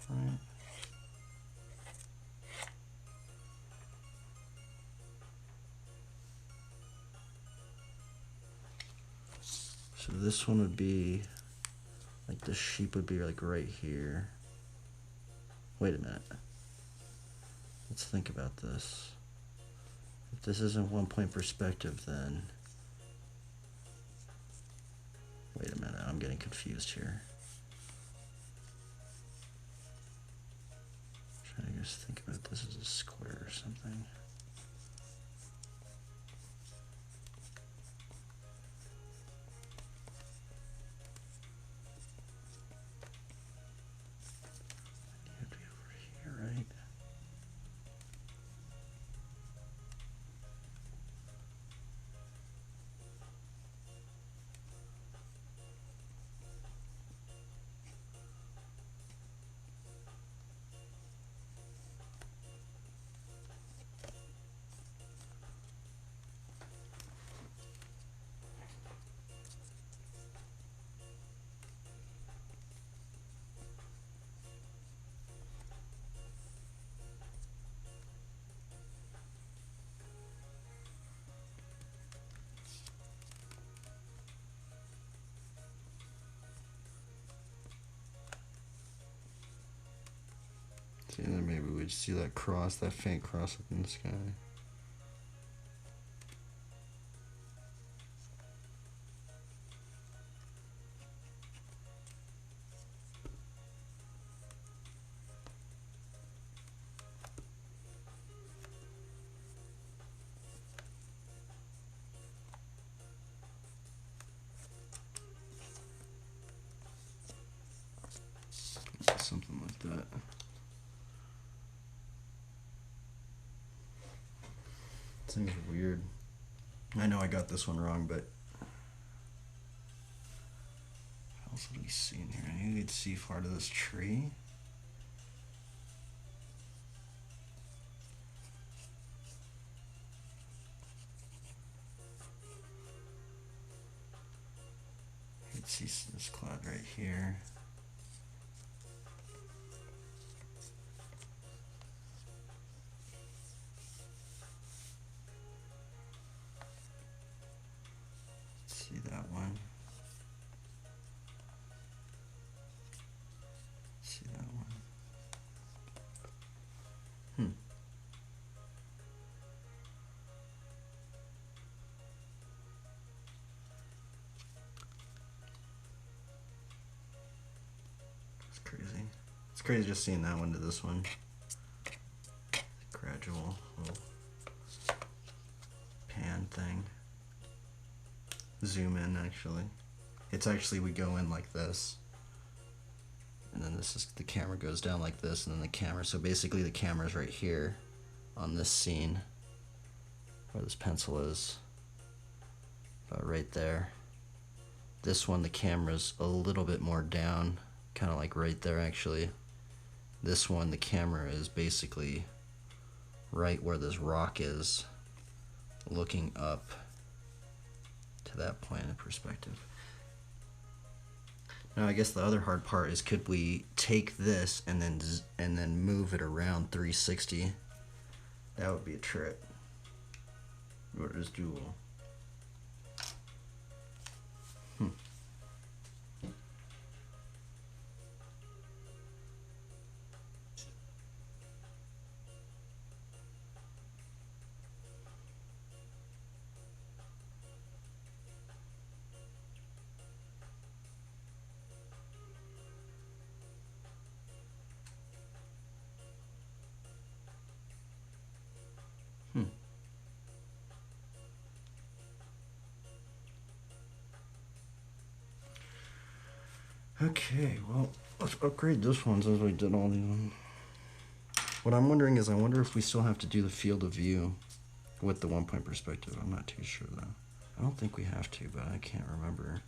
right? So this one would be like the sheep would be like right here. Wait a minute. Let's think about this. If this isn't 1 point perspective, then wait a minute, I'm getting confused here. I'm trying to just think about this as a square or something. It'd be over here, right? See, then maybe we'd see that cross, that faint cross up in the sky. that. This thing's weird. I know I got this one wrong, but what else would we see in here? I knew we'd see part of this tree. You'd see this cloud right here. See that one. See that one. It's crazy. It's crazy just seeing that one to this one. Gradual little pan thing. Zoom in actually. It's actually, we go in like this. And then this is, the camera goes down like this, and then the camera, so basically the camera's right here on this scene where this pencil is, about right there. This one, the camera's a little bit more down, kind of like right there actually. This one, the camera is basically right where this rock is, looking up to that point in perspective. Now I guess the other hard part is, could we take this and then move it around 360? That would be a trip. What is dual? Okay, well, let's upgrade this one since we did all these ones. What I'm wondering is, I wonder if we still have to do the field of view with the 1-point perspective. I'm not too sure though. I don't think we have to, but I can't remember.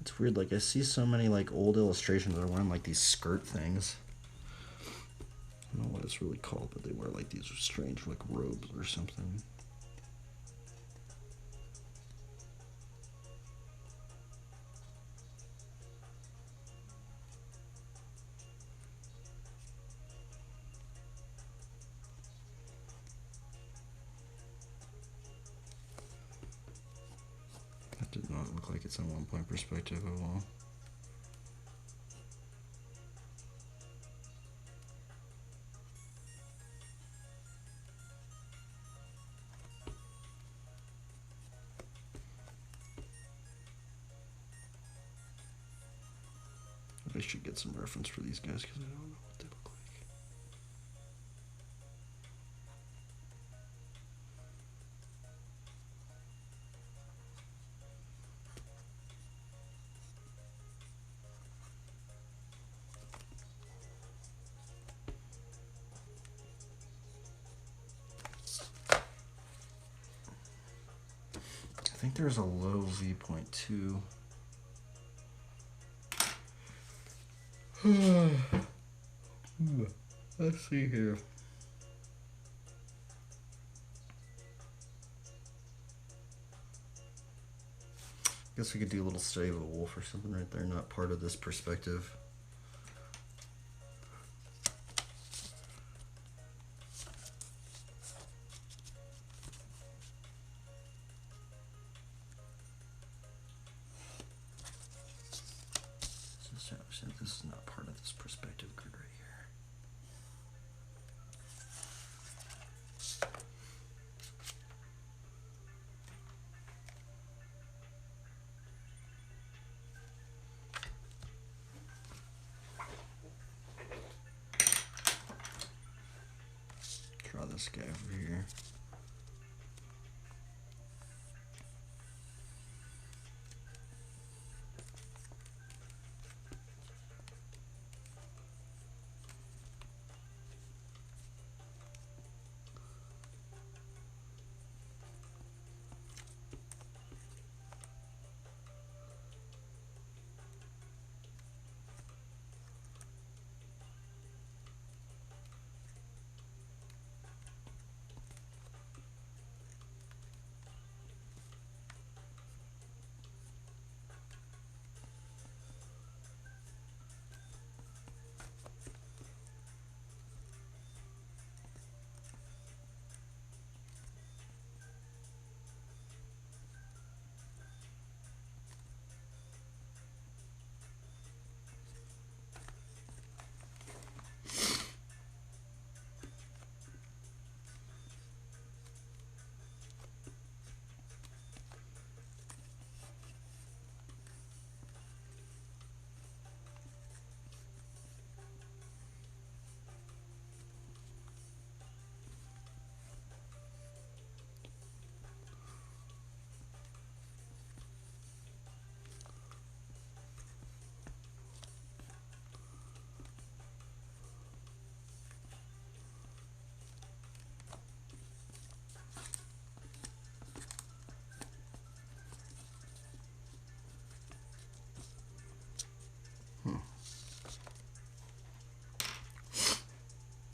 It's weird, like I see so many like old illustrations that are wearing like these skirt things. I don't know what it's really called, but they wear like these strange like robes or something. That did not look like it's a 1-point perspective at all. I should get some reference for these guys because I don't know what they look like. I think there's a low V point too. Let's see here. Guess we could do a little study of a wolf or something right there, not part of this perspective. This is not part of this perspective grid right here. Draw this guy over here.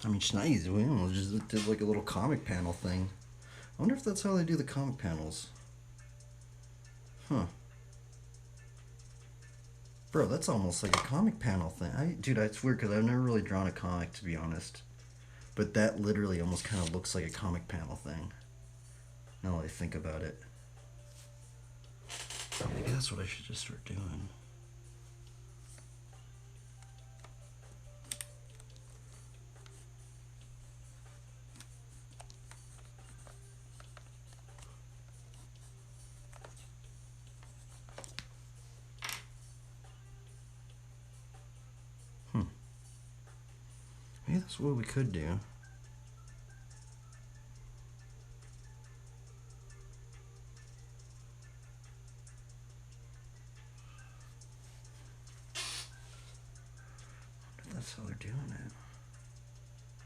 I mean, Schneid's, we almost just did like a little comic panel thing. I wonder if that's how they do the comic panels. Huh. Bro, that's almost like a comic panel thing. Dude, it's weird because I've never really drawn a comic, to be honest. But that literally almost kind of looks like a comic panel thing. Now that I think about it. Maybe that's what I should just start doing. Maybe that's what we could do. That's how they're doing it.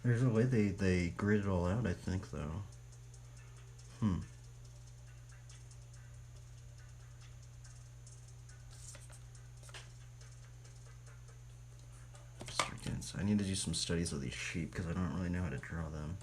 There's a way they grid it all out, I think, though. I need to do some studies of these sheep because I don't really know how to draw them.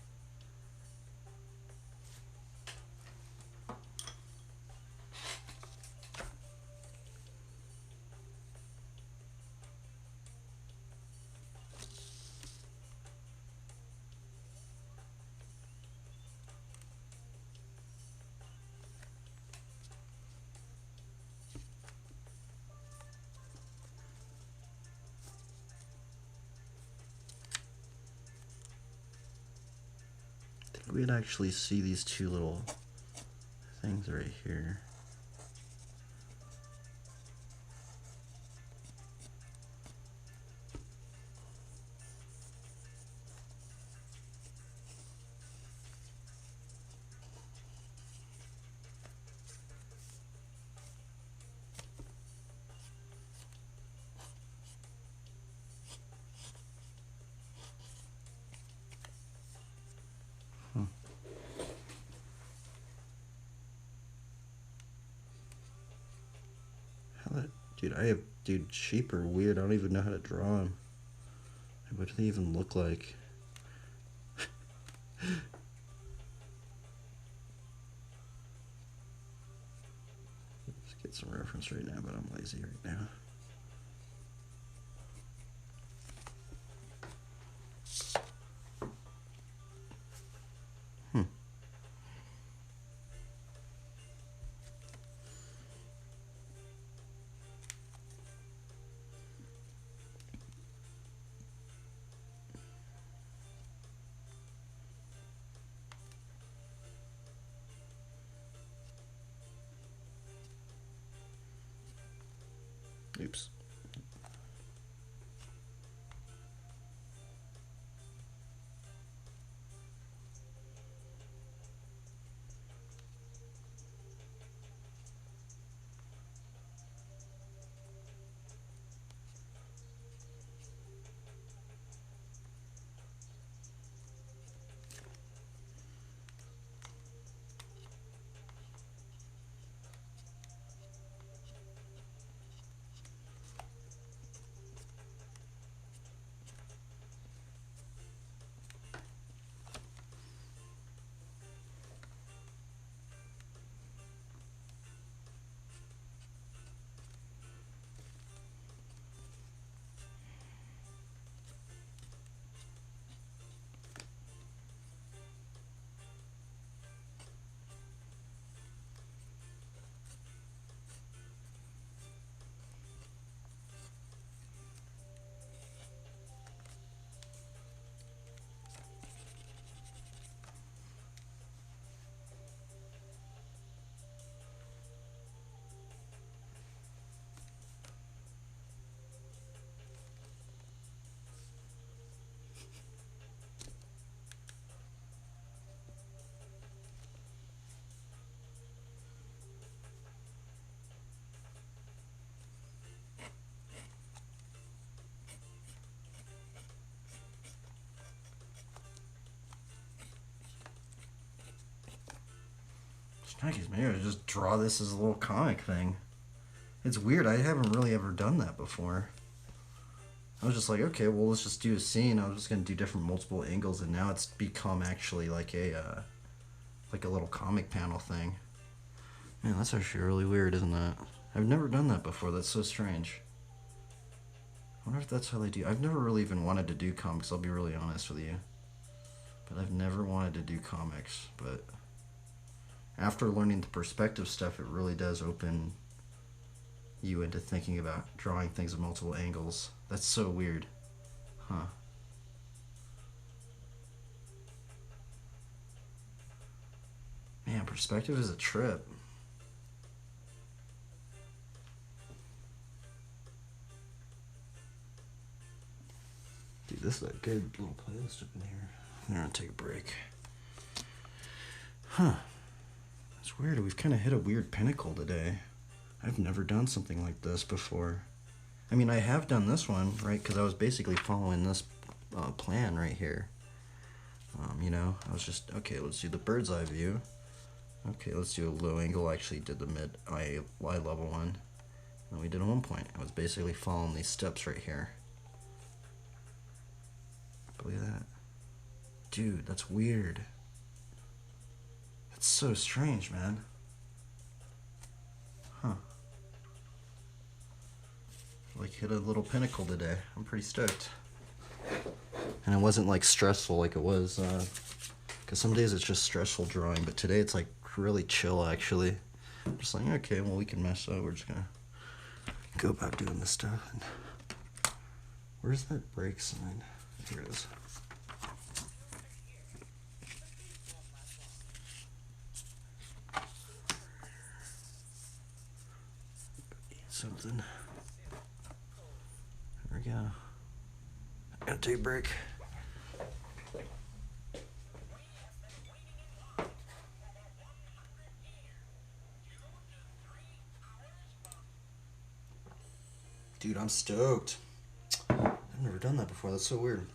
We'd actually see these two little things right here. Dude, sheep are weird. I don't even know how to draw them. What do they even look like? Let's get some reference right now, but I'm lazy right now. Oops. Snuggies, maybe I just draw this as a little comic thing. It's weird, I haven't really ever done that before. I was just like, okay, well, let's just do a scene. I was just gonna do different multiple angles, and now it's become actually like a little comic panel thing. Man, that's actually really weird, isn't that? I've never done that before. That's so strange. I wonder if that's how they do. I've never really even wanted to do comics, I'll be really honest with you. But I've never wanted to do comics. But after learning the perspective stuff, it really does open you into thinking about drawing things at multiple angles. That's so weird. Huh. Man, perspective is a trip. Dude, this is a good little playlist up in here. I'm gonna take a break. Huh. It's weird. We've kind of hit a weird pinnacle today. I've never done something like this before. I mean, I have done this one, right? Because I was basically following this plan right here. You know, I was just, okay, let's do the bird's eye view. Okay, let's do a low angle. I actually did the mid eye level one. And we did a 1 point. I was basically following these steps right here. But look at that. Dude, that's weird. That's so strange, man. Huh. Like hit a little pinnacle today. I'm pretty stoked. And it wasn't like stressful like it was, because some days it's just stressful drawing, but today it's like really chill actually. I'm just like, okay, well we can mess up. We're just gonna go about doing this stuff. And where's that break sign? Here it is. Something. There we go. Gotta take a break. Dude, I'm stoked. I've never done that before. That's so weird.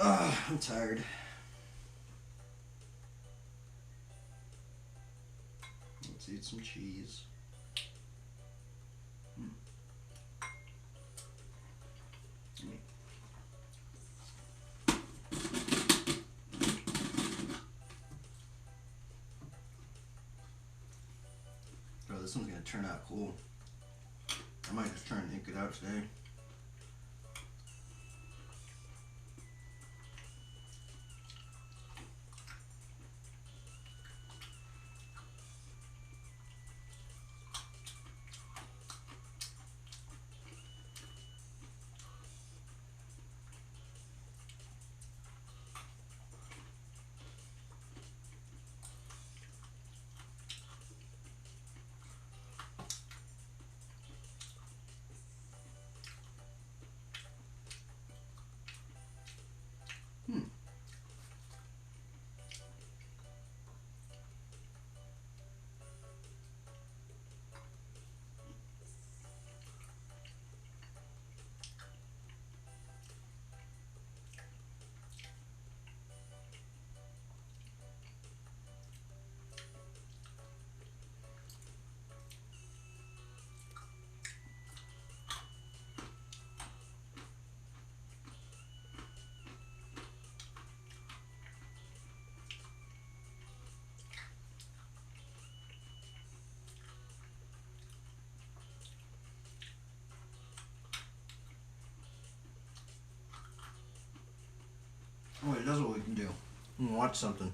I'm tired. Let's eat some cheese. Oh, this one's gonna turn out cool. I might just try and ink it out today. Oh wait, that's what we can do. We can watch something.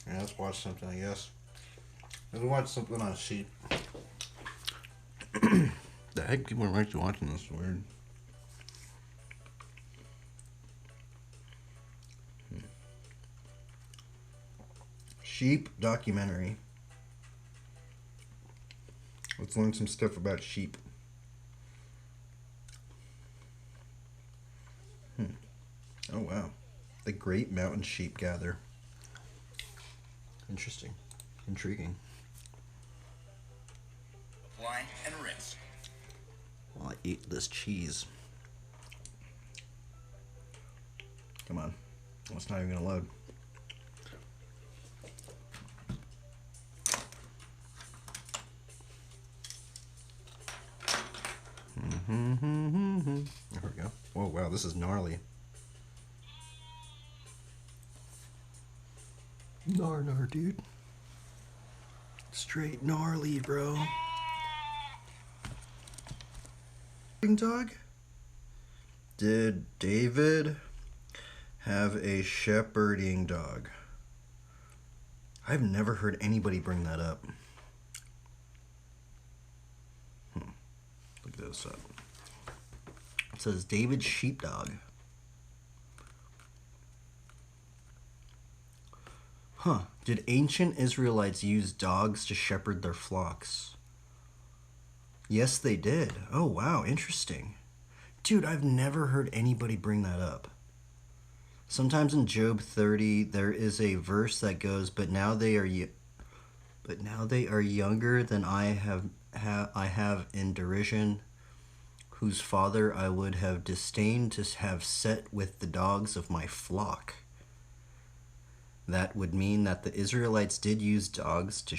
Yeah, let's watch something, I guess. Let's watch something on a sheet. The heck people are actually watching this? Weird. Sheep documentary. Let's learn some stuff about sheep. Oh wow. The Great Mountain Sheep Gather. Interesting. Intriguing. Apply and rinse. While I eat this cheese. Come on. Oh, it's not even gonna load. There we go. Oh wow, this is gnarly. Gnar, dude. Straight gnarly, bro. Dog? Did David have a shepherding dog? I've never heard anybody bring that up. Look this up. It says David's sheepdog. Huh. Did ancient Israelites use dogs to shepherd their flocks? Yes, they did. Oh, wow. Interesting. Dude, I've never heard anybody bring that up. Sometimes in Job 30, there is a verse that goes, But now they are younger than I have in derision, whose father I would have disdained to have set with the dogs of my flock. That would mean that the Israelites did use dogs to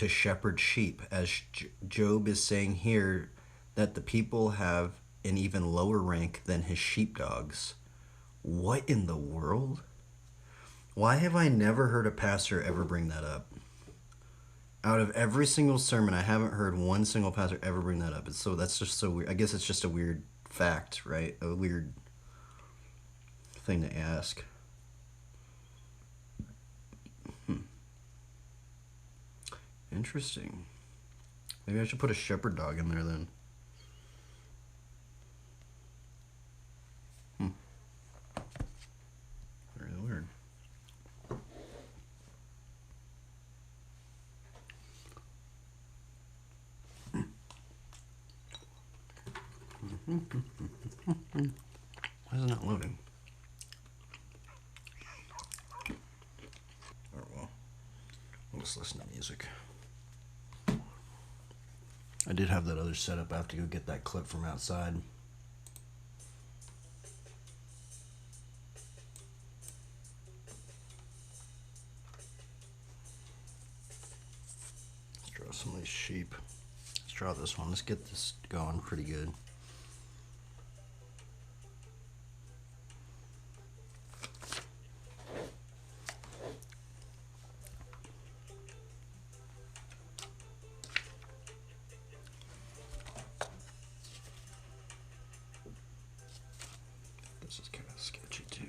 shepherd sheep, as Job is saying here that the people have an even lower rank than his sheepdogs. What in the world? Why have I never heard a pastor ever bring that up? Out of every single sermon, I haven't heard one single pastor ever bring that up. That's just so weird. I guess it's just a weird fact, right? A weird thing to ask. Interesting. Maybe I should put a shepherd dog in there then. Very weird. Why is it not loading? Oh well. I'll just listen to music. I did have that other setup. I have to go get that clip from outside. some of these sheep. Let's draw this one. Let's get this going pretty good. This is kind of sketchy too.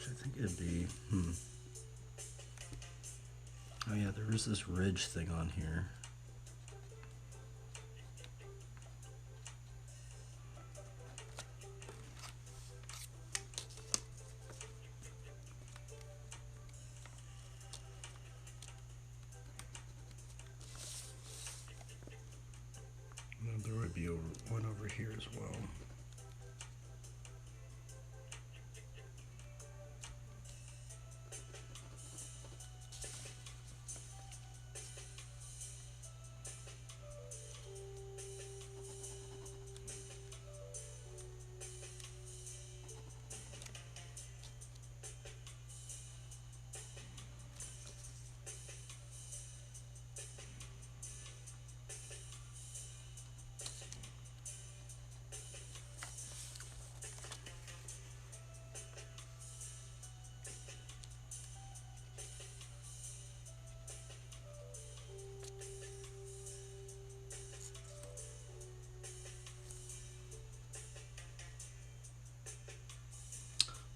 I think it'd be, oh yeah, there is this ridge thing on here. And then there would be one over here as well.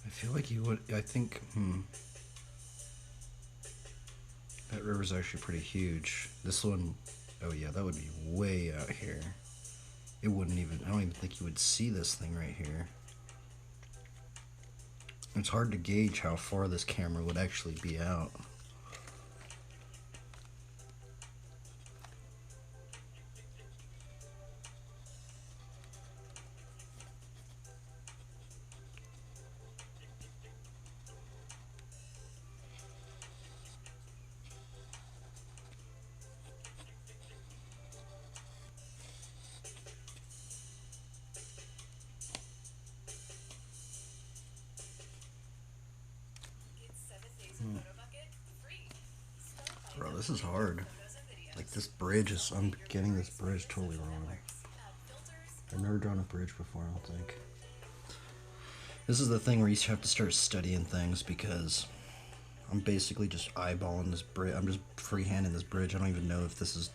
I feel like you would, I think, that river's actually pretty huge. This one, oh yeah, that would be way out here. It wouldn't even, I don't even think you would see this thing right here. It's hard to gauge how far this camera would actually be out. Bro, this is hard. Like this bridge is, I'm getting this bridge totally wrong. I've never drawn a bridge before, I don't think. This is the thing where you have to start studying things because I'm basically just eyeballing this bridge. I'm just freehanding this bridge. I don't even know if this is...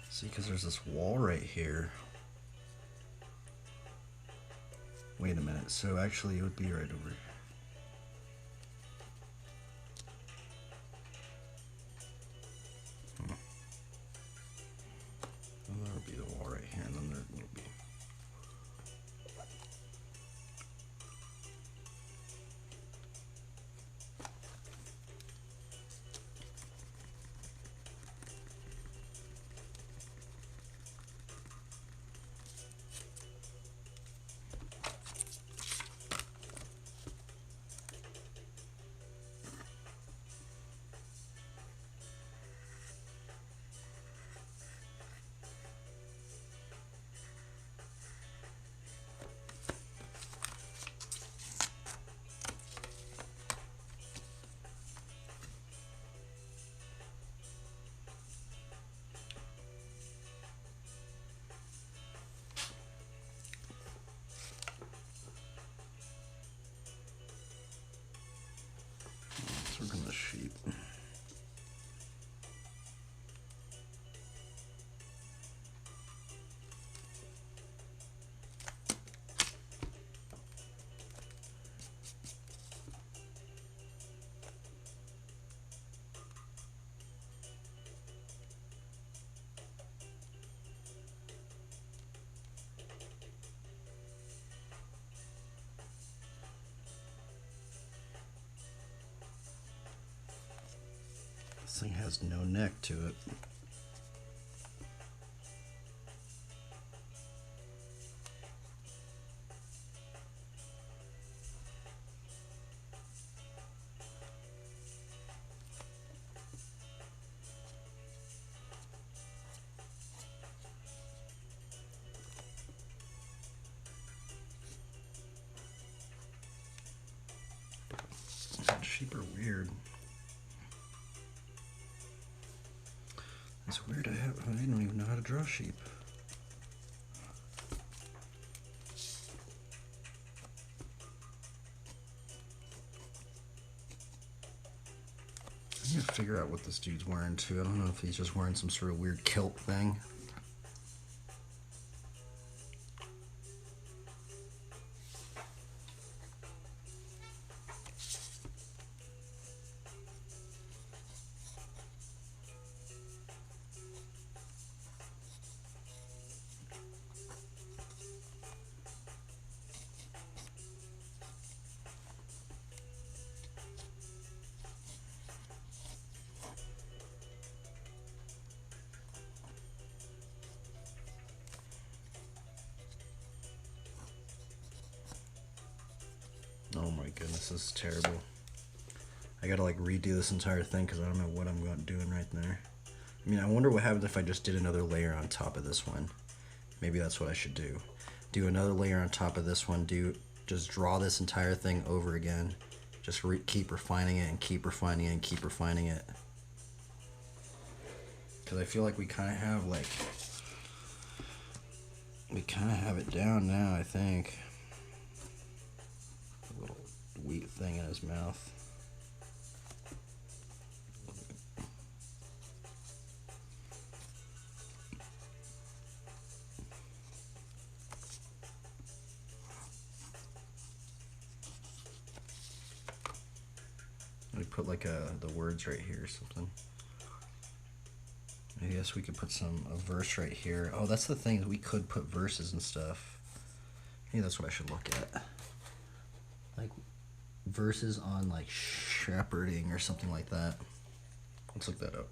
See, because there's this wall right here. Wait a minute, so actually it would be right over here. Well, there would be the wall right here, and then there would be... This thing has no neck to it. Sheep are weird. It's weird. I don't even know how to draw sheep. I need to figure out what this dude's wearing too. I don't know if he's just wearing some sort of weird kilt thing. Oh my goodness, this is terrible. I gotta like redo this entire thing because I don't know what I'm doing right there. I mean, I wonder what happens if I just did another layer on top of this one. Maybe that's what I should do. Do another layer on top of this one. Just draw this entire thing over again. Just keep refining it and keep refining it and keep refining it. Because I feel like we kind of have it down now, I think. A little wheat thing in his mouth. We put like the words right here or something. I guess we could put a verse right here. Oh, that's the thing. We could put verses and stuff. Maybe that's what I should look at. Like verses on like shepherding or something like that. Let's look that up.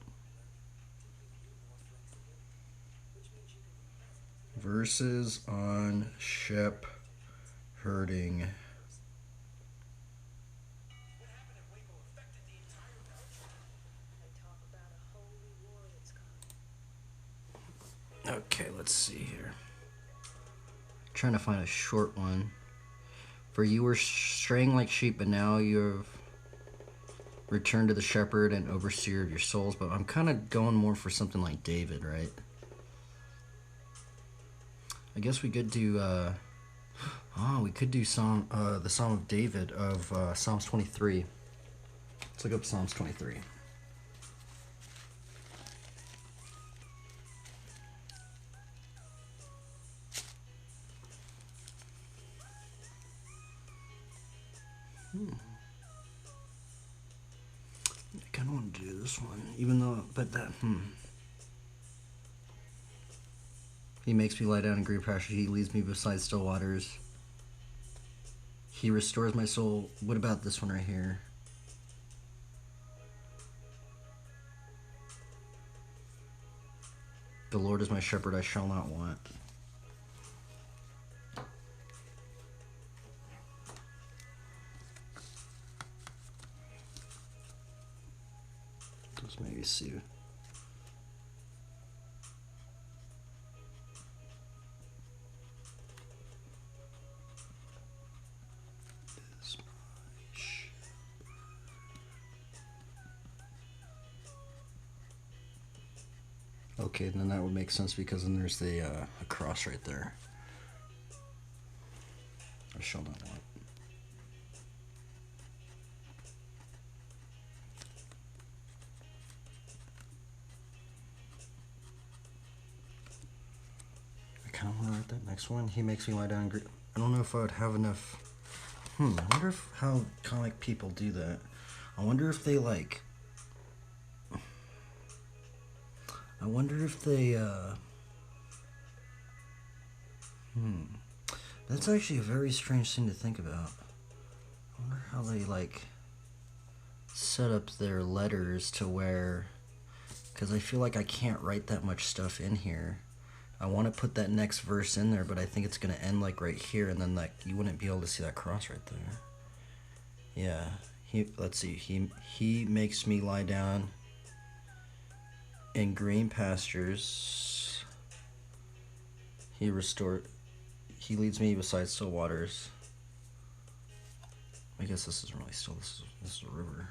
Verses on shepherding. Okay, let's see here. Trying to find a short one. For you were straying like sheep, but now you've returned to the shepherd and overseer of your souls. But I'm kind of going more for something like David, right? I guess we could do. We could do the Psalm of David of Psalms 23. Let's look up Psalms 23. I kind of want to do this one, even though, He makes me lie down in green pastures. He leads me beside still waters. He restores my soul. What about this one right here? The Lord is my shepherd, I shall not want. Let's maybe see. Okay, then that would make sense because then there's the a cross right there. I shall not want. I kind of want to write that next one. He makes me lie down in green. I don't know if I would have enough. I wonder how comic people do that. I wonder if they like. I wonder if they, That's actually a very strange thing to think about. I wonder how they, like, set up their letters to where, because I feel like I can't write that much stuff in here. I want to put that next verse in there, but I think it's going to end like right here, and then like you wouldn't be able to see that cross right there. Yeah. Let's see. He makes me lie down in green pastures. He leads me beside still waters. I guess this isn't really still. This is a river.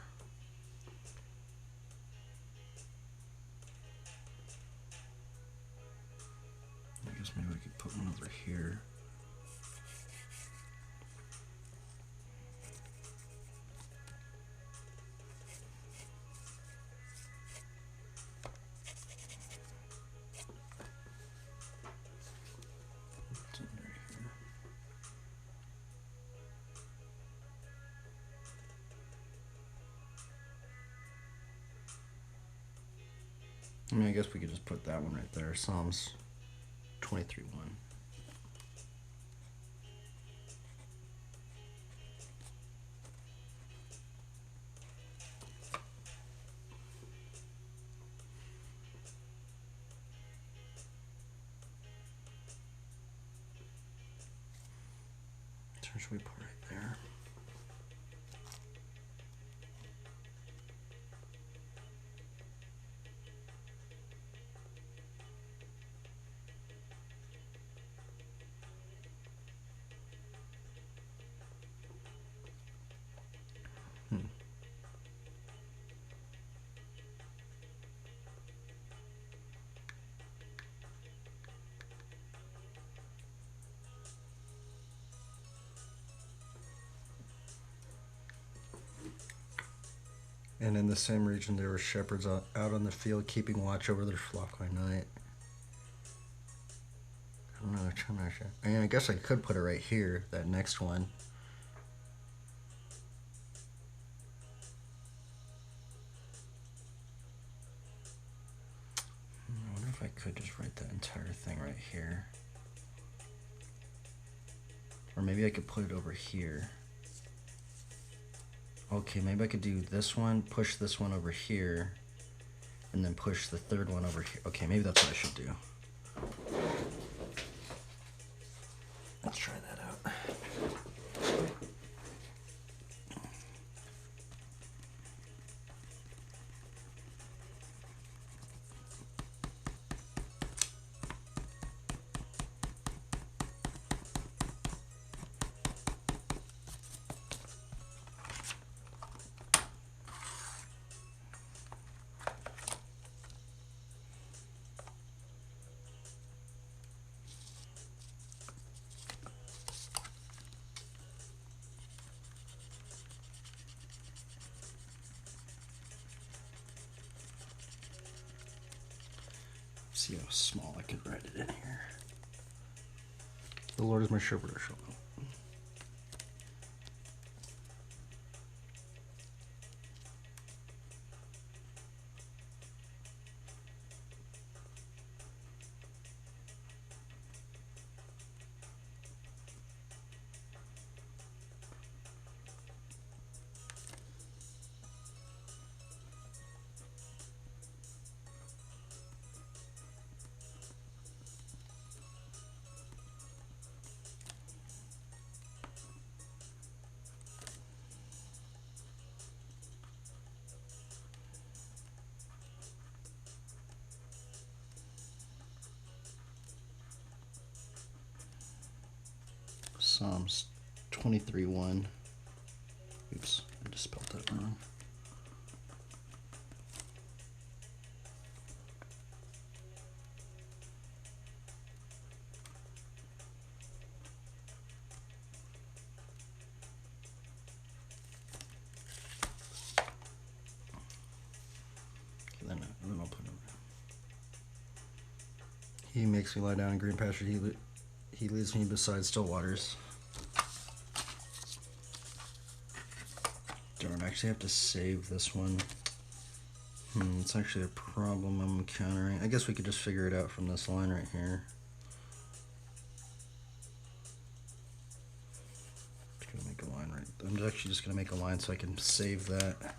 I guess maybe we could put one over here. What's under here? I mean, I guess we could just put that one right there. Psalms 23:1. So should we put right there? And in the same region there were shepherds out on the field keeping watch over their flock by night. I don't know which one I should. I mean, I guess I could put it right here, that next one. I wonder if I could just write that entire thing right here. Or maybe I could put it over here. Okay, maybe I could do this one, push this one over here, and then push the third one over here. Okay, maybe that's what I should do. Let's try that out. See how small I can write it in here. The Lord is my shepherd, I shall not. Psalms 23:1. Oops, I just spelled that wrong. Okay, then I'll put it. He makes me lie down in green pasture. He leads me beside still waters. Darn, I actually have to save this one. It's actually a problem I'm encountering. I guess we could just figure it out from this line right here. Just gonna make a line right. I'm actually just gonna make a line so I can save that.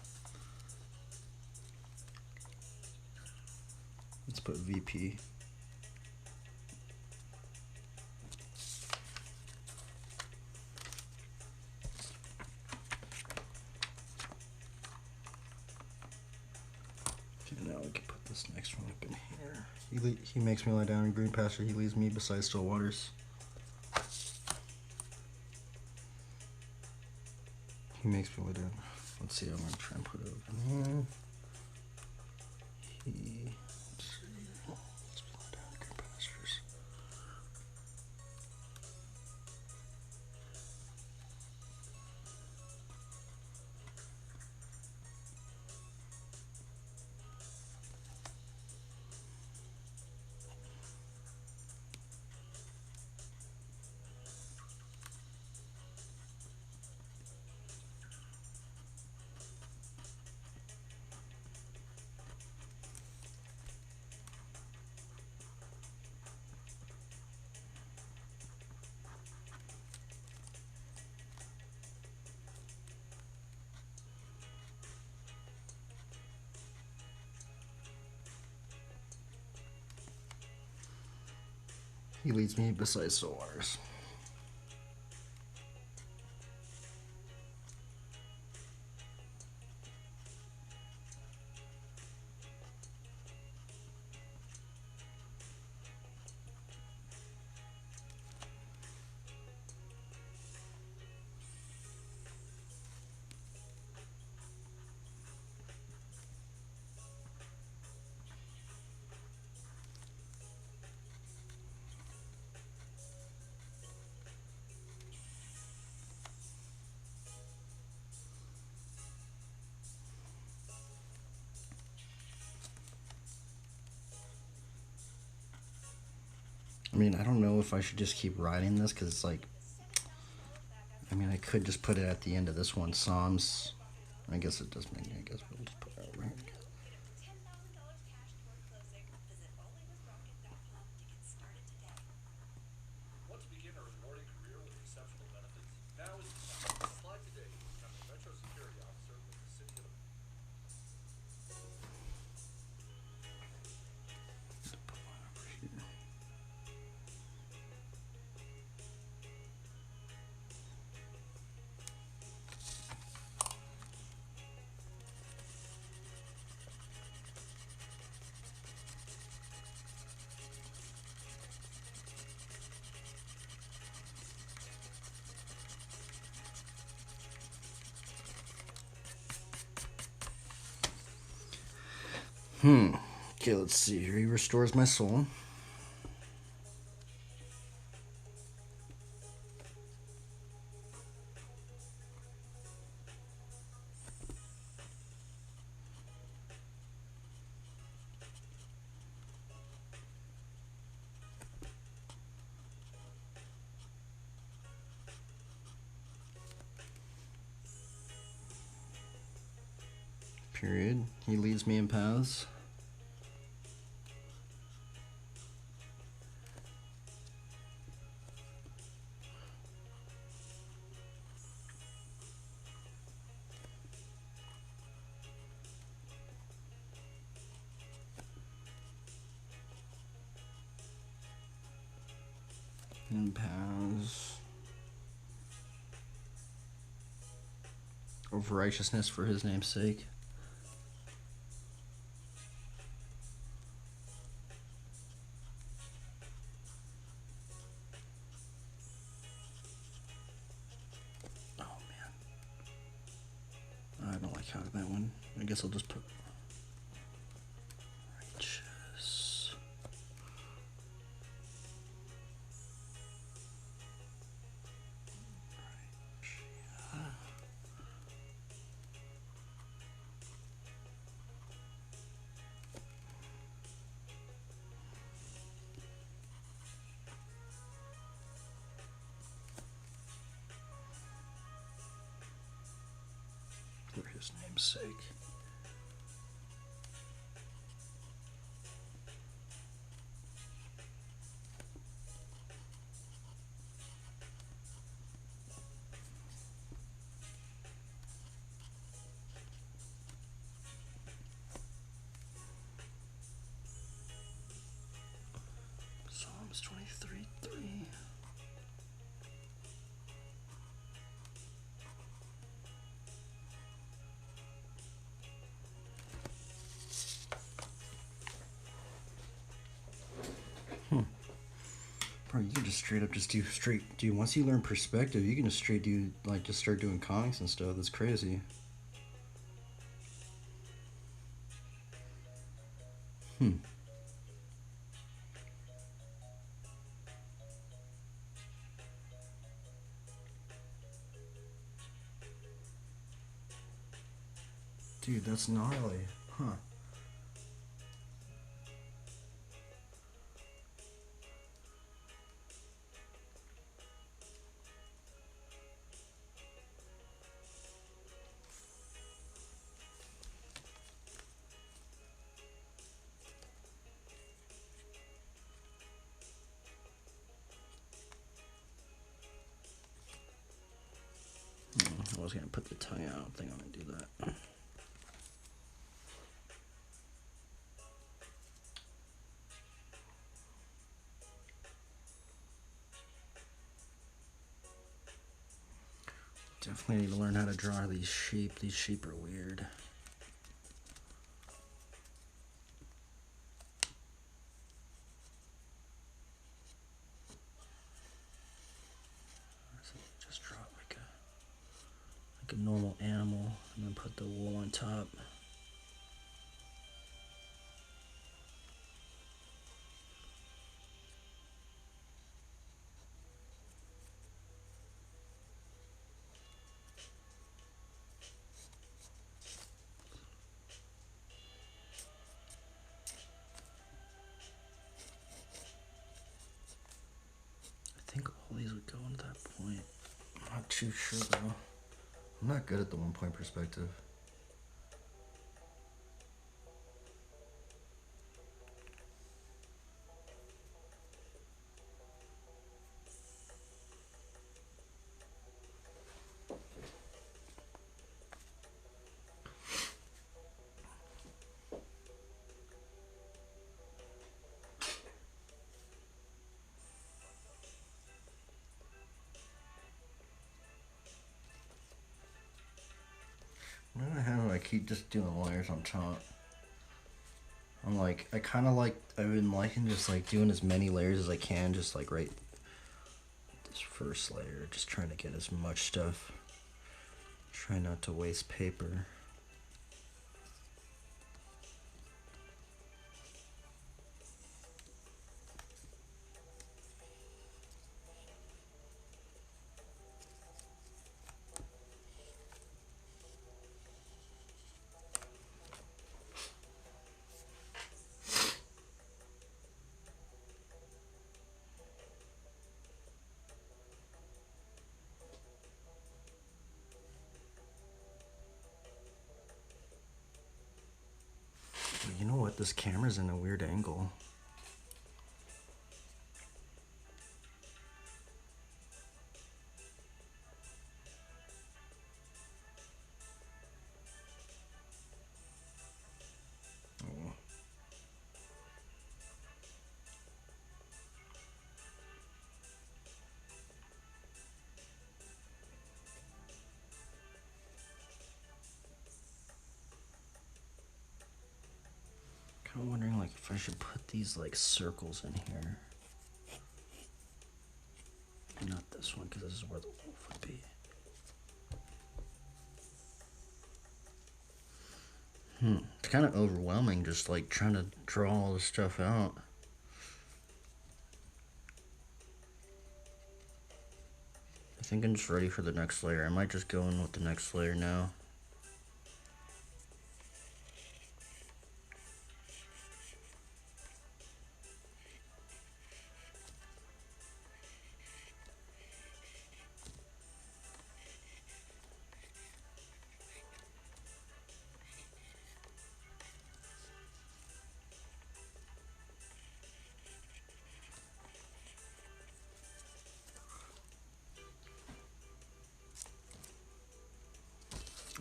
Let's put VP. Okay, now we can put this next one up in here. He makes me lie down in green pasture. He leaves me beside still waters. He makes me lie down. Let's see. I'm gonna try and put it up in here. He makes me lie down in green pastures. He leads me beside still waters. I mean, I don't know if I should just keep riding this because it's like, I mean, I could just put it at the end of this one, Psalms. I guess it does make me, I guess we'll just put it over here. Want to begin a rewarding career with exceptional benefits? Now is the time. Apply today to become a Metro Security Officer with the City of Okay, let's see here. He restores my soul. Period. He leads me in paths. In paths of righteousness for his name's sake. Oh man, I don't like how that one. I guess I'll just put righteous. For his name's sake. 3-3. Bro, you can just straight up just do straight, dude. Once you learn perspective, you can just straight do like just start doing comics and stuff. That's crazy. Dude, that's gnarly, huh? I was gonna put the tongue out. I don't think I'm gonna do that. Definitely need to learn how to draw these sheep. These sheep are weird. So just draw like a normal animal, and then put the wool on top. I think all these would go into that point. I'm not too sure though. I'm not good at the 1-point perspective. I keep just doing layers on top. I've been liking just like doing as many layers as I can, just like right this first layer, just trying to get as much stuff. Try not to waste paper. You know what? This camera's in a weird angle. Oh. Kind of wondering like if I should put these like circles in here. Not this one, because this is where the wolf would be. It's kind of overwhelming just like trying to draw all this stuff out. I think I'm just ready for the next layer. I might just go in with the next layer now.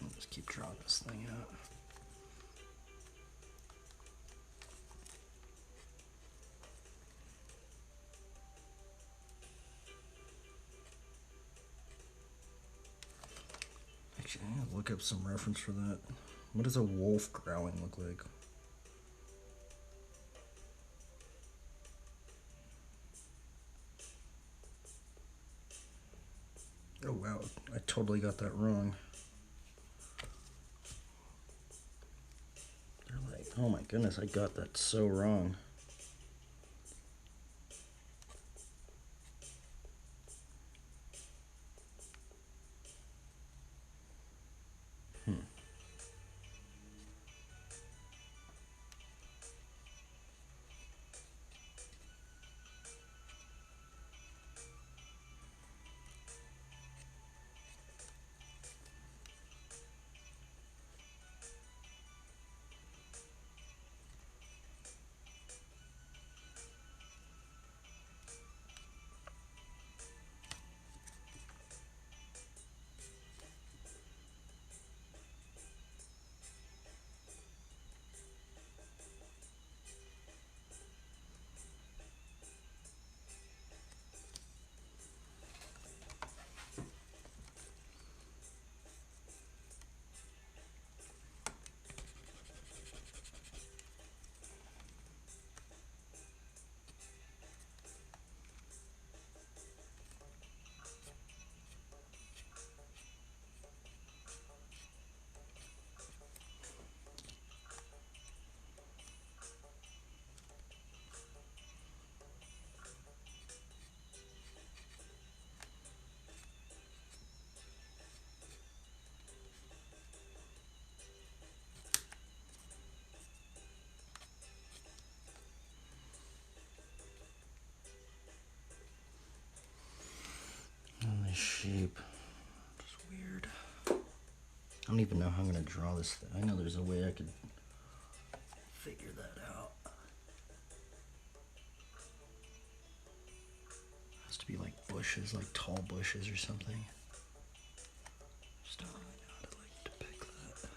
I'll just keep drawing this thing out. Okay, look up some reference for that. What does a wolf growling look like? Oh wow, I totally got that wrong. They're like, oh my goodness, I got that so wrong. Holy sheep. Just weird. I don't even know how I'm gonna draw this thing. I know there's a way I could figure that out. Has to be like bushes, like tall bushes or something. Just don't really know how to like depict that.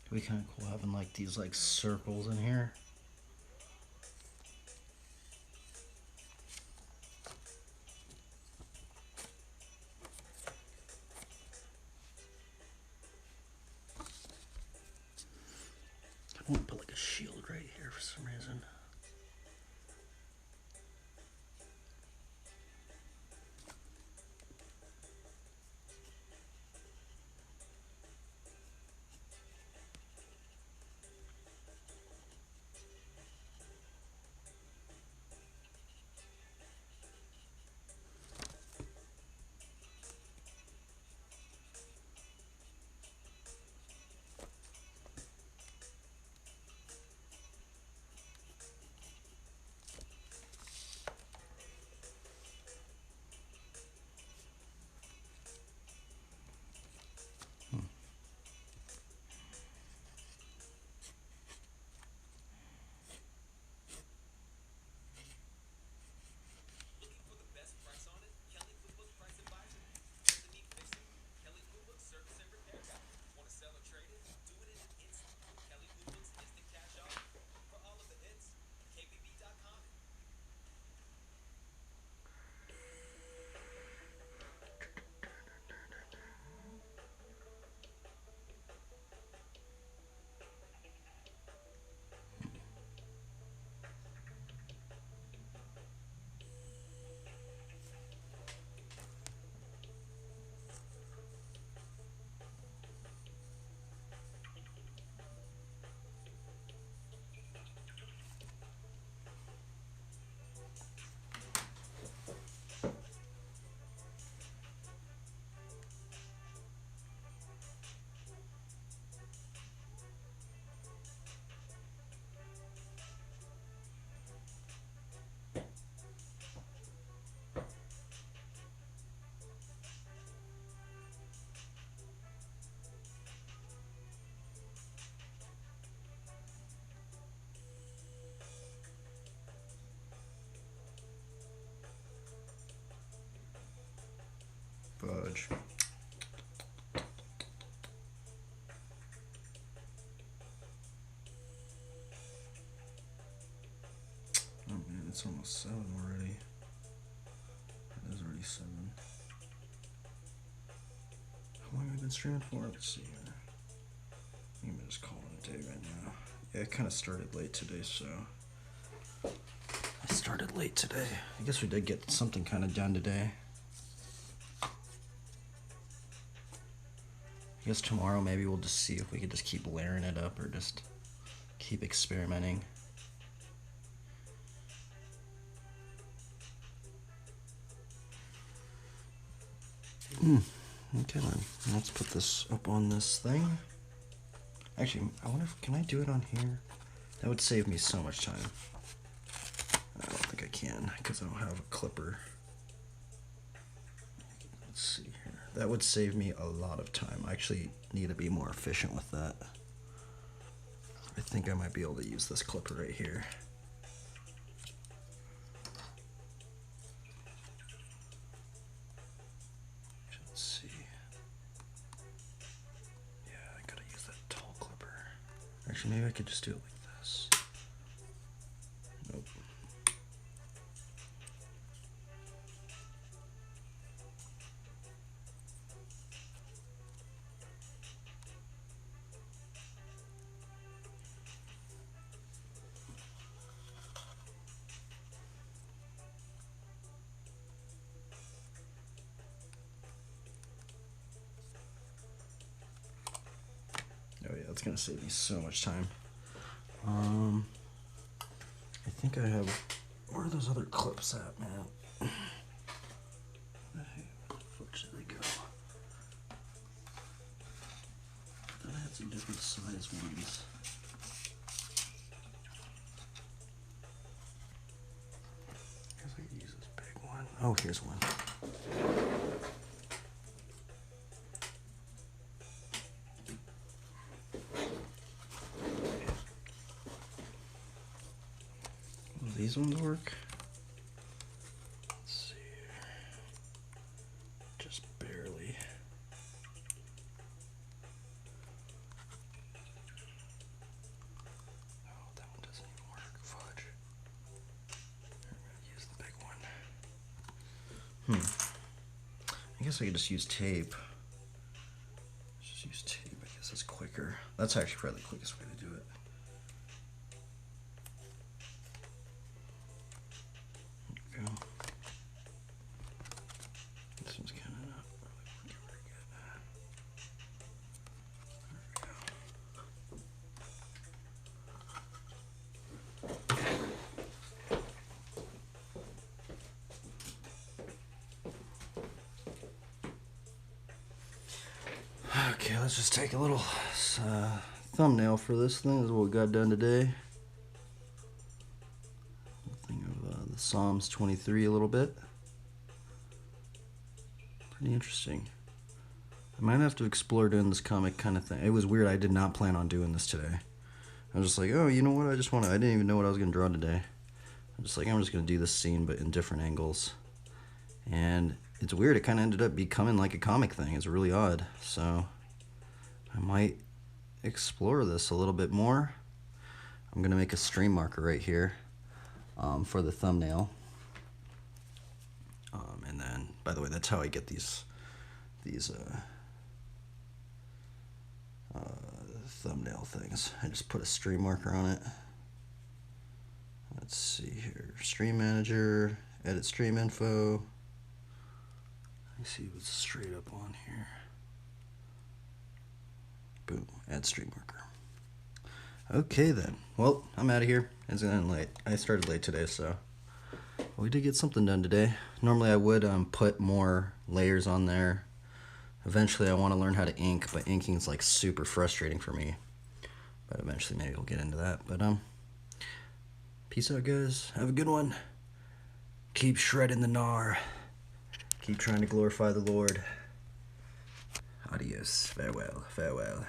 It'd be kind of cool having like these like circles in here. I want to put like a shield right here for some reason. fudge. Oh man, it's almost 7 already. It is already 7. How long have I been streaming for? Let's see here. I think I'm just calling it a day right now. Yeah, I kind of started late today, so. I started late today. I guess we did get something kind of done today. I guess tomorrow maybe we'll just see if we could just keep layering it up or just keep experimenting. Okay then, let's put this up on this thing. Actually, I wonder if, can I do it on here? That would save me so much time. I don't think I can, because I don't have a clipper. Let's see here. That would save me a lot of time. I actually need to be more efficient with that. I think I might be able to use this clipper right here. Let's see. Yeah, I gotta use that tall clipper. Actually, maybe I could just do it like this. Nope. Oh yeah, that's gonna save me so much time. I think I have. Where are those other clips at, man? Where the fuck should they go? I thought I had some different size ones. I guess I could use this big one. Oh, here's one. These ones work? Let's see here. Just barely. Oh, that one doesn't even work. Fudge. I'm gonna use the big one. I guess I could just use tape. Just use tape. I guess that's quicker. That's actually probably the quickest way to do it. Go. This one's kind of not really working very good. There we go. Okay, let's just take a little thumbnail for this thing. This is what we got done today. The Psalms 23 a little bit. Pretty interesting. I might have to explore doing this comic kind of thing. It was weird. I did not plan on doing this today. I was just like, oh, you know what? I didn't even know what I was going to draw today. I'm just going to do this scene, but in different angles. And it's weird. It kind of ended up becoming like a comic thing. It's really odd. So I might explore this a little bit more. I'm going to make a stream marker right here. For the thumbnail, and then, by the way, that's how I get these thumbnail things. I just put a stream marker on it. Let's see here, stream manager, edit stream info. Let me see what's straight up on here. Boom, add stream marker. Okay then. Well, I'm out of here. It's getting late. I started late today, so we did get something done today. Normally I would put more layers on there. Eventually I want to learn how to ink, but inking is like super frustrating for me. But eventually maybe we'll get into that. But peace out, guys. Have a good one. Keep shredding the gnar. Keep trying to glorify the Lord. Adios. Farewell. Farewell.